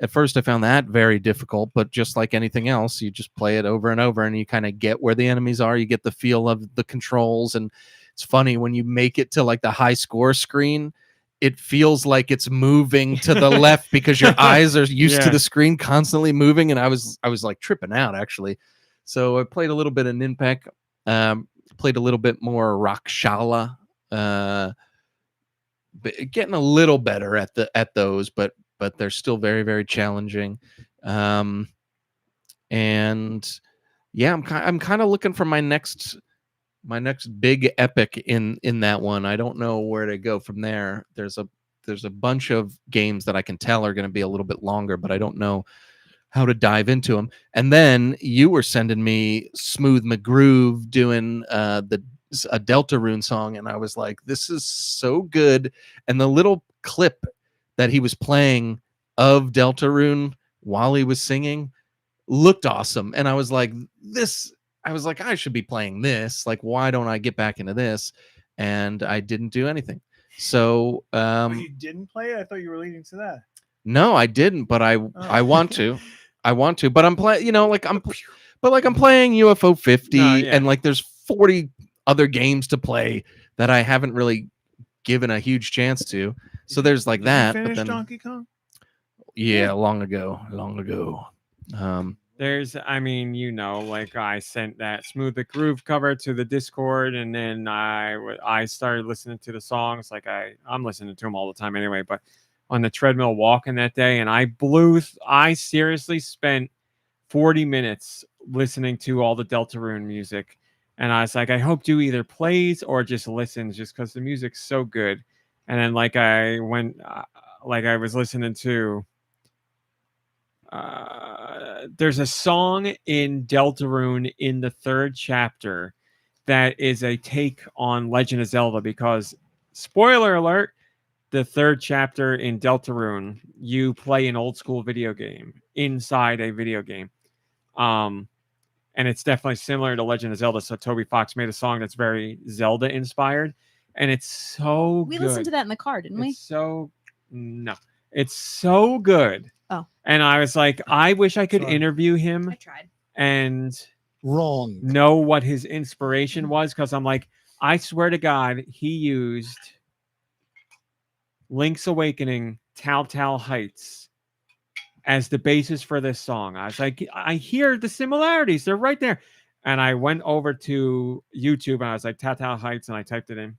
at first I found that very difficult, but just like anything else, you just play it over and over, and you kind of get where the enemies are. You get the feel of the controls, and it's funny when you make it to like the high score screen. It feels like it's moving to the left because your eyes are used to Yeah. the screen constantly moving, and I was like tripping out actually. So I played a little bit of Ninpek. Played a little bit more Rakshala, getting a little better at those, but they're still very, very challenging. And yeah, I'm kind of looking for my next big epic in that one. I don't know where to go from there. There's a bunch of games that I can tell are going to be a little bit longer, but I don't know how to dive into them. And then you were sending me Smooth McGroove doing a Deltarune song, and I was like, this is so good. And the little clip that he was playing of Deltarune while he was singing looked awesome. And I was like, I should be playing this. Like, why don't I get back into this? And I didn't do anything. So You didn't play it? I thought you were leading to that. no, I didn't, but I want to. I want to, but I'm playing, you know, like I'm playing UFO 50, No, yeah. and like there's 40 other games to play that I haven't really given a huge chance to. So there's like Did that. you But finish then, Donkey Kong? yeah, long ago. There's, I mean, you know, like I sent that Smooth the Groove cover to the Discord, and then I started listening to the songs. Like I'm listening to them all the time anyway, but on the treadmill walking that day, and I seriously spent 40 minutes listening to all the Deltarune music. And I was like, I hope Dew either plays or just listens, just because the music's so good. And then like I was listening to there's a song in Deltarune in the 3rd chapter that is a take on Legend of Zelda, because spoiler alert, the 3rd chapter in Deltarune, you play an old school video game inside a video game. And it's definitely similar to Legend of Zelda. So Toby Fox made a song that's very Zelda inspired, and it's so We good. listened to that in the car, didn't we? It's so good. Oh. And I was like, I wish I could Sorry. interview him I tried. and Wrong. know what his inspiration was, because I'm like, I swear to God, he used Link's Awakening, Tal Heights as the basis for this song. I was like, I hear the similarities. They're right there. And I went over to YouTube and I was like, Telltale Heights, and I typed it in,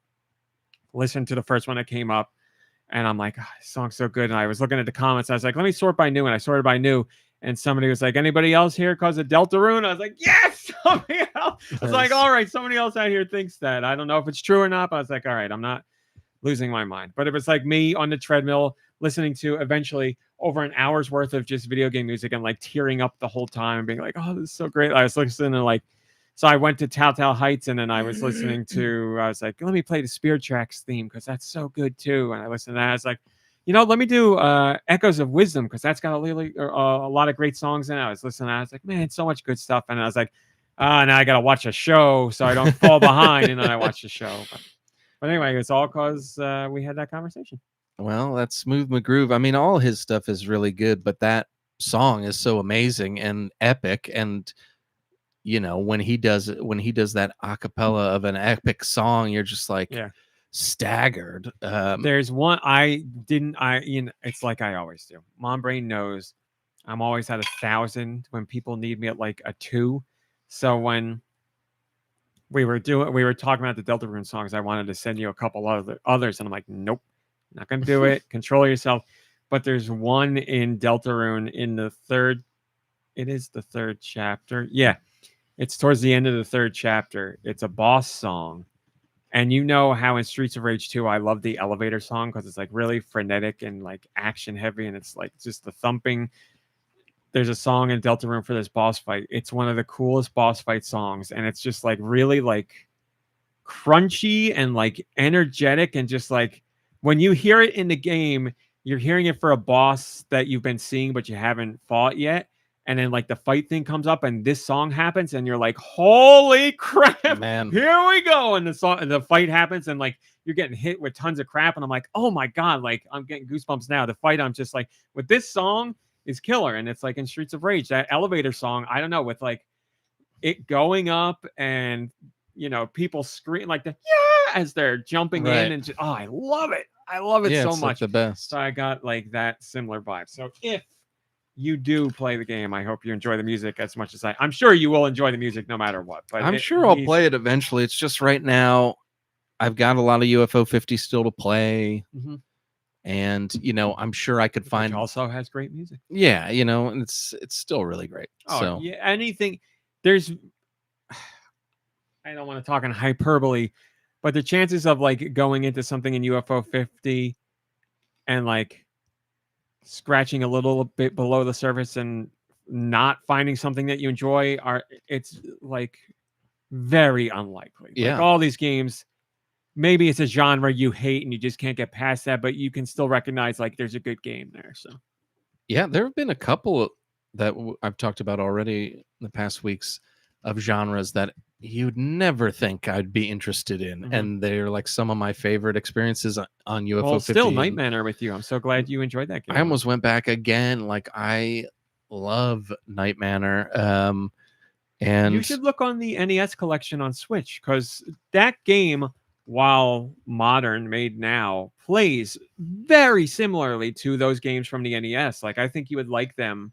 listened to the first one that came up, and I'm like, this song's so good. And I was looking at the comments. I was like, let me sort by new. And I sorted by new. And somebody was like, anybody else here cause of Deltarune? I was like, yes, somebody else. I was like, all right, somebody else out here thinks that. I don't know if it's true or not, but I was like, all right, I'm not losing my mind. But it was like me on the treadmill listening to eventually over an hour's worth of just video game music and like tearing up the whole time and being like, oh, this is so great. I was listening to like, so I went to Telltale Heights and then I was listening to, I was like, let me play the Spirit Tracks theme because that's so good too. And I listened to that. I was like, let me do Echoes of Wisdom because that's got a lot of great songs in it. I was listening to that. I was like, man, so much good stuff. And I was like, now I got to watch a show so I don't fall behind. And then I watched the show. But anyway, it's all because we had that conversation. Well, that's Smooth McGroove. I mean, all his stuff is really good, but that song is so amazing and epic. And when he does that a cappella of an epic song, you're just like staggered. There's one it's like I always do. MomBrain knows I'm always at 1,000 when people need me at like a 2. So when we were talking about the Deltarune songs, I wanted to send you a couple others, and I'm like, nope, not gonna do it. Control yourself. But there's one in Deltarune in the third. It is the third chapter. Yeah, it's towards the end of the third chapter. It's a boss song. And you know how in Streets of Rage 2, I love the elevator song because it's like really frenetic and like action heavy. And it's like just the thumping. There's a song in Deltarune for this boss fight. It's one of the coolest boss fight songs. And it's just like really like crunchy and like energetic. And just like when you hear it in the game, you're hearing it for a boss that you've been seeing, but you haven't fought yet. And then like the fight thing comes up and this song happens and you're like, holy crap, Man. Here we go. And the fight happens and like you're getting hit with tons of crap. And I'm like, oh my God, like I'm getting goosebumps now. The fight, I'm just like, with this song is killer. And it's like in Streets of Rage, that elevator song, I don't know, with like it going up and people scream like as they're jumping in and just, I love it. I love it so it's much. Like the best. So I got like that similar vibe. So if you do play the game, I hope you enjoy the music as much as I'm sure you will enjoy the music no matter what. But I'm sure I'll play it eventually. It's just right now I've got a lot of UFO 50 still to play. Mm-hmm. And I'm sure I could find Which also has great music. Yeah, and it's still really great. Oh, so yeah, anything there's I don't want to talk in hyperbole, but the chances of like going into something in UFO 50 and like scratching a little bit below the surface and not finding something that you enjoy it's like very unlikely. Yeah. Like all these games, maybe it's a genre you hate and you just can't get past that, but you can still recognize like there's a good game there. So yeah, there have been a couple that I've talked about already in the past weeks of genres that you'd never think I'd be interested in. Mm-hmm. And they're like some of my favorite experiences on UFO 50. Still Night Manor with you. I'm so glad you enjoyed that game. I almost went back again. Like I love Night Manor. And you should look on the NES collection on Switch because that game, while modern, made now, plays very similarly to those games from the NES. Like I think you would like them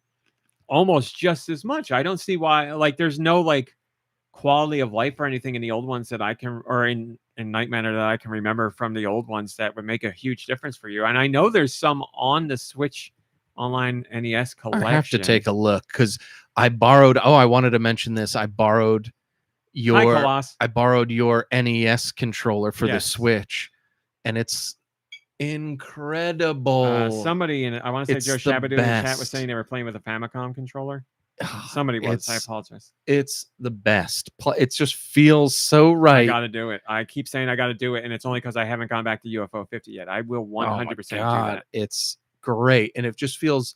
almost just as much. I don't see why. Like there's no like quality of life or anything in the old ones that I can, or in Night Manor that I can remember from the old ones that would make a huge difference for you. And I know there's some on the Switch Online NES collection. I have to take a look because I borrowed. Oh, I wanted to mention this. I borrowed your NES controller for the Switch, and it's incredible. Somebody I want to say Joe Shabadoo in the chat was saying they were playing with a Famicom controller. Somebody was. I apologize. It's the best. It just feels so right. I got to do it. I keep saying I got to do it, and it's only because I haven't gone back to UFO 50 yet. I will 100% do that. It's great, and it just feels,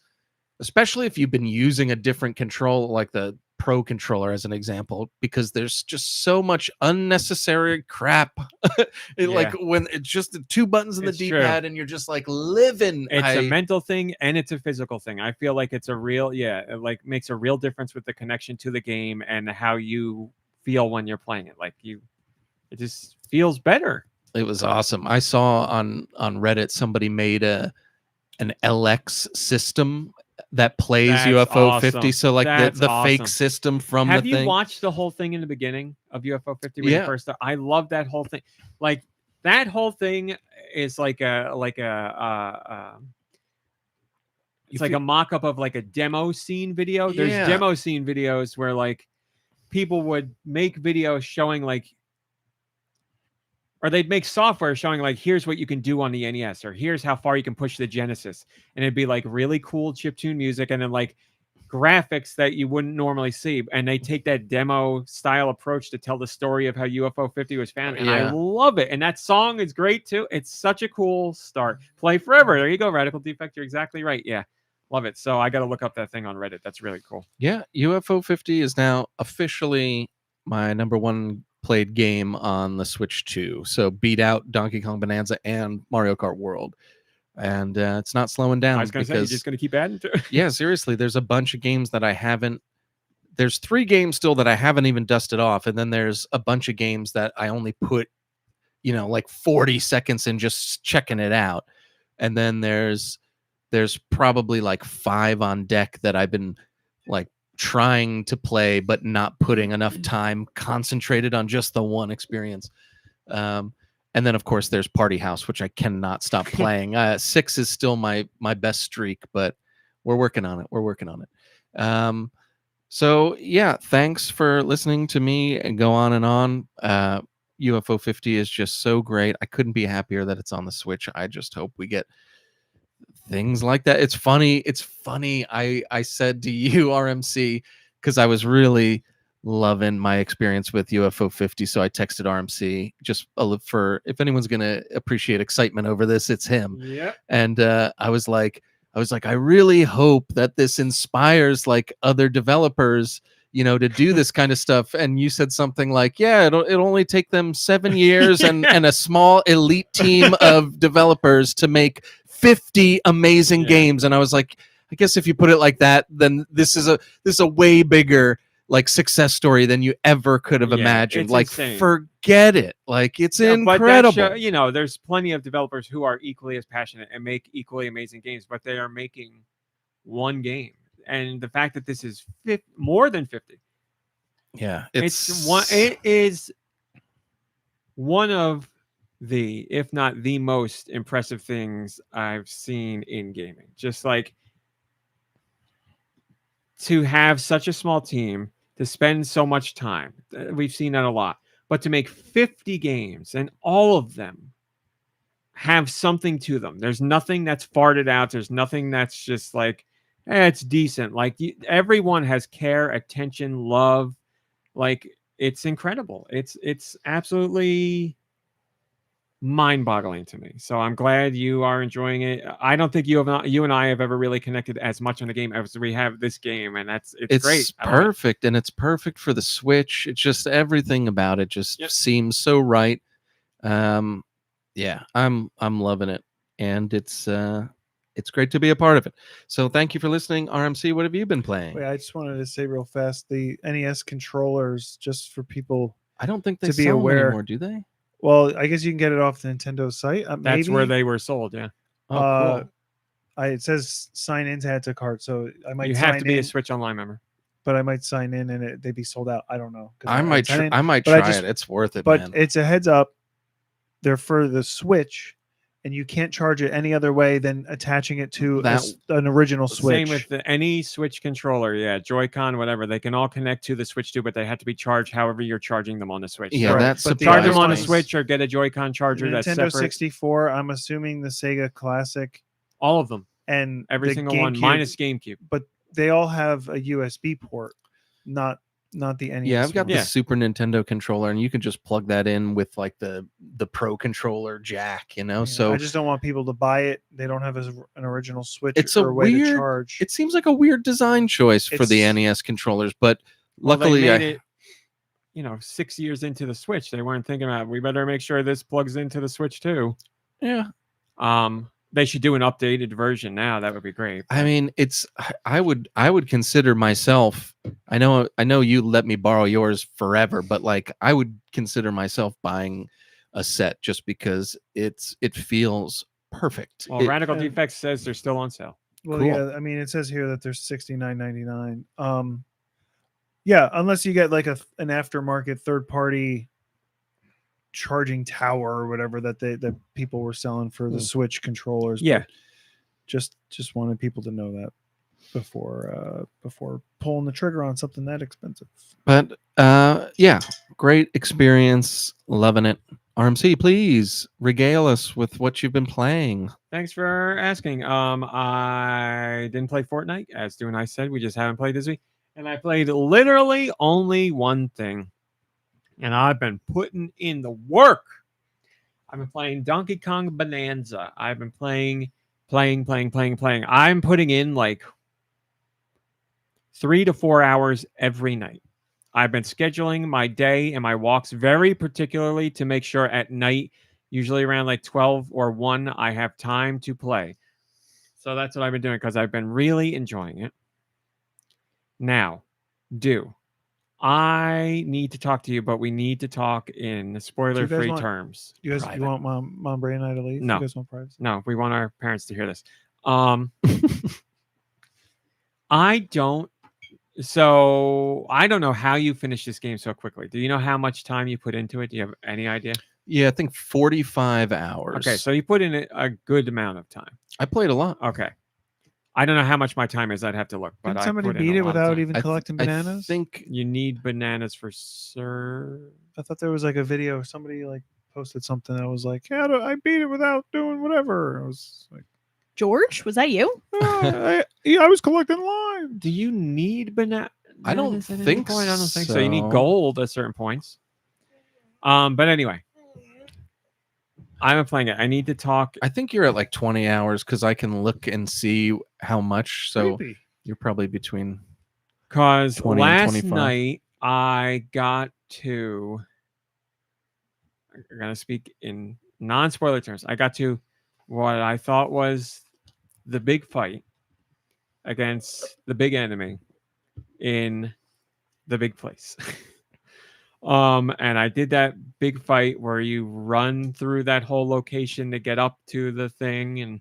especially if you've been using a different control, like the Pro controller as an example, because there's just so much unnecessary crap. Like when it's just the 2 buttons in the D-pad and you're just like living. It's a mental thing and it's a physical thing. I feel like it's a real, it like makes a real difference with the connection to the game and how you feel when you're playing it. Like it just feels better. It was awesome. I saw on Reddit somebody made an LX system that plays That's UFO 50. awesome. So like That's the fake awesome. system from Have the you thing. watched the whole thing in the beginning of UFO 50 when you Yeah. first started? I love that whole thing. Like that whole thing is like a it's like a mock-up of like a demo scene video. There's Yeah. demo scene videos where like people would make videos showing like, or they'd make software showing like, here's what you can do on the NES, or here's how far you can push the Genesis. And it'd be like really cool chiptune music and then like graphics that you wouldn't normally see. And they take that demo style approach to tell the story of how UFO 50 was found. And I Yeah. love it. And that song is great too. It's such a cool start. Play forever. There you go, Radical Defect. You're exactly right. Yeah. Love it. So I got to look up that thing on Reddit. That's really cool. Yeah, UFO 50 is now officially my number one played game on the Switch 2. So beat out Donkey Kong Bonanza and Mario Kart World. And it's not slowing down I was going to say, you're just going to keep adding to it. yeah, seriously, there's a bunch of games that I haven't. There's 3 games still that I haven't even dusted off. And then there's a bunch of games that I only put, like 40 seconds in just checking it out. And then there's probably like 5 on deck that I've been like trying to play but not putting enough time concentrated on just the one experience. And then of course there's Party House, which I cannot stop playing. 6 is still my best streak, but we're working on it. So yeah, thanks for listening to me and go on and on. UFO 50 is just so great. I couldn't be happier that it's on the Switch. I just hope we get things like that. It's funny. I said to you, RMC, because I was really loving my experience with UFO 50. So I texted RMC just for if anyone's going to appreciate excitement over this, it's him. Yeah. And I was like, I really hope that this inspires like other developers, to do this kind of stuff. And you said something like, yeah, it'll only take them 7 years and a small elite team of developers to make 50 amazing games. And I was like, I guess if you put it like that, then this is a way bigger like success story than you ever could have imagined. Like, insane. Forget it. Like, it's incredible. But there's plenty of developers who are equally as passionate and make equally amazing games, but they are making one game. And the fact that this is more than 50. Yeah. It is one of the, if not the most impressive things I've seen in gaming. Just like to have such a small team, to spend so much time. We've seen that a lot. But to make 50 games and all of them have something to them. There's nothing that's farted out. There's nothing that's just like, it's decent. Like everyone has care, attention, love. Like it's incredible. It's absolutely mind-boggling to me. So I'm glad you are enjoying it. I don't think you and I have ever really connected as much on the game as we have this game, and it's great. It's perfect, and it's perfect for the Switch. It's just everything about it just seems so right. Yeah, I'm loving it, and it's great to be a part of it. So thank you for listening, RMC. What have you been playing? Wait, I just wanted to say real fast, the NES controllers, just for people I don't think they to be sell them aware. anymore, do they? Well, I guess you can get it off the Nintendo site. That's where they were sold. Yeah. Oh, cool. It says sign in to add to cart, so I might. You sign have to be in, a Switch Online member. but I might sign in and they'd be sold out. I don't know. I might try it. It's worth it, but man. it's a heads up. They're for the Switch, and you can't charge it any other way than attaching it to an original Switch. Same with any Switch controller. Joy-Con, whatever. They can all connect to the Switch too, but they have to be charged however you're charging them on the Switch. Yeah, so that's charge them on a surprising. Switch or get a Joy-Con charger that's Nintendo separate. 64. I'm assuming the Sega Classic All of them. and Every the single one, GameCube, minus GameCube. but they all have a USB port, not the NES. Yeah, I've got one. the Super Nintendo controller, and you can just plug that in with like the Pro controller jack, Yeah, So I just don't want people to buy it. They don't have an original Switch It's or a a way to weird- charge. it seems like a weird design choice for the It's- NES controllers, but Well, luckily, they made it, 6 years into the Switch. They weren't thinking about, we better make sure this plugs into the Switch too. yeah. They should do an updated version now. That would be great. I mean, I would consider myself. I know you let me borrow yours forever, but like I would consider myself buying a set just because it feels perfect. Well, It- Radical Defects says they're still on sale. Well, Cool. yeah. I mean, it says here that there's $69.99. Yeah, unless you get like an aftermarket third party charging tower or whatever that people were selling for the Switch controllers. Yeah. But just wanted people to know that before pulling the trigger on something that expensive. But yeah, great experience, loving it. RMC, please regale us with what you've been playing. Thanks for asking. I didn't play Fortnite, as Stu and I said. We just haven't played this week. And I played literally only one thing. And I've been putting in the work. I've been playing Donkey Kong Bonanza. I've been playing. I'm putting in like 3 to 4 hours every night. I've been scheduling my day and my walks very particularly to make sure at night, usually around like 12 or 1, I have time to play. So that's what I've been doing because I've been really enjoying it. Now, I need to talk to you, but we need to talk in spoiler-free terms. You want MomBrain and I to leave? No. You guys want privacy? No, we want our parents to hear this. So I don't know how you finished this game so quickly. Do you know how much time you put into it? Do you have any idea? Yeah, I think 45 hours. Okay, so you put in a good amount of time. I played a lot. Okay. I don't know how much my time is. I'd have to look. But Didn't I somebody put in beat a it lot of without time. even collecting bananas? I think You need bananas for sir. I thought there was like a video. Somebody like posted something that was like, "Yeah, I beat it without doing whatever." I was like, George, was that you? I was collecting lime. Do you need bananas? I don't at any think point? I don't think so. You need so. gold at certain points. But anyway, I'm playing it. I need to talk. I think you're at like 20 hours because I can look and see how much. So Creepy. you're probably between. Because 20 and last 25. night I got to. I'm going to speak in non-spoiler terms. I got to what I thought was the big fight against the big enemy in the big place. And I did that big fight where you run through that whole location to get up to the thing, and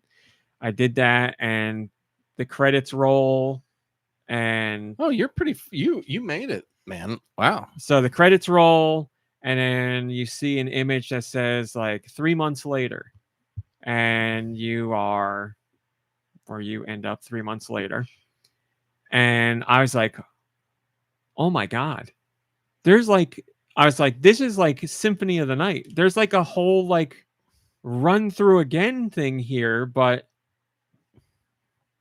I did that, and the credits roll, and Oh, you're pretty. You made it, man. Wow. so the credits roll, and then you see an image that says like 3 months later, and you end up 3 months later. And I was like, oh my God. I was like, this is like Symphony of the Night. There's like a whole like run through again thing here, but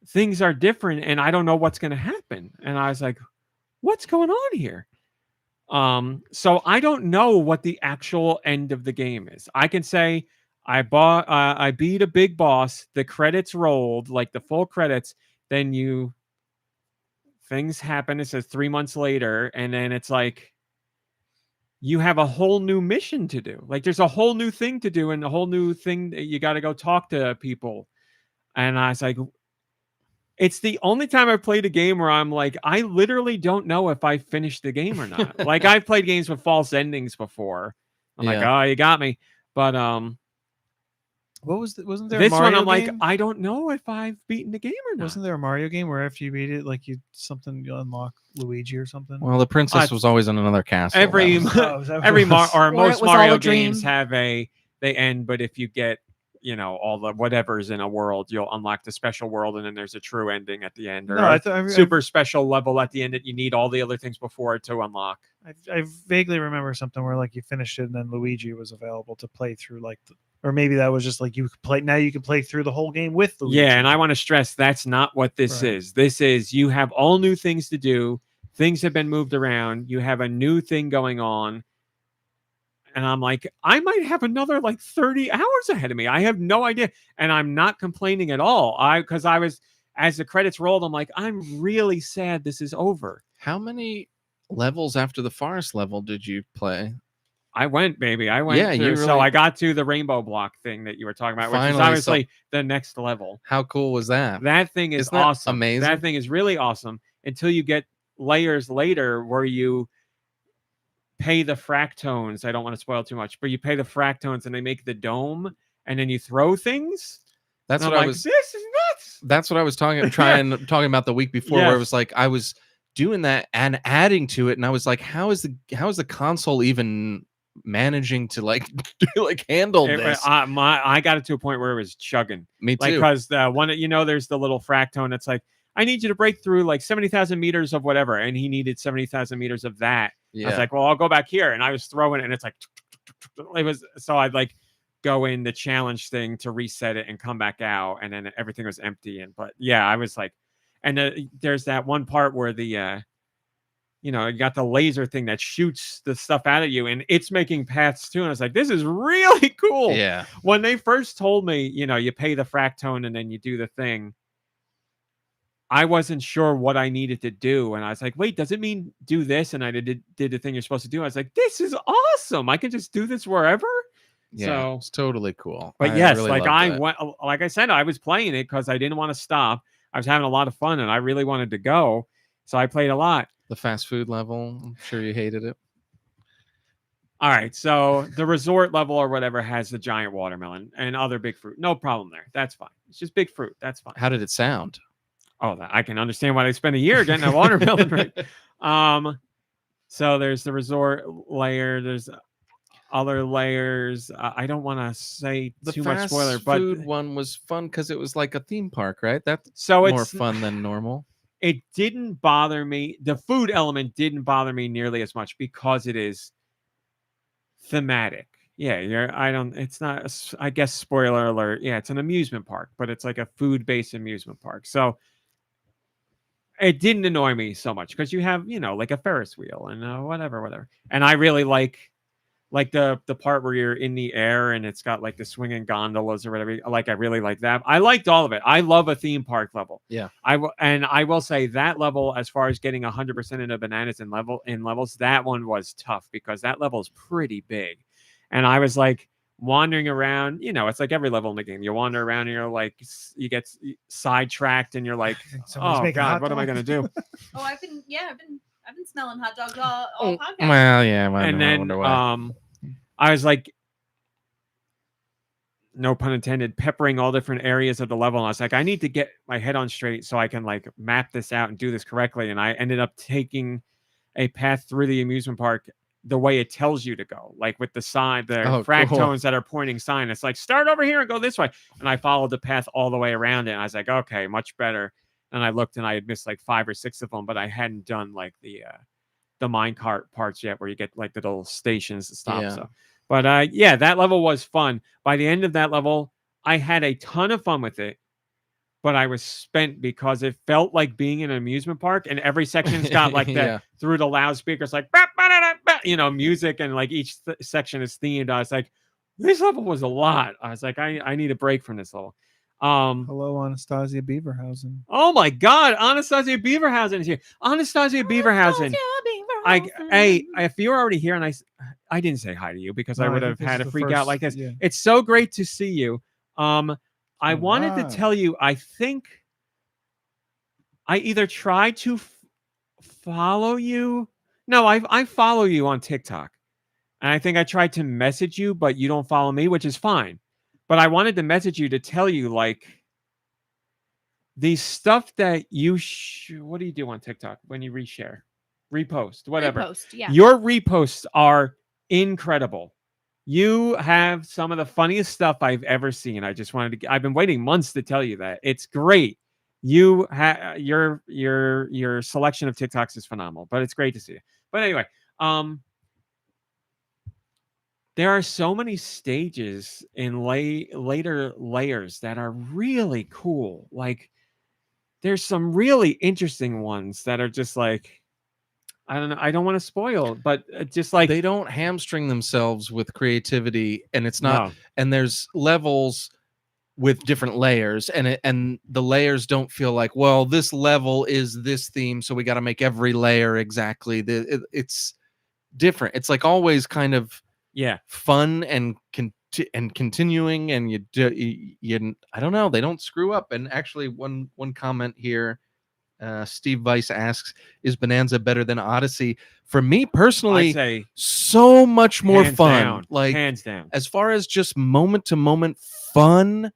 things are different and I don't know what's going to happen. And I was like, what's going on here? So I don't know what the actual end of the game is. I can say I beat a big boss, the credits rolled, like the full credits, then things happen. It says 3 months later, and then it's like you have a whole new mission to do. Like there's a whole new thing to do and a whole new thing that you got to go talk to people. And I was like, it's the only time I've played a game where I'm like, I literally don't know if I finished the game or not. Like I've played games with false endings before. I'm like, oh, you got me. But wasn't there this a Mario one I'm like, game? I don't know if I've beaten the game or not. Wasn't there a Mario game where after you beat it, like you unlock Luigi or something? Well, the princess was always in another castle. Every Is that what every it was? Or most it was all Mario a dream. games have they end, but if you get all the whatever's in a world, you'll unlock the special world, and then there's a true ending at the end, or No, a super special level at the end that you need all the other things before it to unlock. I vaguely remember something where like you finished it and then Luigi was available to play through or maybe that was just like you can play through the whole game with Luigi. Yeah, and I want to stress that's not what this Right. is. This is you have all new things to do. Things have been moved around. You have a new thing going on. And I'm like, I might have another like 30 hours ahead of me. I have no idea. And I'm not complaining at all. Because I was, as the credits rolled, I'm like, I'm really sad this is over. How many levels after the forest level did you play? I went, baby. I went. Yeah, So really- I got to the rainbow block thing that you were talking about, which is Finally, obviously the next level. How cool was that? That thing is Isn't that awesome. amazing? That thing is really awesome until you get layers later where you pay the fractones. I don't want to spoil too much, but you pay the fractones and they make the dome and then you throw things. That's And what I'm I like, was. this is nuts. That's what I was talking about the week before, where it was like I was doing that and adding to it, and I was like, how is the console even managing to like handle this? I got it to a point where it was chugging. Me too. Like, because the one, there's the little fractone. It's like, I need you to break through like 70,000 meters of whatever, and he needed 70,000 meters of that. I was like, well, I'll go back here, and I was throwing it, and it's like, it was, so I'd like go in the challenge thing to reset it and come back out, and then everything was empty. But yeah, I was like, and there's that one part where the you got the laser thing that shoots the stuff out of you, and it's making paths too. And I was like, this is really cool. Yeah. When they first told me, you pay the fractone and then you do the thing, I wasn't sure what I needed to do. And I was like, wait, does it mean do this? And I did the thing you're supposed to do. I was like, this is awesome. I can just do this wherever. Yeah, so it's totally cool. But I yes, really like loved went, like I said, I was playing it because I didn't want to stop. I was having a lot of fun, and I really wanted to go. So I played a lot. the fast food level. I'm sure you hated it. All right, so the resort level or whatever has the giant watermelon and other big fruit. No problem there. That's fine. It's just big fruit. That's fine. How did it sound? Oh, I can understand why they spent a year getting a watermelon. Right? So there's the resort layer. There's other layers. I don't want to say too much spoiler, but food one was fun because it was like a theme park, right? That's so more it's fun than normal. It didn't bother me. The food element didn't bother me nearly as much because it is thematic. Yeah, it's not, I guess, spoiler alert. Yeah, it's an amusement park, but it's like a food-based amusement park. So it didn't annoy me so much because you have, like a Ferris wheel and whatever. And I really like the part where you're in the air and it's got like the swinging gondolas or whatever. Like, I really like that. I liked all of it. I love a theme park level. Yeah. I will say that level, as far as getting 100% into bananas in levels, that one was tough because that level is pretty big. And I was like wandering around, it's like every level in the game. You wander around and you're like, you get sidetracked and you're like, oh God, what am I going to do? Oh, I've been smelling hot dogs all podcast. Well, yeah. And then I was like, no pun intended, peppering all different areas of the level. And I was like, I need to get my head on straight so I can like map this out and do this correctly. And I ended up taking a path through the amusement park the way it tells you to go, like with the sign, the fractones that are pointing sign. It's like, start over here and go this way. And I followed the path all the way around it. And I was like, okay, much better. And I looked and I had missed like 5 or 6 of them, but I hadn't done like the minecart parts yet where you get like the little stations to stop. Yeah. So, but yeah, that level was fun. By the end of that level, I had a ton of fun with it, but I was spent because it felt like being in an amusement park, and every section's got like that through the loudspeakers, like music, and like each section is themed. I was like, this level was a lot. I was like, I need a break from this level. Hello, Anastasia Beaverhausen. Oh my God, Anastasia Beaverhausen is here. Anastasia Beaverhausen. If you were already here, and I didn't say hi to you because I would have had a freak out like this. Yeah. It's so great to see you. I wanted to tell you, I think I either tried to follow you. No, I follow you on TikTok. And I think I tried to message you, but you don't follow me, which is fine. But I wanted to message you to tell you, like, the stuff that you what do you do on TikTok when you reshare? Repost, whatever. Repost, yeah. Your reposts are incredible. You have some of the funniest stuff I've ever seen. I've been waiting months to tell you that. It's great. You have your selection of TikToks is phenomenal, but it's great to see you. But anyway, there are so many stages in later layers that are really cool. Like, there's some really interesting ones that are just like, I don't know. I don't want to spoil, but just like, they don't hamstring themselves with creativity, and it's not. No. And there's levels with different layers, and the layers don't feel like, well, this level is this theme, so we got to make every layer exactly. It's different. It's like always kind of fun and continuing, and you I don't know. They don't screw up. And actually, one comment here. Steve Weiss asks, is Bananza better than Odyssey? For me personally, I'd say so much more fun. Down, like, hands down. As far as just moment to moment fun,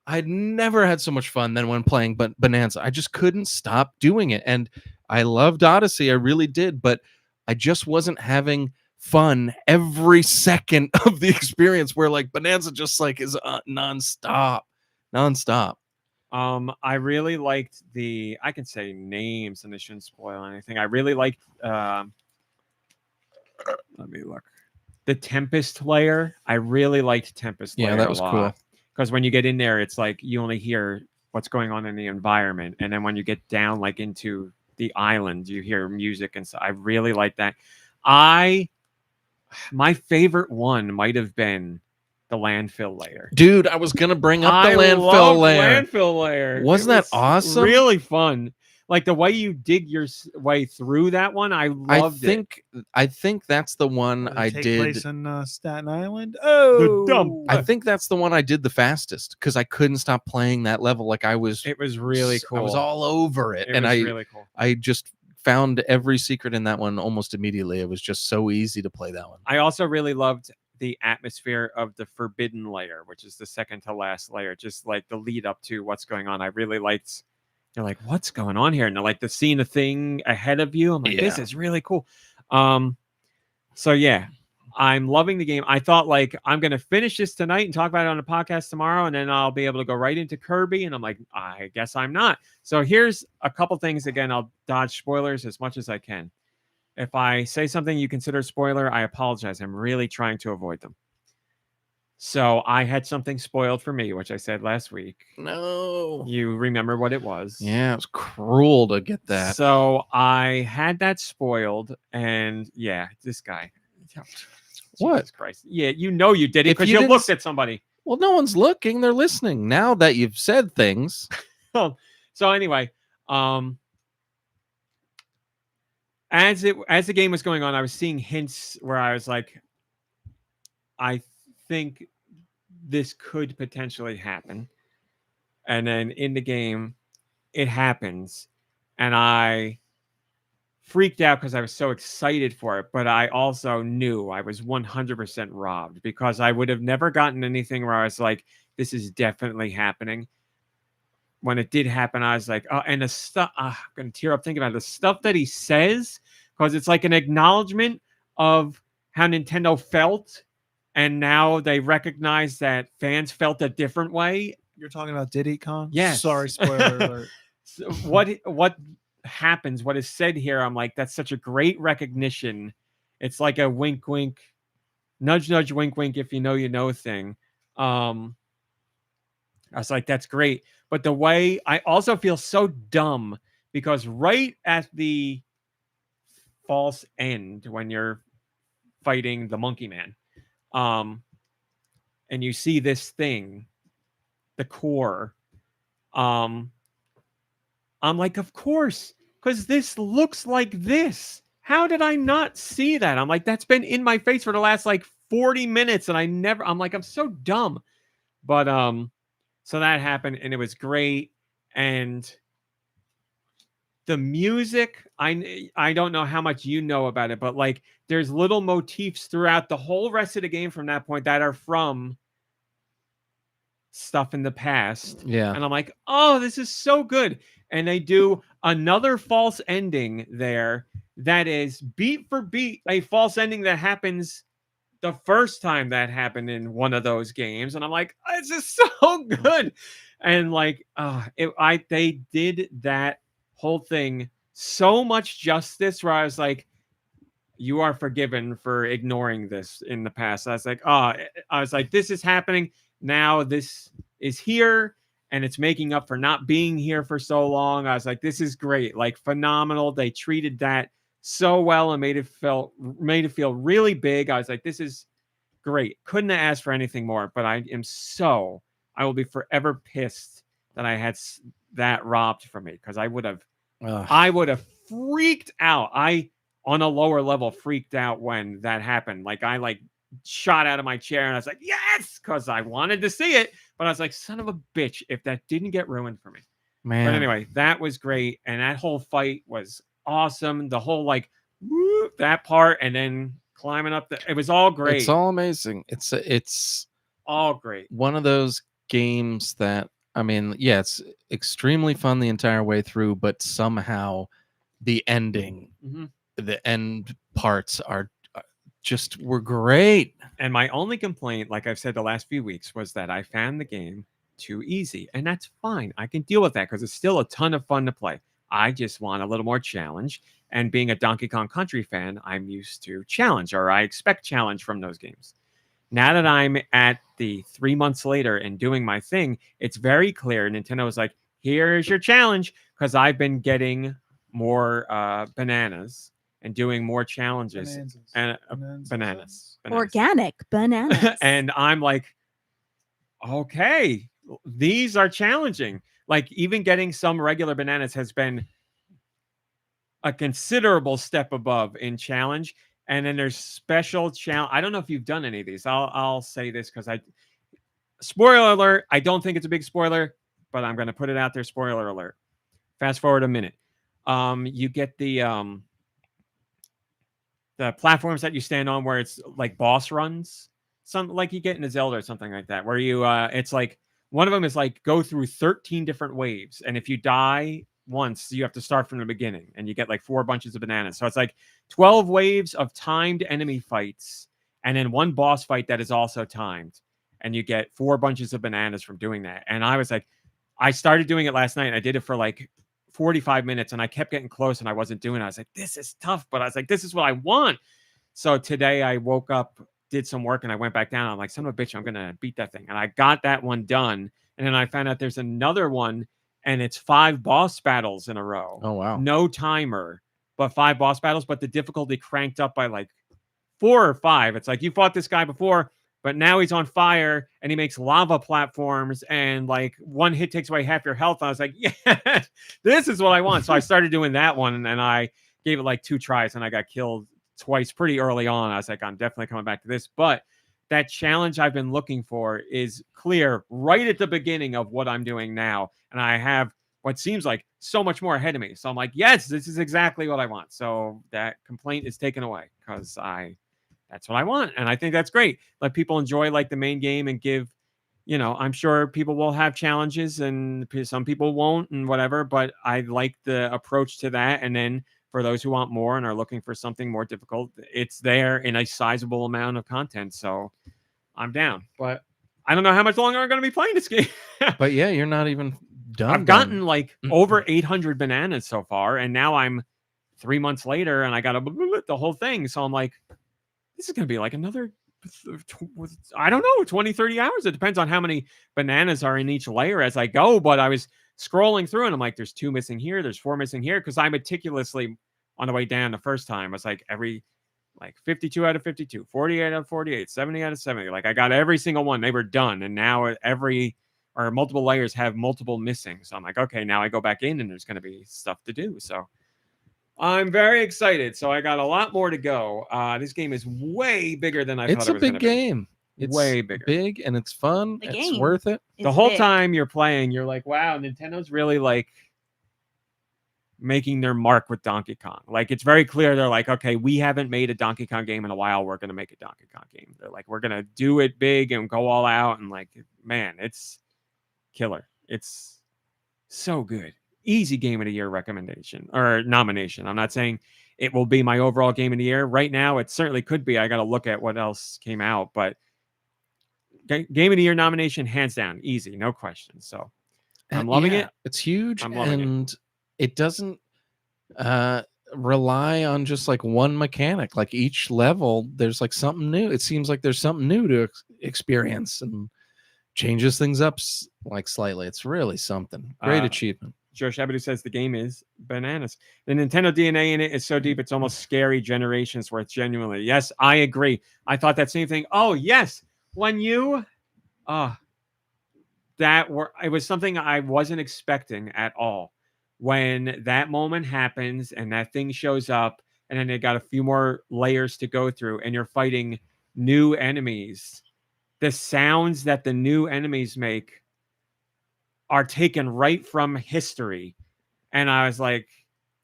I'd never had so much fun than when playing Bananza. I just couldn't stop doing it. And I loved Odyssey. I really did. But I just wasn't having fun every second of the experience where like Bananza just like is nonstop. I really liked I can say names and they shouldn't spoil anything. I really liked, let me look. The Tempest layer. I really liked Tempest layer. Yeah, that was cool. Because when you get in there, it's like you only hear what's going on in the environment. And then when you get down like into the island, you hear music and stuff. I really like that. My favorite one might have been the landfill layer. Dude, I was gonna bring up the landfill layer. Wasn't that awesome? Really fun. Like the way you dig your way through that one, I loved it. I think that's the one I did. Place in Staten Island. Oh, The dump. I think that's the one I did the fastest because I couldn't stop playing that level. Like I was. It was really cool. I was all over it, and really cool. I just found every secret in that one almost immediately. It was just so easy to play that one. I also really loved the atmosphere of the forbidden layer, which is the second to last layer, just like the lead up to what's going on. I really liked. You're like, what's going on here? And like the seeing a thing ahead of you. I'm like, this is really cool. So yeah, I'm loving the game. I thought like I'm gonna finish this tonight and talk about it on the podcast tomorrow, and then I'll be able to go right into Kirby. And I'm like, I guess I'm not. So here's a couple things. Again, I'll dodge spoilers as much as I can. If I say something you consider a spoiler, I apologize. I'm really trying to avoid them. So I had something spoiled for me, which I said last week. No. You remember what it was? Yeah, it was cruel to get that. So I had that spoiled, and yeah, this guy. What? Jesus Christ. Yeah, you know you did it because you looked at somebody. Well, no one's looking. They're listening. Now that you've said things. So anyway, as the game was going on, I was seeing hints where I was like, I think this could potentially happen. And then in the game, it happens. And I freaked out because I was so excited for it. But I also knew I was 100% robbed because I would have never gotten anything where I was like, this is definitely happening. When it did happen, I was like, oh, and the stuff, I'm going to tear up thinking about it. The stuff that he says, because it's like an acknowledgement of how Nintendo felt. And now they recognize that fans felt a different way. You're talking about Diddy Kong? Yes. Sorry, spoiler alert. So what happens, what is said here, I'm like, that's such a great recognition. It's like a wink, wink, nudge, nudge, wink, wink, if you know thing. I was like, that's great. But the way I also feel so dumb because right at the false end, when you're fighting the Monkey Man, and you see this thing, the core, I'm like, of course, because this looks like this. How did I not see that? I'm like, that's been in my face for the last like 40 minutes, and I'm like, I'm so dumb. But so that happened, and it was great. And the music, I don't know how much you know about it, but like there's little motifs throughout the whole rest of the game from that point that are from stuff in the past. Yeah. And I'm like, oh, this is so good. And they do another false ending there that is beat for beat a false ending that happens the first time that happened in one of those games. And I'm like, this is so good. And like, they did that whole thing so much justice where I was like, you are forgiven for ignoring this in the past. I was like, this is happening now. This is here and it's making up for not being here for so long. I was like, this is great, like phenomenal. They treated that so well and made it feel really big. I was like, this is great. Couldn't have asked for anything more, but I will be forever pissed that I had that robbed from me because I would have freaked out. On a lower level, freaked out when that happened. Like I like shot out of my chair and I was like, yes, because I wanted to see it. But I was like, son of a bitch, if that didn't get ruined for me. Man. But anyway, that was great. And that whole fight was awesome. The whole like whoop, that part and then climbing up it was all great. It's all amazing. It's all great. One of those games that, I mean, yeah, it's extremely fun the entire way through, but somehow the ending, the end parts are were great. And my only complaint, like I've said the last few weeks, was that I found the game too easy. And that's fine. I can deal with that because it's still a ton of fun to play. I just want a little more challenge. And being a Donkey Kong Country fan, I'm used to challenge, or I expect challenge from those games. Now that I'm at the 3 months later and doing my thing, it's very clear. Nintendo was like, here's your challenge, because I've been getting more bananas and doing more challenges. And bananas. Organic bananas. And I'm like, okay, these are challenging. Like, even getting some regular bananas has been a considerable step above in challenge. And then there's special challenge. I don't know if you've done any of these. I'll say this because spoiler alert, I don't think it's a big spoiler, but I'm going to put it out there. Spoiler alert. Fast forward a minute. You get the platforms that you stand on where it's like boss runs, something like you get in a Zelda or something like that, where you it's like one of them is like go through 13 different waves, and if you die once, you have to start from the beginning, and you get like 4 bunches of bananas. So it's like 12 waves of timed enemy fights, and then one boss fight that is also timed, and you get 4 bunches of bananas from doing that. And I was like, I started doing it last night, and I did it for like 45 minutes, and I kept getting close, and I wasn't doing it. I was like, this is tough, but I was like, this is what I want. So today I woke up, did some work, and I went back down. I'm like, son of a bitch, I'm gonna beat that thing. And I got that one done, and then I found out there's another one, and it's 5 boss battles in a row. Oh wow. No timer, but 5 boss battles, but the difficulty cranked up by like 4 or 5. It's like, you fought this guy before, but now he's on fire and he makes lava platforms, and like one hit takes away half your health. I was like, yeah, this is what I want. So I started doing that one, and I gave it like 2 tries, and I got killed twice pretty early on. I was like, I'm definitely coming back to this. But that challenge I've been looking for is clear right at the beginning of what I'm doing now. And I have what seems like so much more ahead of me. So I'm like, yes, this is exactly what I want. So that complaint is taken away because that's what I want. And I think that's great. Let people enjoy like the main game and give, I'm sure people will have challenges and some people won't and whatever, but I like the approach to that. And then for those who want more and are looking for something more difficult, it's there in a sizable amount of content. So I'm down, but I don't know how much longer I'm going to be playing this game. But yeah, you're not even done. I've gotten like over 800 bananas so far, and now I'm 3 months later, and I got the whole thing. So I'm like, this is going to be like another, I don't know, 20, 30 hours. It depends on how many bananas are in each layer as I go. But I was scrolling through, and I'm like, there's 2 missing here. There's 4 missing here. Because I meticulously, on the way down the first time, I was like, 52 out of 52, 48 out of 48, 70 out of 70. Like, I got every single one. They were done. And now multiple layers have multiple missing. So I'm like, okay, now I go back in, and there's going to be stuff to do. So I'm very excited. So I got a lot more to go. This game is way bigger than I thought it was going to be. It's a big game. It's way bigger. Big, and it's fun. The It's game worth it. The whole time you're playing, you're like, wow, Nintendo's really like making their mark with Donkey Kong. Like, it's very clear. They're like, okay, we haven't made a Donkey Kong game in a while. We're going to make a Donkey Kong game. They're like, we're going to do it big and go all out. And like, man, it's killer. It's so good. Easy game of the year recommendation or nomination. I'm not saying it will be my overall game of the year. Right now, it certainly could be. I got to look at what else came out, but game of the year nomination, hands down, easy, no question. So I'm loving it. It's huge, I'm loving and it doesn't rely on just like one mechanic. Like each level, there's like something new. It seems like there's something new to experience and changes things up like slightly. It's really something. Great achievement. Joe Shabadoo says the game is bananas. The Nintendo DNA in it is so deep, it's almost scary. Generations worth, genuinely. Yes, I agree. I thought that same thing. Oh, yes. When it was something I wasn't expecting at all. When that moment happens and that thing shows up, and then they got a few more layers to go through, and you're fighting new enemies, the sounds that the new enemies make are taken right from history. And I was like,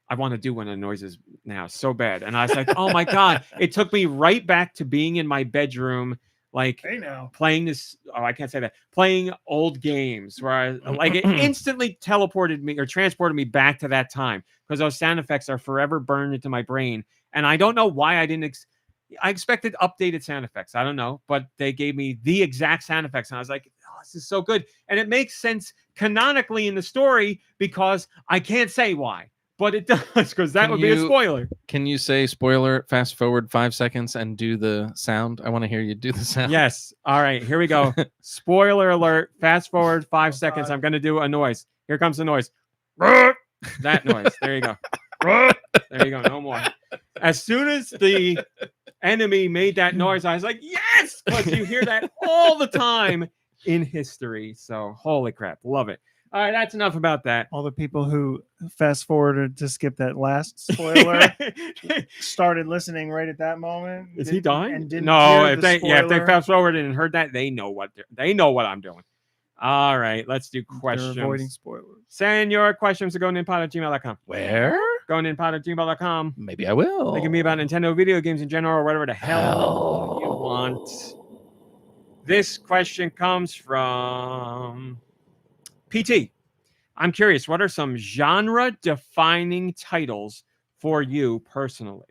I want to do one of the noises now so bad. And I was like, oh my God, it took me right back to being in my bedroom Like Hey now. playing this, oh, I can't say that. Playing old games where I like it instantly teleported me or transported me back to that time because those sound effects are forever burned into my brain. And I don't know why I didn't. I expected updated sound effects. I don't know, but they gave me the exact sound effects, and I was like, "Oh, this is so good!" And it makes sense canonically in the story because I can't say why, but it does because that Can would be a you- spoiler. Can you say spoiler, fast forward 5 seconds and do the sound? I want to hear you do the sound. Yes. All right. Here we go. Spoiler alert. Fast forward 5 seconds. God. I'm going to do a noise. Here comes the noise. That noise. There you go. There you go. No more. As soon as the enemy made that noise, I was like, yes, because you hear that all the time in history. So holy crap. Love it. All right. That's enough about that. All the people who fast forwarded to skip that last spoiler started listening right at that moment. Is he dying? And didn't No, hear if the they if they spoiler. fast forwarded and heard that, they know what I'm doing. All right, let's do They're avoiding questions. spoilers. Send your questions to GoNintendo@gmail.com. Where? GoNintendo@gmail.com. Maybe I will. They can be about Nintendo video games in general or whatever the hell you want. This question comes from PT. I'm curious, what are some genre-defining titles for you personally?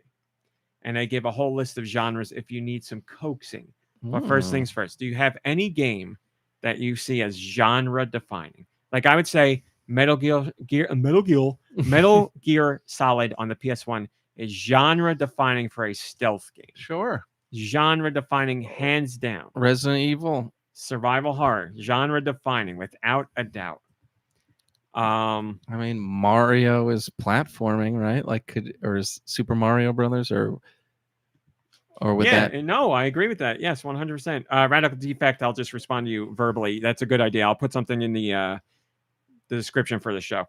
And I give a whole list of genres if you need some coaxing. But first things first, do you have any game that you see as genre-defining? Like I would say Metal Gear Solid on the PS1 is genre-defining for a stealth game. Sure. Genre-defining hands down. Resident Evil. Survival horror, genre-defining without a doubt. I mean, Mario is platforming, right? Like, or is Super Mario Brothers, or with yeah, that? no, I agree with that. Yes, 100%. Radical Defect, I'll just respond to you verbally. That's a good idea. I'll put something in the description for the show.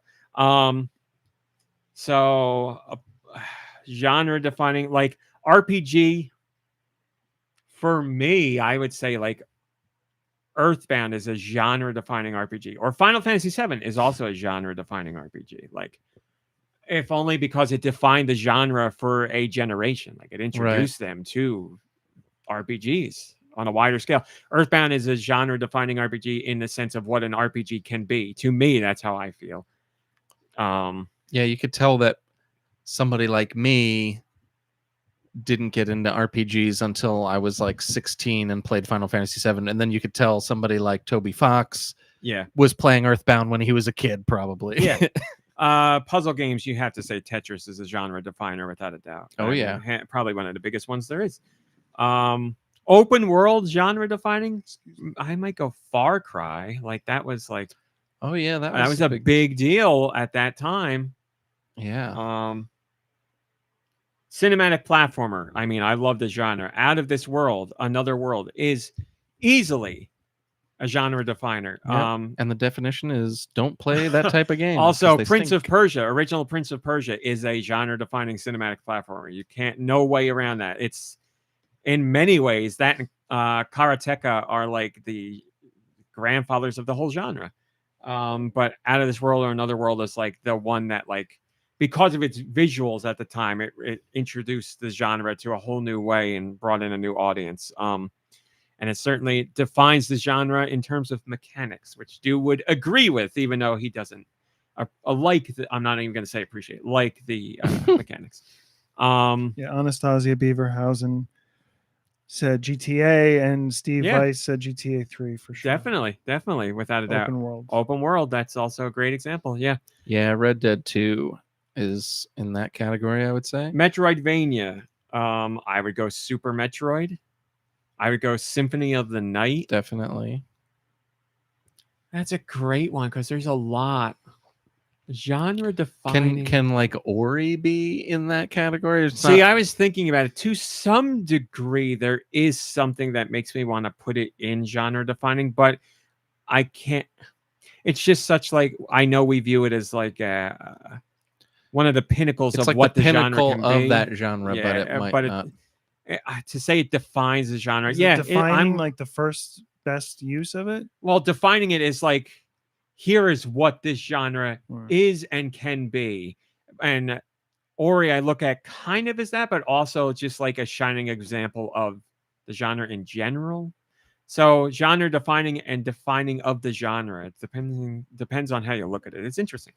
Genre defining, like RPG. For me, I would say like Earthbound is a genre defining RPG, or Final Fantasy VII is also a genre defining RPG. Like, if only because it defined the genre for a generation. Like it introduced them to RPGs on a wider scale. Earthbound is a genre defining RPG in the sense of what an RPG can be. To me, that's how I feel. Yeah, you could tell that somebody like me didn't get into RPGs until I was like 16 and played Final Fantasy VII. And then you could tell somebody like Toby Fox was playing Earthbound when he was a kid, probably. Yeah. Puzzle games, you have to say Tetris is a genre definer without a doubt. Oh, yeah. Probably one of the biggest ones there is. Open world genre defining, I might go Far Cry. Like that was like, oh yeah, that was a big deal at that time. Yeah. Cinematic platformer. I mean, I love the genre. Out of This World, Another World is easily a genre definer. Yep. And the definition is don't play that type of game. Also, Prince of Persia, original Prince of Persia is a genre defining cinematic platformer. You can't, no way around that. It's in many ways that Karateka are like the grandfathers of the whole genre. But Out of This World or Another World is like the one that, like, because of its visuals at the time, it introduced the genre to a whole new way and brought in a new audience. And it certainly defines the genre in terms of mechanics, which Stu would agree with, even though he doesn't I'm not even going to say appreciate, like the mechanics. Anastasia Beaverhausen said GTA, and Steve Weiss said GTA 3 for sure. Definitely, without a doubt. Open world. That's also a great example. Yeah. Red Dead 2 is in that category, I would say. Metroidvania. I would go Super Metroid. I would go Symphony of the Night. Definitely. That's a great one because there's a lot. Genre defining. Can like Ori be in that category? I was thinking about it. To some degree, there is something that makes me want to put it in genre defining, but I can't. It's just such like, I know we view it as like one of the pinnacles it's of like what the genre pinnacle can of be. that genre, but it might not. To say it defines the genre, Is yeah, it defining like the first best use of it. Well, defining it is like, here is what this genre is and can be. And Ori, I look at kind of as that, but also just like a shining example of the genre in general. So genre defining and defining of the genre. It depends on how you look at it. It's interesting.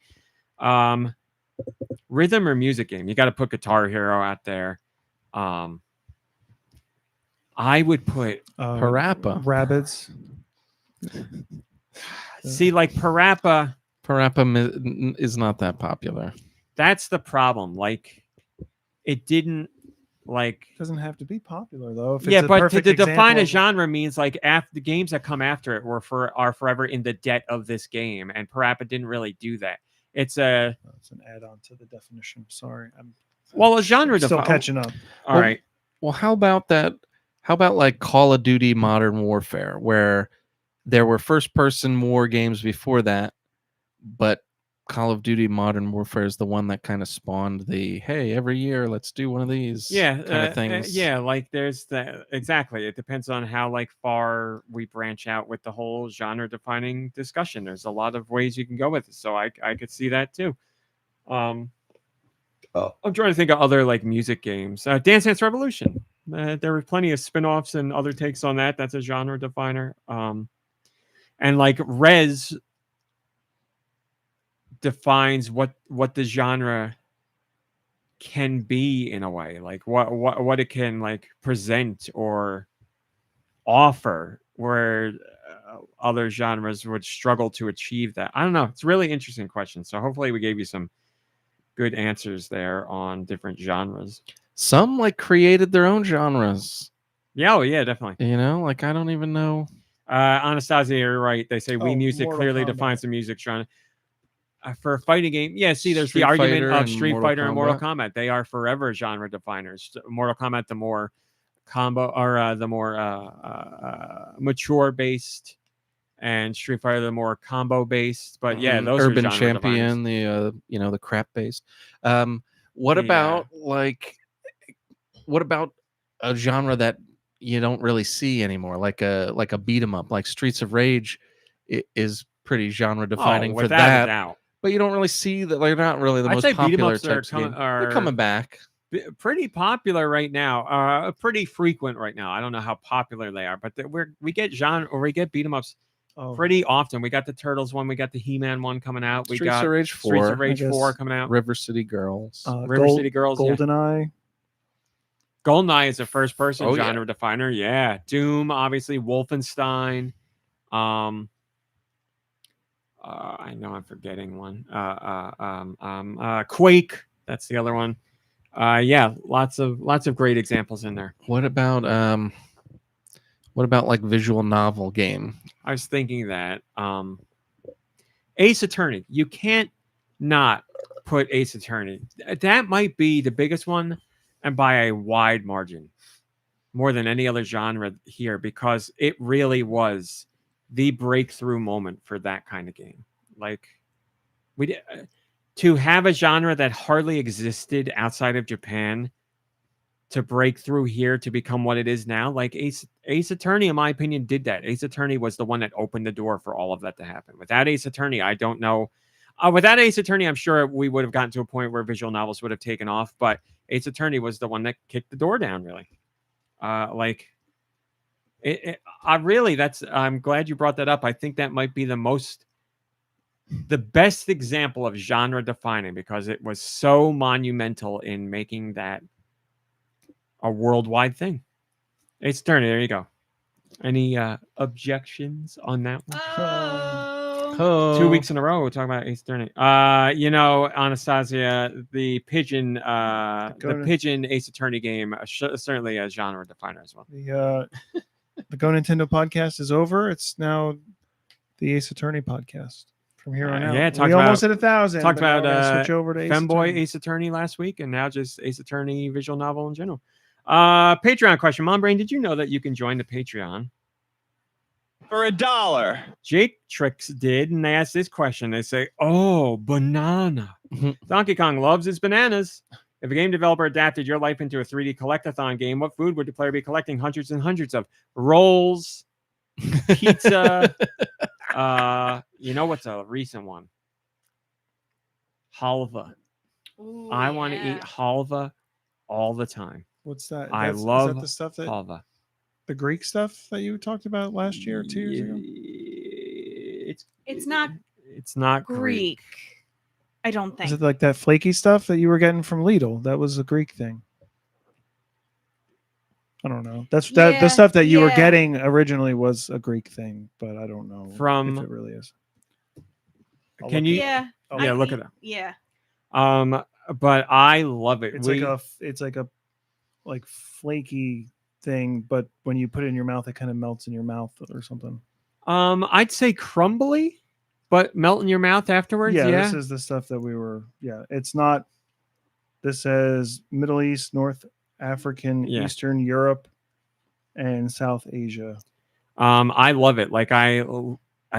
Rhythm or music game. You got to put Guitar Hero out there. I would put Parappa. Rabbids. see like Parappa. Parappa is not that popular. That's the problem. Like it didn't like. Doesn't have to be popular though. If Yeah, it's a but to perfect define a example of- genre means like after the games that come after it are forever in the debt of this game, and Parappa didn't really do that. It's an add-on to the definition. Sorry, I'm a genre still defi- catching up. All right. Well, how about that? How about like Call of Duty Modern Warfare, where there were first-person war games before that, but Call of Duty Modern Warfare is the one that kind of spawned the hey, every year let's do one of these kind of things. Yeah, like there's that exactly. It depends on how like far we branch out with the whole genre defining discussion. There's a lot of ways you can go with it, so I could see that too. I'm trying to think of other like music games. Dance Dance Revolution. There were plenty of spin-offs and other takes on that. That's a genre definer. And like Rez defines what the genre can be in a way, like what it can like present or offer, where other genres would struggle to achieve that. I don't know. It's a really interesting question. So hopefully we gave you some good answers there on different genres. Some like created their own genres. Yeah, oh yeah, definitely. You know, like I don't even know. Anastasia, you're right. They say Wii Music Mortal clearly Kombat. defines the music genre. For a fighting game, yeah. See, there's Street the argument Fighter of and Street Mortal Fighter and Mortal Kombat. They are forever genre definers. Mortal Kombat, the more combo or the more mature based, and Street Fighter, the more combo based. But yeah, those Urban are genre Champion, definers. the crap based. What about a genre that you don't really see anymore, like a beat 'em up, like Streets of Rage is pretty genre defining for without that. a doubt. But you don't really see that. Like, they're not really the I'd most say beat 'em popular ups types of games. They're are coming back. pretty popular right now. Pretty frequent right now. I don't know how popular they are, but we get genre or we get beat 'em ups pretty often. We got the Turtles one, we got the He-Man one coming out. We Streets got of Rage 4, Streets of Rage I guess. 4 coming out. River City Girls. River City Girls, yeah. GoldenEye. GoldenEye is a first-person Oh, genre definer. Yeah, Doom, obviously, Wolfenstein. I know I'm forgetting one. Quake. That's the other one. Yeah, lots of great examples in there. What about like visual novel game? I was thinking that Ace Attorney. You can't not put Ace Attorney. That might be the biggest one, and by a wide margin, more than any other genre here, because it really was the breakthrough moment for that kind of game. Like to have a genre that hardly existed outside of Japan to break through here to become what it is now. Like Ace Attorney, in my opinion, did that. Ace Attorney was the one that opened the door for all of that to happen. Without Ace Attorney, I don't know. Without Ace Attorney, I'm sure we would have gotten to a point where visual novels would have taken off. But Ace Attorney was the one that kicked the door down, really. I'm glad you brought that up. I think that might be the best example of genre defining, because it was so monumental in making that a worldwide thing. Ace Attorney, there you go. Any objections on that one? Oh. 2 weeks in a row we're talking about Ace Attorney. Anastasia, the pigeon Ace Attorney game, certainly a genre definer as well. The GoNintendo podcast is over. It's now the Ace Attorney podcast from here on out. Yeah, we almost hit 1,000. Talked but now about we're gonna switch over to Ace Femboy Attorney. Ace Attorney last week, and now just Ace Attorney visual novel in general. Patreon question. MomBrain, did you know that you can join the Patreon for $1? Jaketrix did, and they asked this question. They say, "Oh, banana." Donkey Kong loves his bananas. If a game developer adapted your life into a 3D collectathon game, what food would the player be collecting hundreds and hundreds of? Rolls, pizza. You know what's a recent one? Halva. Ooh, I want to eat halva all the time. What's that? I Is love that the stuff that halva. The Greek stuff that you talked about last year or 2 years ago? It's not It's not Greek. Greek. I don't think. Is it like that flaky stuff that you were getting from Lidl? That was a Greek thing. I don't know. The stuff that you were yeah. getting originally was a Greek thing, but I don't know From- if it really is. I'll Can look you? it Yeah. up. Yeah, I look think- at it. Yeah. But I love it. It's like a like flaky thing, but when you put it in your mouth, it kind of melts in your mouth or something. I'd say crumbly, but melt in your mouth afterwards. Yeah, Yeah. this is the stuff that we were. Yeah, it's not. This says Middle East, North African, Yeah. Eastern Europe, and South Asia. I love it. Like I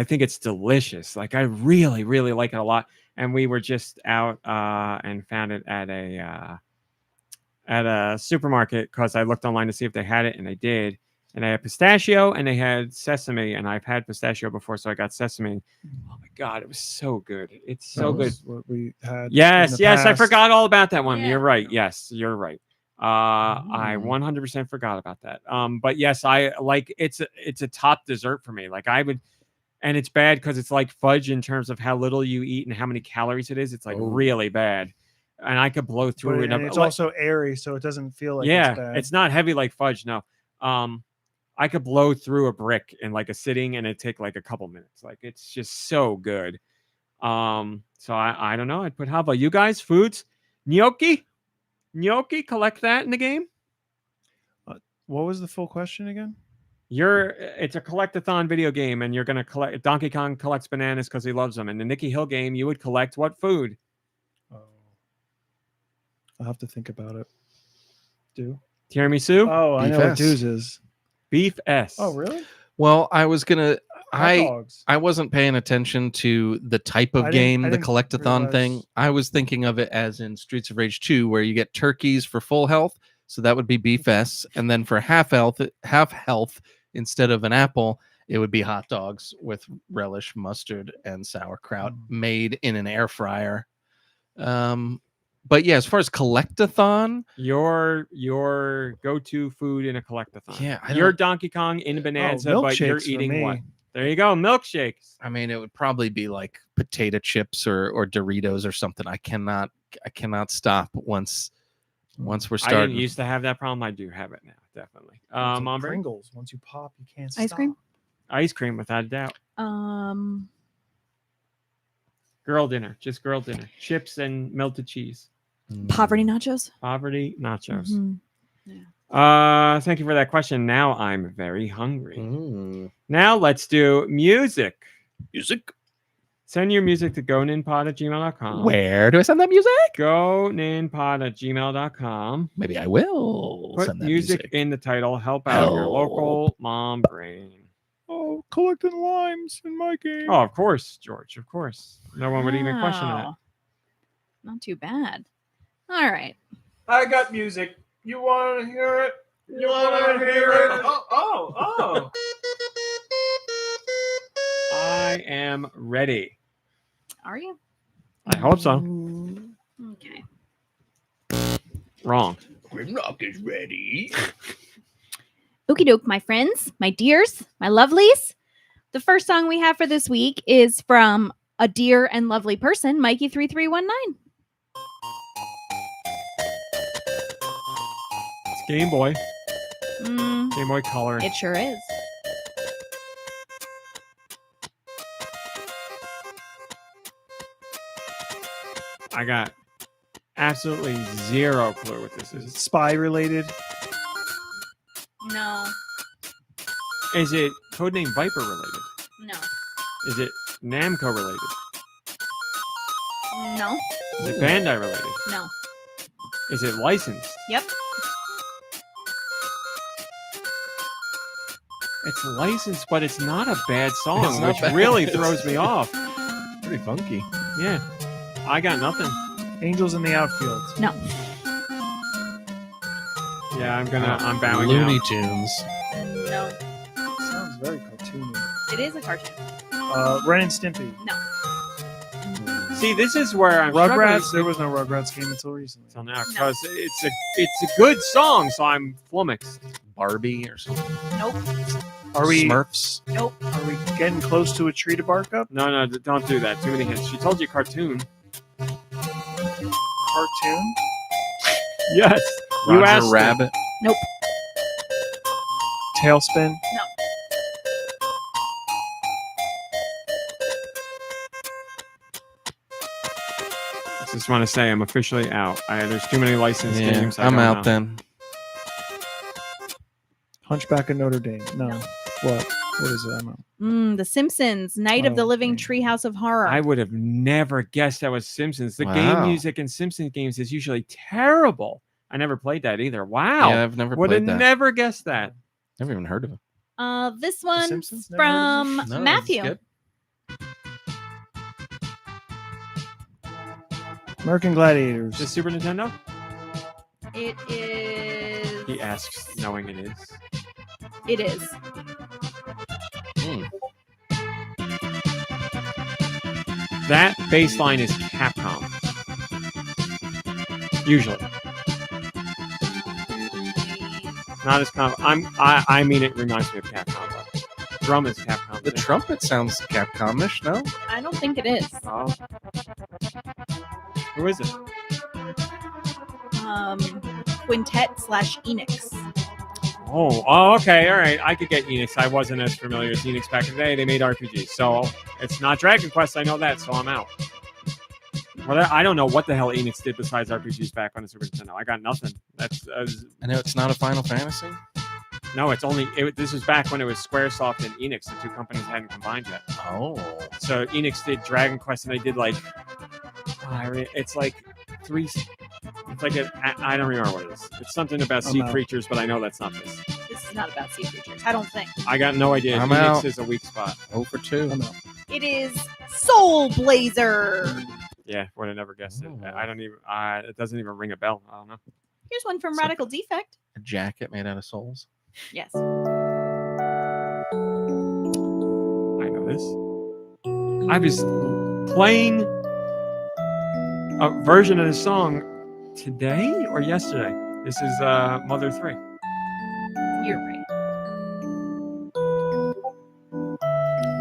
think it's delicious. Like I really, really like it a lot. And we were just out and found it at a supermarket because I looked online to see if they had it, and they did. And they had pistachio and they had sesame, and I've had pistachio before, so I got sesame. Oh my god, it was so good! It's so That good. was what we had. in Yes, the yes, I past. forgot all about that one. Yeah. You're right. Yes, you're right. I 100% forgot about that. But yes, I like it's a top dessert for me. Like I would, and it's bad because it's like fudge in terms of how little you eat and how many calories it is. It's like really bad, and I could blow through But, it. and it's Like- also airy, so it doesn't feel like yeah, it's bad. it's not heavy like fudge. No, I could blow through a brick in like a sitting, and it'd take like a couple minutes. Like it's just so good. So I don't know. I'd put, how about you guys? Foods, gnocchi, collect that in the game. What was the full question again? It's a collectathon video game, and you're gonna collect. Donkey Kong collects bananas because he loves them. In the Nicky Hill game, you would collect what food? Oh, I'll have to think about it. Tiramisu, Oh, I Beef know what S. Deux is. beef S. Oh, really? Well, I was gonna. Hot dogs. I wasn't paying attention to the type of I game, the didn't collectathon thing. realize- I was thinking of it as in Streets of Rage 2, where you get turkeys for full health. So that would be beef S. And then for half health, instead of an apple, it would be hot dogs with relish, mustard, and sauerkraut made in an air fryer. But yeah, as far as collectathon, Your go-to food in a collectathon. Yeah, I you're don't- Donkey Kong in a Bonanza, but you're milkshakes for eating what? me. There you go, milkshakes. I mean, it would probably be like potato chips or Doritos or something. I cannot stop once we're I starting. didn't used to have that problem. I do have it now, definitely. It's like MomBrain? Pringles. Once you pop, you can't Ice stop. cream? Ice cream, without a doubt. Girl dinner, just girl dinner. Chips and melted cheese. Poverty nachos. Poverty nachos. Mhm. Thank you for that question. Now I'm very hungry. Mm. Now let's do music. Music. Send your music to goninpod@gmail.com. Where do I send that music? Goninpod@gmail.com. Maybe I will Put send that music in the title. Help out your Help. local mom brain. Oh, collecting limes in my game. Oh, of course, George. Of course. No one would even question that. Wow. Not too bad. All right. I got music. You want to hear it? You want to hear it? Oh. I am ready. Are you? I hope so. Okay. Wrong. Grimlock is ready. Okie doke, my friends, my dears, my lovelies. The first song we have for this week is from a dear and lovely person, Mikey3319. It's Game Boy. Mm, Game Boy Color. it sure is. I got absolutely zero clue what this Is it is. spy related? No, Is it Codename Viper related? no, Is it Namco related? no, Is it Bandai related? no. Is it licensed? Yep. It's licensed, but it's not a bad song, It's not which bad. really throws me off. Pretty funky. Yeah. I got nothing. Angels in the outfield. No. Yeah, I'm bowing Looney out. Tunes. No. Sounds very cartoony. It is a cartoon. Ren and Stimpy. See, this is where I'm Rugrats. struggling There was no Rugrats game until recently. until now because it's a good song, so I'm flummoxed. Barbie or something? Nope. Are we Smurfs? Nope. are we getting close to a tree to bark up? No, don't do that. Too many hints. She told you cartoon. Cartoon? Yes. You Roger asked her. Rabbit. Nope. Tailspin? I just want to say I'm officially out. There's too many licensed Yeah, games. I I'm don't out know. then. Hunchback of Notre Dame? No. No. What? What is it? I'm out. The Simpsons, Night of the Oh, Living okay. Treehouse of Horror. I would have never guessed that was Simpsons. The game Wow. music in Simpsons games is usually terrible. I never played that either. Wow. Yeah, I've never Would have played that. never guessed that. Never even heard of it. This one's Simpsons? Never heard of from No, Matthew. it's good. American Gladiators. Is this Super Nintendo? It is. He asks, knowing it is. It is. Hmm. That baseline is Capcom. Usually. Not as I mean, it reminds me of Capcom. But drum is Capcom. The too. trumpet sounds Capcom-ish, no? I don't think it is. Oh. Who is it? Quintet/Enix. Oh, okay, all right. I could get Enix. I wasn't as familiar with Enix back in the day. They made RPGs, so it's not Dragon Quest. I know that, so I'm out. Well, I don't know what the hell Enix did besides RPGs back on the Super Nintendo. I got nothing. That's I know it's not a Final Fantasy. no. It's only this was back when it was SquareSoft and Enix. The two companies hadn't combined yet. Oh. So Enix did Dragon Quest, and they did like it's like three. It's like I don't remember what it is. It's something about sea I'm out. creatures, but I know that's not this. This is not about sea creatures. I don't think. I got no idea. I'm Enix out. is a weak spot. 0 for 2. I'm out. It is Soul Blazer. Yeah, would have never guessed it. Oh. I don't even. It doesn't even ring a bell. I don't know. Here's one from So- Radical Defect. A jacket made out of souls. Yes. I know this. I was playing a version of the song today or yesterday. This is Mother 3. You're right.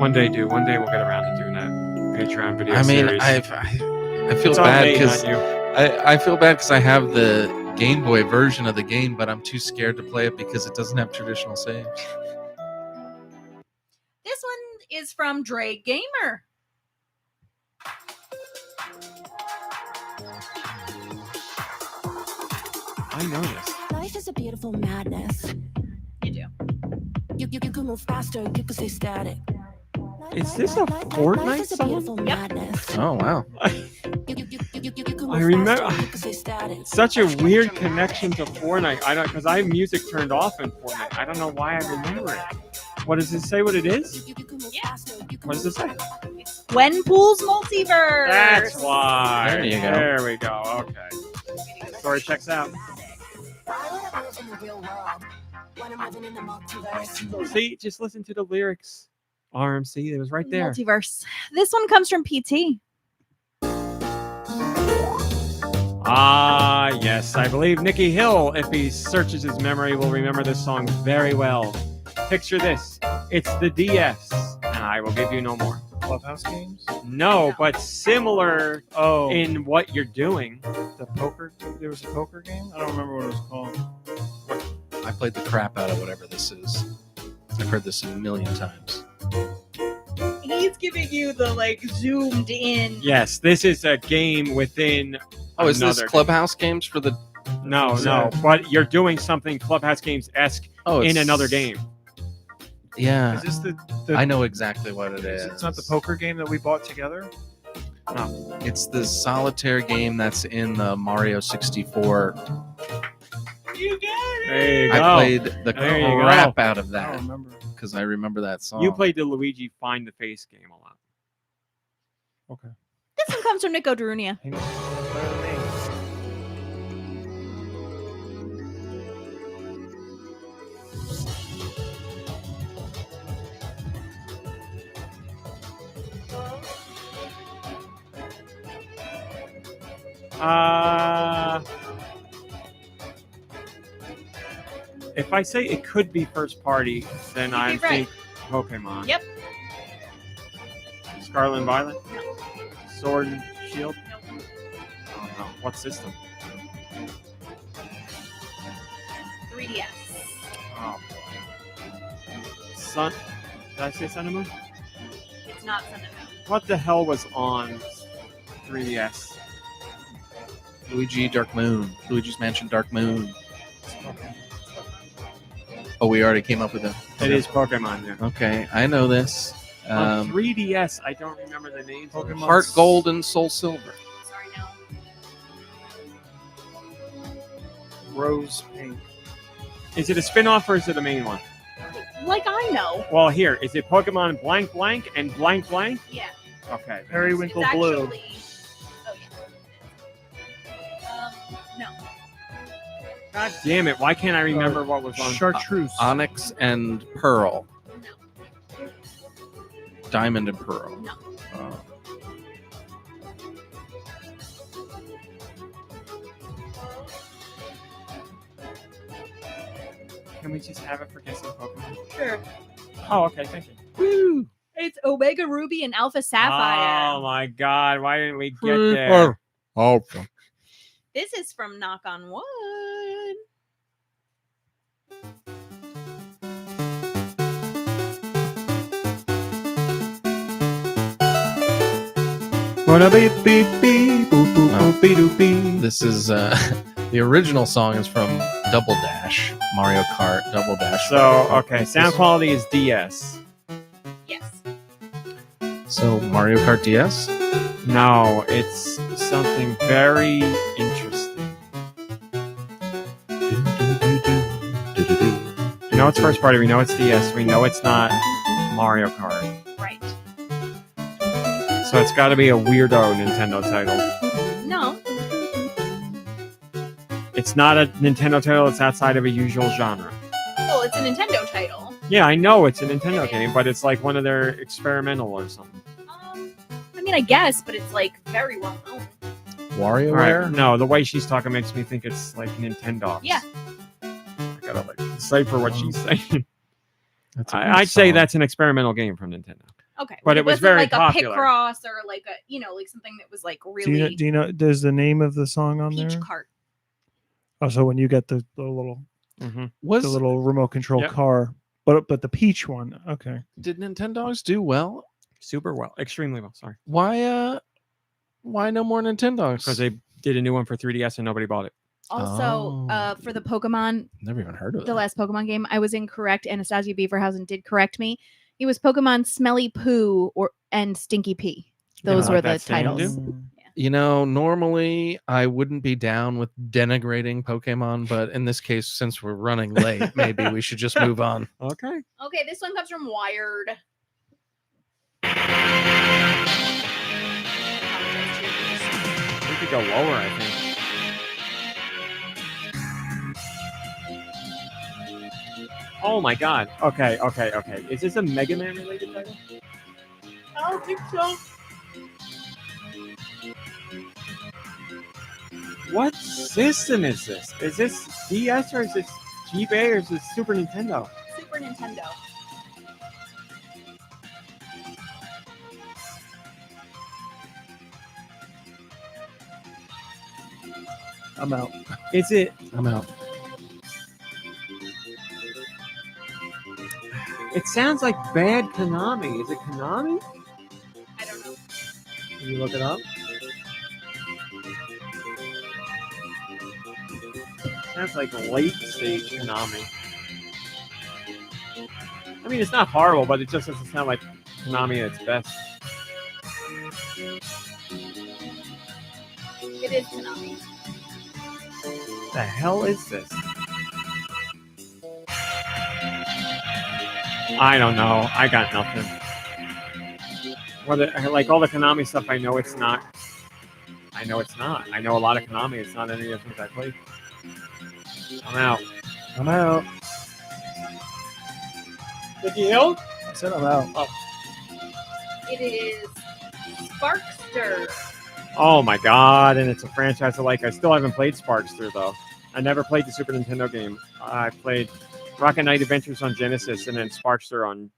One day we'll get around to doing that Patreon video I mean, series. I feel It's on bad me, because not you. I feel bad because I have the Game Boy version of the game, but I'm too scared to play it because it doesn't have traditional saves. This one is from Dre Gamer. I know this. Life is a beautiful madness. You do. You can move faster, you can stay static. Is this a Fortnite Life is a song? beautiful madness. Oh wow! You can I move remember- faster, you can stay static. Such a weird connection to Fortnite. I don't because I have music turned off in Fortnite. I don't know why I remember it. What does it say? What it is? You can move Yeah. faster, you can What does it say? Gwenpool's Multiverse. That's why. There you go. There we go. Okay. Story checks out. See, just listen to the lyrics. RMC, it was right there. Multiverse. This one comes from PT. Ah, yes. I believe Nicky Hill, if he searches his memory, will remember this song very well. Picture this. It's the DS, and I will give you no more. Clubhouse games? No, but similar Oh, in what you're doing. the poker. There was a poker game. I don't remember what it was called. I played the crap out of whatever this is. I've heard this a million times. He's giving you the zoomed in. Yes, this is a game within. Oh, is this another Clubhouse games for the? No, Yeah. but you're doing something Clubhouse Games-esque Oh, in it's- another game. Yeah, Is this the I know exactly what it is. It's not the poker game that we bought together. It's the solitaire game that's in the Mario 64. You got it. There you go. I played the There you go. crap out of I that don't remember. because I remember that song. You played the Luigi Find the Face game a lot. Okay. This one comes from Nico Darunia. Hey, that's better than me. If I say it could be first party, then You'd I be right. think Pokemon. Yep. Scarlet and Violet? No. Sword and Shield? Nope. Oh no. What system? 3DS. Oh boy. Sun. Did I say Sun and Moon? It's not Sun and Moon. What the hell was on 3DS? Luigi Dark Moon. Luigi's Mansion Dark Moon. Oh, we already came up with it. It is Pokemon, yeah. Okay, I know this. On 3DS, I don't remember the names. of them. Heart Gold and Soul Silver. Sorry, no. Rose pink. Is it a spin-off or is it a main one? Like I know. Well, here, is it Pokemon blank blank and blank blank? Yeah. Okay. then Periwinkle It's blue. actually. Oh yeah. No. God damn it! Why can't I remember what was on? Chartreuse. Onyx and Pearl. No. Diamond and Pearl. No. Can we just have it for guessing Pokemon? Sure. Oh, okay. Thank you. Woo! It's Omega Ruby and Alpha Sapphire. Oh my God! Why didn't we get there? Oh. This is from Knock on Wood. This is the original song is from Double Dash, Mario Kart Double Dash. So okay, sound quality is DS. Yes. So Mario Kart DS. No, it's something very interesting. We know it's first party. We know it's DS. We know it's not Mario Kart. Right. So it's got to be a weirdo Nintendo title. No. It's not a Nintendo title. It's outside of a usual genre. Well, it's a Nintendo title. Yeah, I know it's a Nintendo game, but it's like one of their experimental or something. I mean, I guess, but it's like very well known. WarioWare. All right. No, the way she's talking makes me think it's like Nintendo. Yeah. I gotta like decipher what she's saying. That's a I'd good say song. that's an experimental game from Nintendo. Okay. But it was wasn't very like popular. a Picross or like a, like something that was like really Do you know? Does the name of the song on peach there? cart. Oh, so when you get the little Was the little remote control Yep. car, but the peach one. Okay. did Nintendogs do well? Super well, extremely well. Sorry, Why no more Nintendogs? because they did a new one for 3DS and nobody bought it. Also, Oh. for the Pokemon, Never even heard of the that. last Pokemon game, I was incorrect. Anastasia Beaverhausen did correct me. It was Pokemon Smelly Poo and Stinky Pea. Those Yeah, were the that's the name, titles. dude. You know, normally I wouldn't be down with denigrating Pokemon, but in this case, since we're running late, maybe we should just move on. Okay. Okay, this one comes from Wired. We could go lower, I think. Oh my God. Okay. Is this a Mega Man related title? I don't think so. What system is this? Is this DS or is this GBA or is this Super Nintendo? Super Nintendo. I'm out. Is it? I'm out. It sounds like bad Konami. Is it Konami? I don't know. Can you look it up? Sounds like late stage Konami. I mean, it's not horrible, but it just doesn't sound like Konami at its best. It is Konami. The hell is this? I don't know. I got nothing. Like all the Konami stuff, I know it's not. I know it's not. I know a lot of Konami. It's not any of the things I played. I'm out. I'm out. Nicky Hill? I said I'm out. It is Sparkster. Oh my God! And it's a franchise I like. I still haven't played Sparkster though. I never played the Super Nintendo game. I played Rocket Knight Adventures on Genesis and then Sparkster on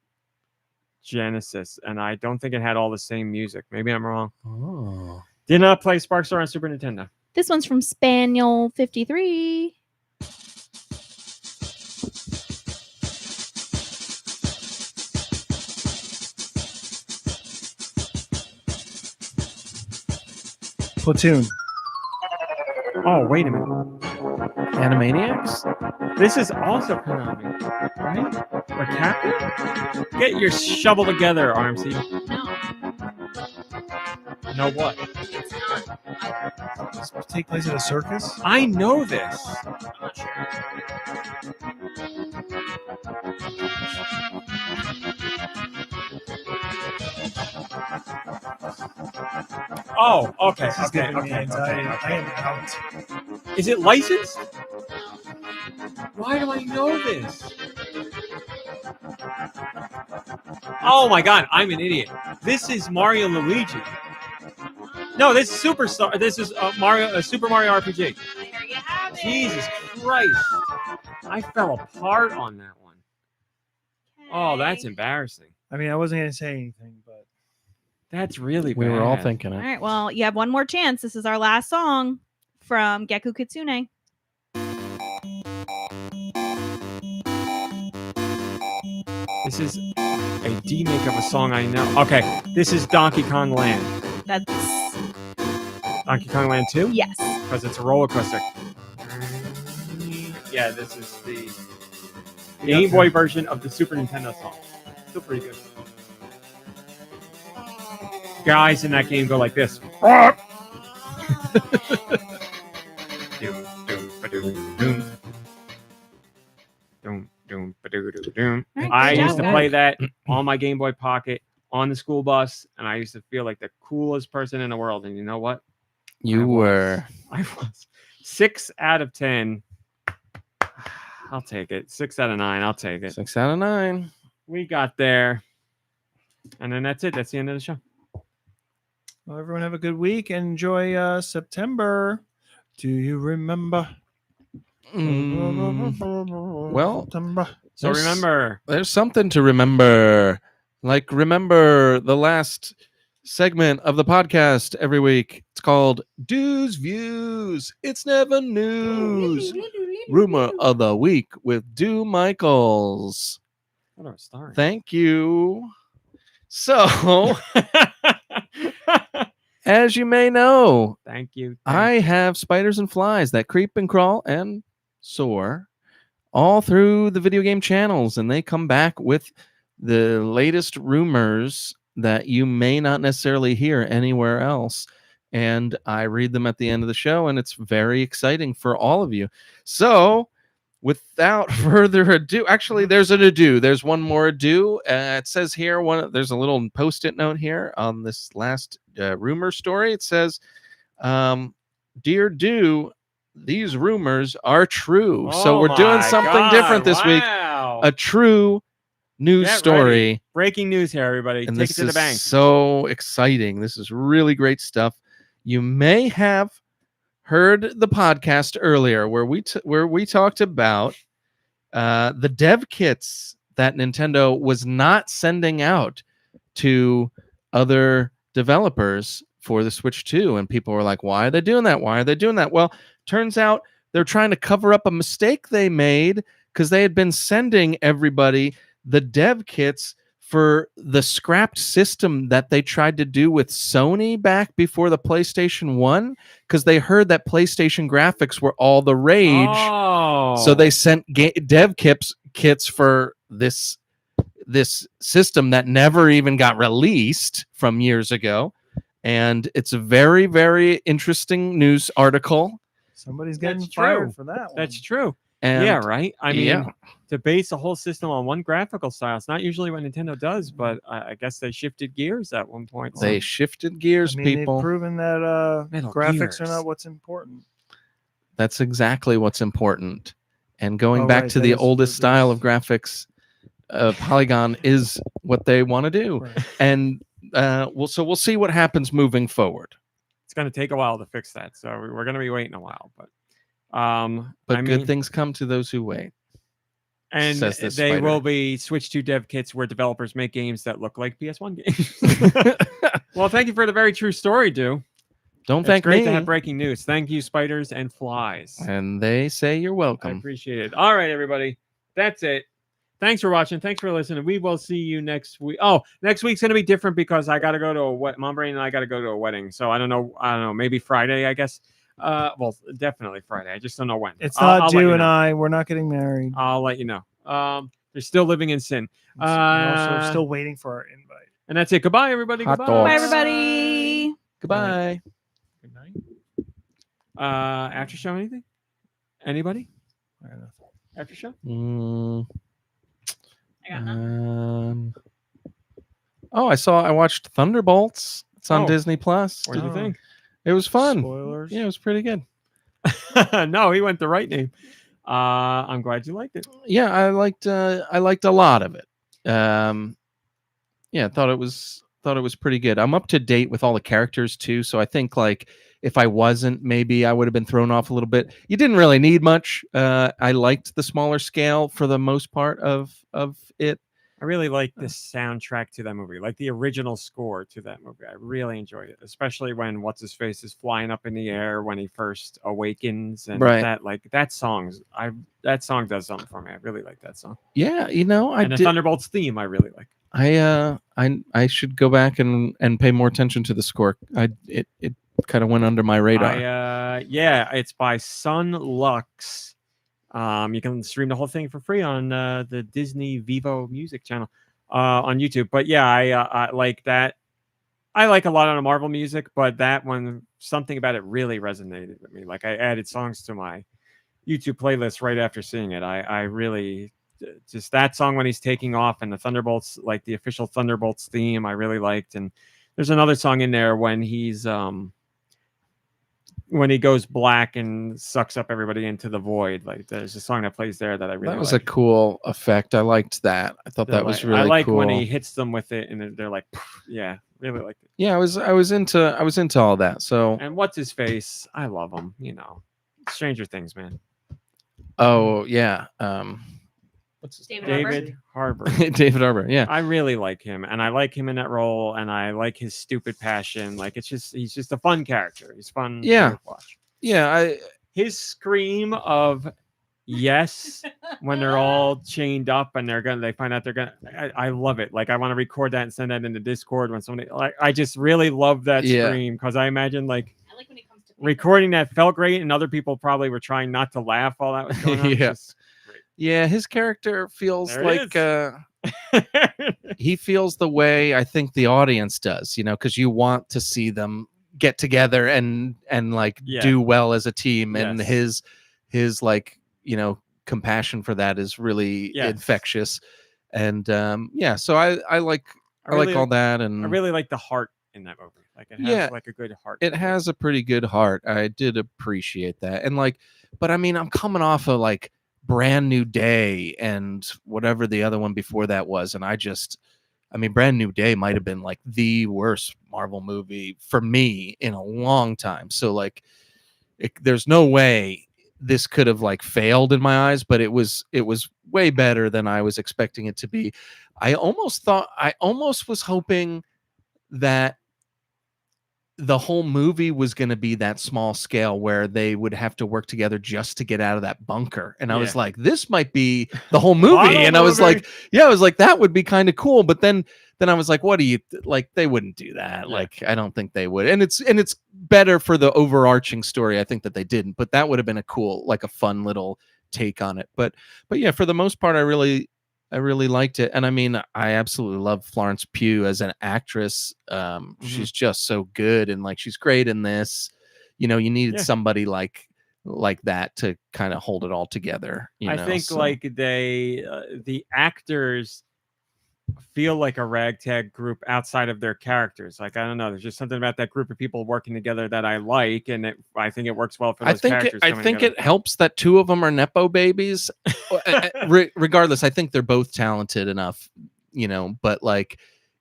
Genesis, and I don't think it had all the same music. Maybe I'm wrong. Oh. Did not play Sparkster on Super Nintendo. This one's from Spaniel 53. Platoon. Oh, wait a minute. Animaniacs? This is also Konami, right? Or Captain? Get your shovel together, RMC. No, No what? it's not. Does it take place at a circus? I know this. I'm not sure. Oh, okay. This is Okay, giving me okay, anxiety. okay, I am okay. out. Is it licensed? No. Why do I know this? Oh my god, I'm an idiot. This is Mario and Luigi. No, this is Superstar. This is Mario, Super Mario RPG. There you have it. Jesus Christ. I fell apart on that one. Oh, that's Okay. embarrassing. I mean, I wasn't going to say anything, but That's really bad. We were all thinking All it. right, well, you have one more chance. This is our last song from Geku Kitsune. This is a remake of a song I know. Okay, this is Donkey Kong Land. That's Donkey Kong Land 2? yes. Because it's a roller coaster. Yeah, this is the Game Boy version of the Super Nintendo song. Still pretty good. Guys in that game go like this. Doom, doom, ba-doom, doom. Doom, doom, ba-doo-doo-doom. All right, I good used job, to play guys. that on my Game Boy Pocket on the school bus, and I used to feel like the coolest person in the world. And you know what? You were. I was 6 out of 10. I'll take it. 6 out of 9. I'll take it. 6 out of 9. We got there. And then that's it. That's the end of the show. well, everyone have a good week. Enjoy September. Do you remember? Well, September. So There's- remember, There's something to remember. Like, remember the last segment of the podcast every week. It's called Deux Views. It's never news. Rumor of the week with Dew Michaels. what are we starting? Thank you. So, as you may know, Thank you. I have spiders and flies that creep and crawl and soar all through the video game channels, and they come back with the latest rumors that you may not necessarily hear anywhere else. And I read them at the end of the show, and it's very exciting for all of you. So, without further ado, actually, there's an ado. There's one more ado. It says here, there's a little post-it note here on this last rumor story. It says, "Dear Do, these rumors are true." So Oh we're doing my something God, different this week. wow. A true news Get story. ready. Breaking news here, everybody. And Take this it to the is bank. so exciting. This is really great stuff. You may have heard the podcast earlier where we talked about the dev kits that Nintendo was not sending out to other developers for the Switch 2, and people were like, why are they doing that? Why are they doing that? Well, turns out they're trying to cover up a mistake they made because they had been sending everybody the dev kits for the scrapped system that they tried to do with Sony back before the PlayStation 1, because they heard that PlayStation graphics were all the rage. Oh. So they sent dev kits for this system that never even got released from years ago. And it's a very, very interesting news article. Somebody's getting That's fired true. for that one. That's true. And Yeah, right. I mean, yeah. to base the whole system on one graphical style, it's not usually what Nintendo does, but I guess they shifted gears at one point. They shifted gears, I mean, people. they've proven that Metal graphics are Gears. not what's important. That's exactly what's important. And going Oh, back right, to that the is oldest what it style is. of graphics, Polygon is what they want to do. Right. And we'll see what happens moving forward. It's going to take a while to fix that, so we're going to be waiting a while. But But I good mean, things come to those who wait. and says this they spider. will be Switch 2 dev kits where developers make games that look like PS1 games. Well, thank you for the very true story, Deux. Don't It's thank great me. to have breaking news. Thank you, spiders and flies. And they say you're I welcome. appreciate it. All right, everybody. That's it. Thanks for watching. Thanks for listening. We will see you next week. Oh, next week's gonna be different because I gotta go to a MomBrain and I gotta go to a wedding. So I don't know. Maybe Friday, I guess. Well, definitely Friday. I just don't know when. It's I'll not let Deux you and know. I. We're not getting married. I'll let you know. They're still living in sin. We're also still waiting for our invite. And that's it. Goodbye, everybody. Hot Goodbye. dogs. Bye, everybody. Goodbye. Good night. After show anything? Anybody? I don't know. After show? I got nothing. I watched Thunderbolts. It's on Oh. Disney Plus. What do you Oh. think? It was fun. Spoilers. Yeah, it was pretty good. No, he went the right name. I'm glad you liked it. Yeah, I liked a lot of it. Yeah, thought it was pretty good. I'm up to date with all the characters too, so I think like if I wasn't, maybe I would have been thrown off a little bit. You didn't really need much. I liked the smaller scale for the most part of it. I really like the soundtrack to that movie, like the original score to that movie. I really enjoyed it, especially when what's his face is flying up in the air when he first awakens, and Right. that song does something for me. I really like that song. Yeah, I And the did. Thunderbolts theme, I really like. I should go back and pay more attention to the score. It kind of went under my radar. Yeah, it's by Sun Lux. You can stream the whole thing for free on the Disney Vivo Music channel on YouTube. But yeah, I like that. I like a lot of the Marvel music, but that one, something about it really resonated with me. Like I added songs to my YouTube playlist right after seeing it. I really just that song when he's taking off and the Thunderbolts, like the official Thunderbolts theme, I really liked. And there's another song in there when he's when he goes black and sucks up everybody into the void. Like there's a song that plays there that I really That was like. a cool effect. I liked that. I thought They're that was like- really I like cool. when he hits them with it and they're like, yeah, really like it. Yeah, I was into all that. So And what's his face? I love him. Stranger Things, man. oh yeah, what's his David David Harbour. David Harbour. Yeah, I really like him, and I like him in that role, and I like his stupid passion. Like he's just a fun character. He's fun. Yeah. to watch. yeah. His scream of yes when they're all chained up and they find out they're gonna. I love it. Like I want to record that and send that into Discord when somebody. Like I just really love that Yeah. scream because I imagine like I like when it comes to recording that felt great, and other people probably were trying not to laugh while that was going on. It's Yeah. just Yeah, his character feels There it like great. he feels the way I think the audience does, because you want to see them get together and like Yeah. do well as a team. And Yes. his like, compassion for that is really Yes. infectious. And so I like really- all that, and I really like the heart in that movie. Like it has Yeah. like a good heart. it has a pretty good heart. I did appreciate that. And like, but I mean, I'm coming off of like Brand New Day and whatever the other one before that was. And Brand New Day might have been like the worst Marvel movie for me in a long time. So like, there's no way this could have like failed in my eyes, but it was way better than I was expecting it to be. I almost was hoping that the whole movie was going to be that small scale where they would have to work together just to get out of that bunker. And I was Yeah. like, this might be the whole movie. Final And I was movie. like, that would be kind of cool. But then I was like, what do you like? They wouldn't do that. Yeah. Like, I don't think they would. And it's better for the overarching story. I think that they didn't, but that would have been a cool, like a fun little take on it. But yeah, for the most part, I really liked it. And I mean, I absolutely love Florence Pugh as an actress. She's just so good. And like, she's great in this, you needed Yeah. somebody like that to kind of hold it all together. I think so. like the actors feel like a ragtag group outside of their characters. Like I don't know, there's just something about that group of people working together that I like, and I think it works well for those characters. I think it helps that two of them are nepo babies. Regardless, I think they're both talented enough, but like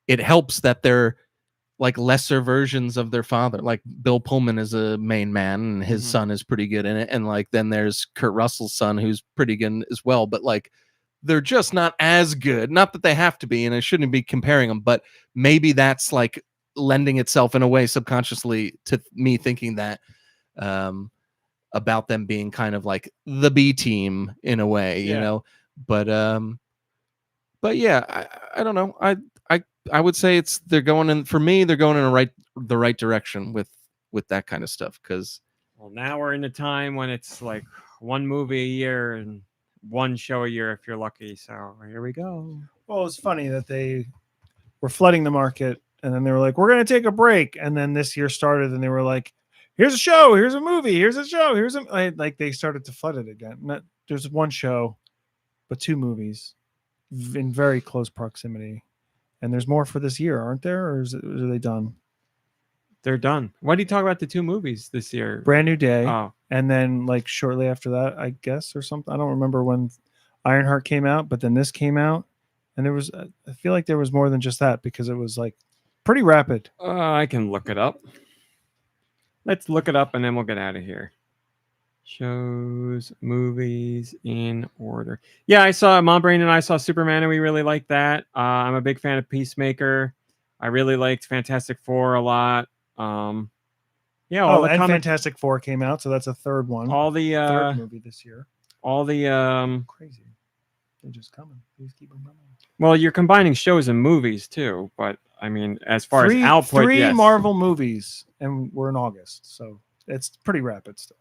it helps that they're like lesser versions of their father. Like Bill Pullman is a main man, and his son is pretty good in it. And like then there's Kurt Russell's son, who's pretty good as well. But like they're just not as good. Not that they have to be, and I shouldn't be comparing them, but maybe that's like lending itself in a way subconsciously to me thinking that about them being kind of like the B team in a way, you know. But yeah, I don't know. I would say they're going in the right direction with that kind of stuff. Because now we're in a time when it's like one movie a year and one show a year if you're lucky. So here we go. Well, it's funny that they were flooding the market, and then they were like, "We're going to take a break," and then this year started, and they were like, "Here's a show, here's a movie, here's a show, here's a," like they started to flood it again. There's one show, but 2 movies in very close proximity. And there's more for this year, aren't there? Or are they done? They're done. Why do you talk about the 2 movies this year? Brand New Day. Oh. And then like shortly after that, I guess, or something. I don't remember when Ironheart came out, but then this came out. And there was, I feel like there was more than just that because it was like pretty rapid. I can look it up. Let's look it up and then we'll get out of here. Shows, movies in order. Yeah, I saw MomBrain and I saw Superman and we really liked that. I'm a big fan of Peacemaker. I really liked Fantastic Four a lot. And Fantastic Four came out, so that's a third one. All the third movie this year. All the crazy. They're just coming. Please keep them coming. Well, you're combining shows and movies too, but I mean, as far as output, 3 Marvel movies, and we're in August, so it's pretty rapid still.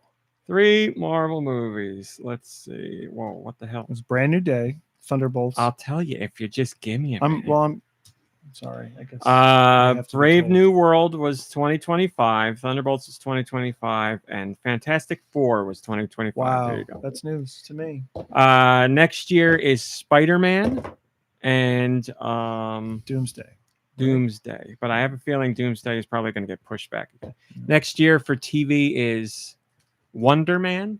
3 Marvel movies. Let's see. Whoa, what the hell? It was Brand New Day, Thunderbolts. I'll tell you if you just give me a minute. I'm sorry. I guess. Brave New World was 2025. Thunderbolts was 2025, and Fantastic Four was 2025. Wow, there you go. That's news to me. Next year is Spider-Man and Doomsday. Doomsday, but I have a feeling Doomsday is probably going to get pushed back again. Next year for TV is Wonder Man.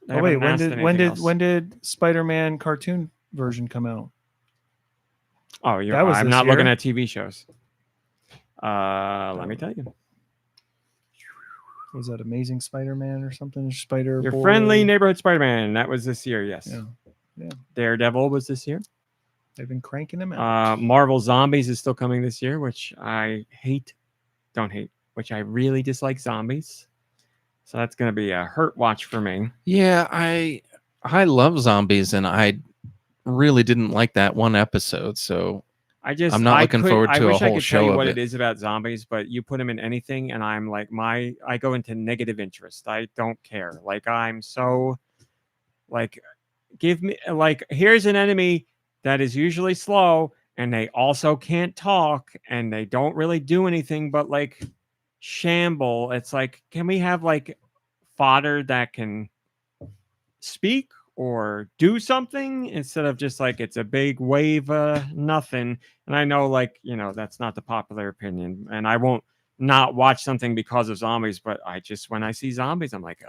Oh wait, when did Spider-Man cartoon version come out? Oh, I'm not looking at TV shows. Let me tell you. Was that Amazing Spider-Man or something? Your Friendly Neighborhood Spider-Man. That was this year, yes. Yeah. Daredevil was this year. They've been cranking them out. Marvel Zombies is still coming this year, which I which I really dislike zombies. So that's going to be a hurt watch for me. Yeah, I love zombies, and I really didn't like that one episode. So I'm not looking forward to a whole show of it. I wish I could tell you what it is about zombies, but you put them in anything, and I'm like I go into negative interest. I don't care. Like I'm so like give me like here's an enemy that is usually slow, and they also can't talk, and they don't really do anything but like shamble. It's like, can we have like fodder that can speak or do something instead of just like it's a big wave nothing? And I know, like, you know, that's not the popular opinion, and I won't not watch something because of zombies, but I just when I see zombies I'm like,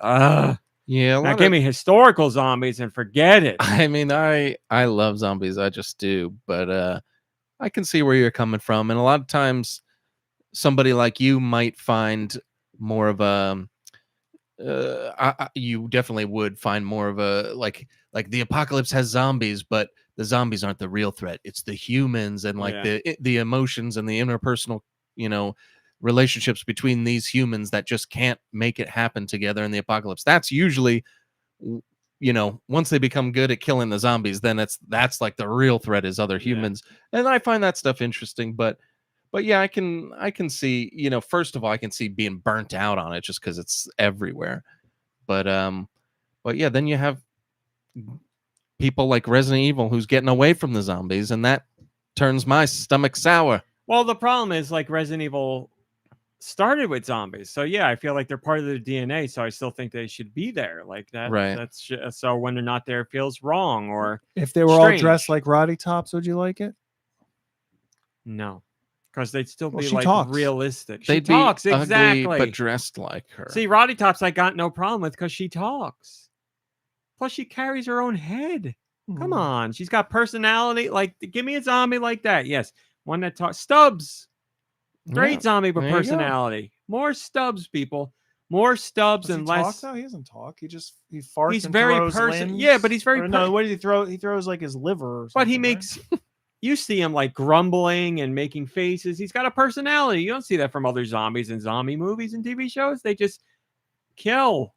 yeah, now give me historical zombies and forget it. I mean, I love zombies, I just do, but I can see where you're coming from, and a lot of times somebody like you might find more of a you definitely would find more of a like the apocalypse has zombies, but the zombies aren't the real threat. It's the humans and like the emotions and the interpersonal, you know, relationships between these humans that just can't make it happen together in the apocalypse. That's usually, you know, once they become good at killing the zombies, then that's like the real threat is other humans. And I find that stuff interesting, but yeah, I can see, you know, first of all, I can see being burnt out on it just because it's everywhere. But yeah, then you have people like Resident Evil who's getting away from the zombies, and that turns my stomach sour. Well, the problem is like Resident Evil started with zombies, so yeah, I feel like they're part of their DNA. So I still think they should be there, like that. Right. That's so when they're not there, it feels wrong. Or if they were all dressed like Roddy Tops, would you like it? No. Because they'd still be she like talks. realistic. They'd She talks, be exactly. ugly, but dressed like her. See, Roddy Tops I got no problem with because she talks. Plus, she carries her own head. Come on. She's got personality. Like, give me a zombie like that. Yes. One that talks. Stubbs. Great Yeah, zombie there you go. personality. More Stubbs, people. More Stubbs Does he and talk less. though? He doesn't talk. He farts. He's and very throws person- limbs. yeah, but he's very Or no, per- what does he throw? He throws like his liver. Or But he something, makes. right? You see him like grumbling and making faces. He's got a personality. You don't see that from other zombies in zombie movies and TV shows. They just kill.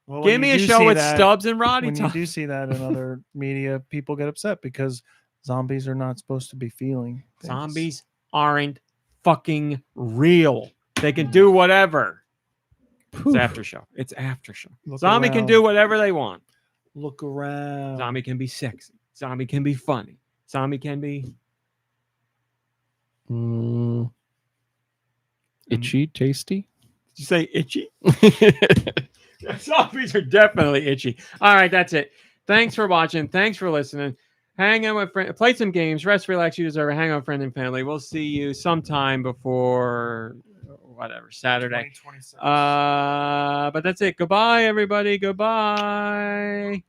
Well, when Give me you a do show see with that- Stubbs and Roddy. When you do see that in other media, people get upset because zombies are not supposed to be feeling. things. Zombies aren't fucking real. They can do whatever. It's after show. It's after show. Look Zombie can around. do whatever they want. Look around. Zombie can be sexy. Zombie can be funny. Zombie can be Itchy, tasty. Did you say itchy? Zombies are definitely itchy. All right, that's it. Thanks for watching. Thanks for listening. Hang out with friends. Play some games. Rest, relax. You deserve it. Hang out with friends and family. We'll see you sometime before whatever Saturday. 2026. But that's it. Goodbye, everybody. Goodbye.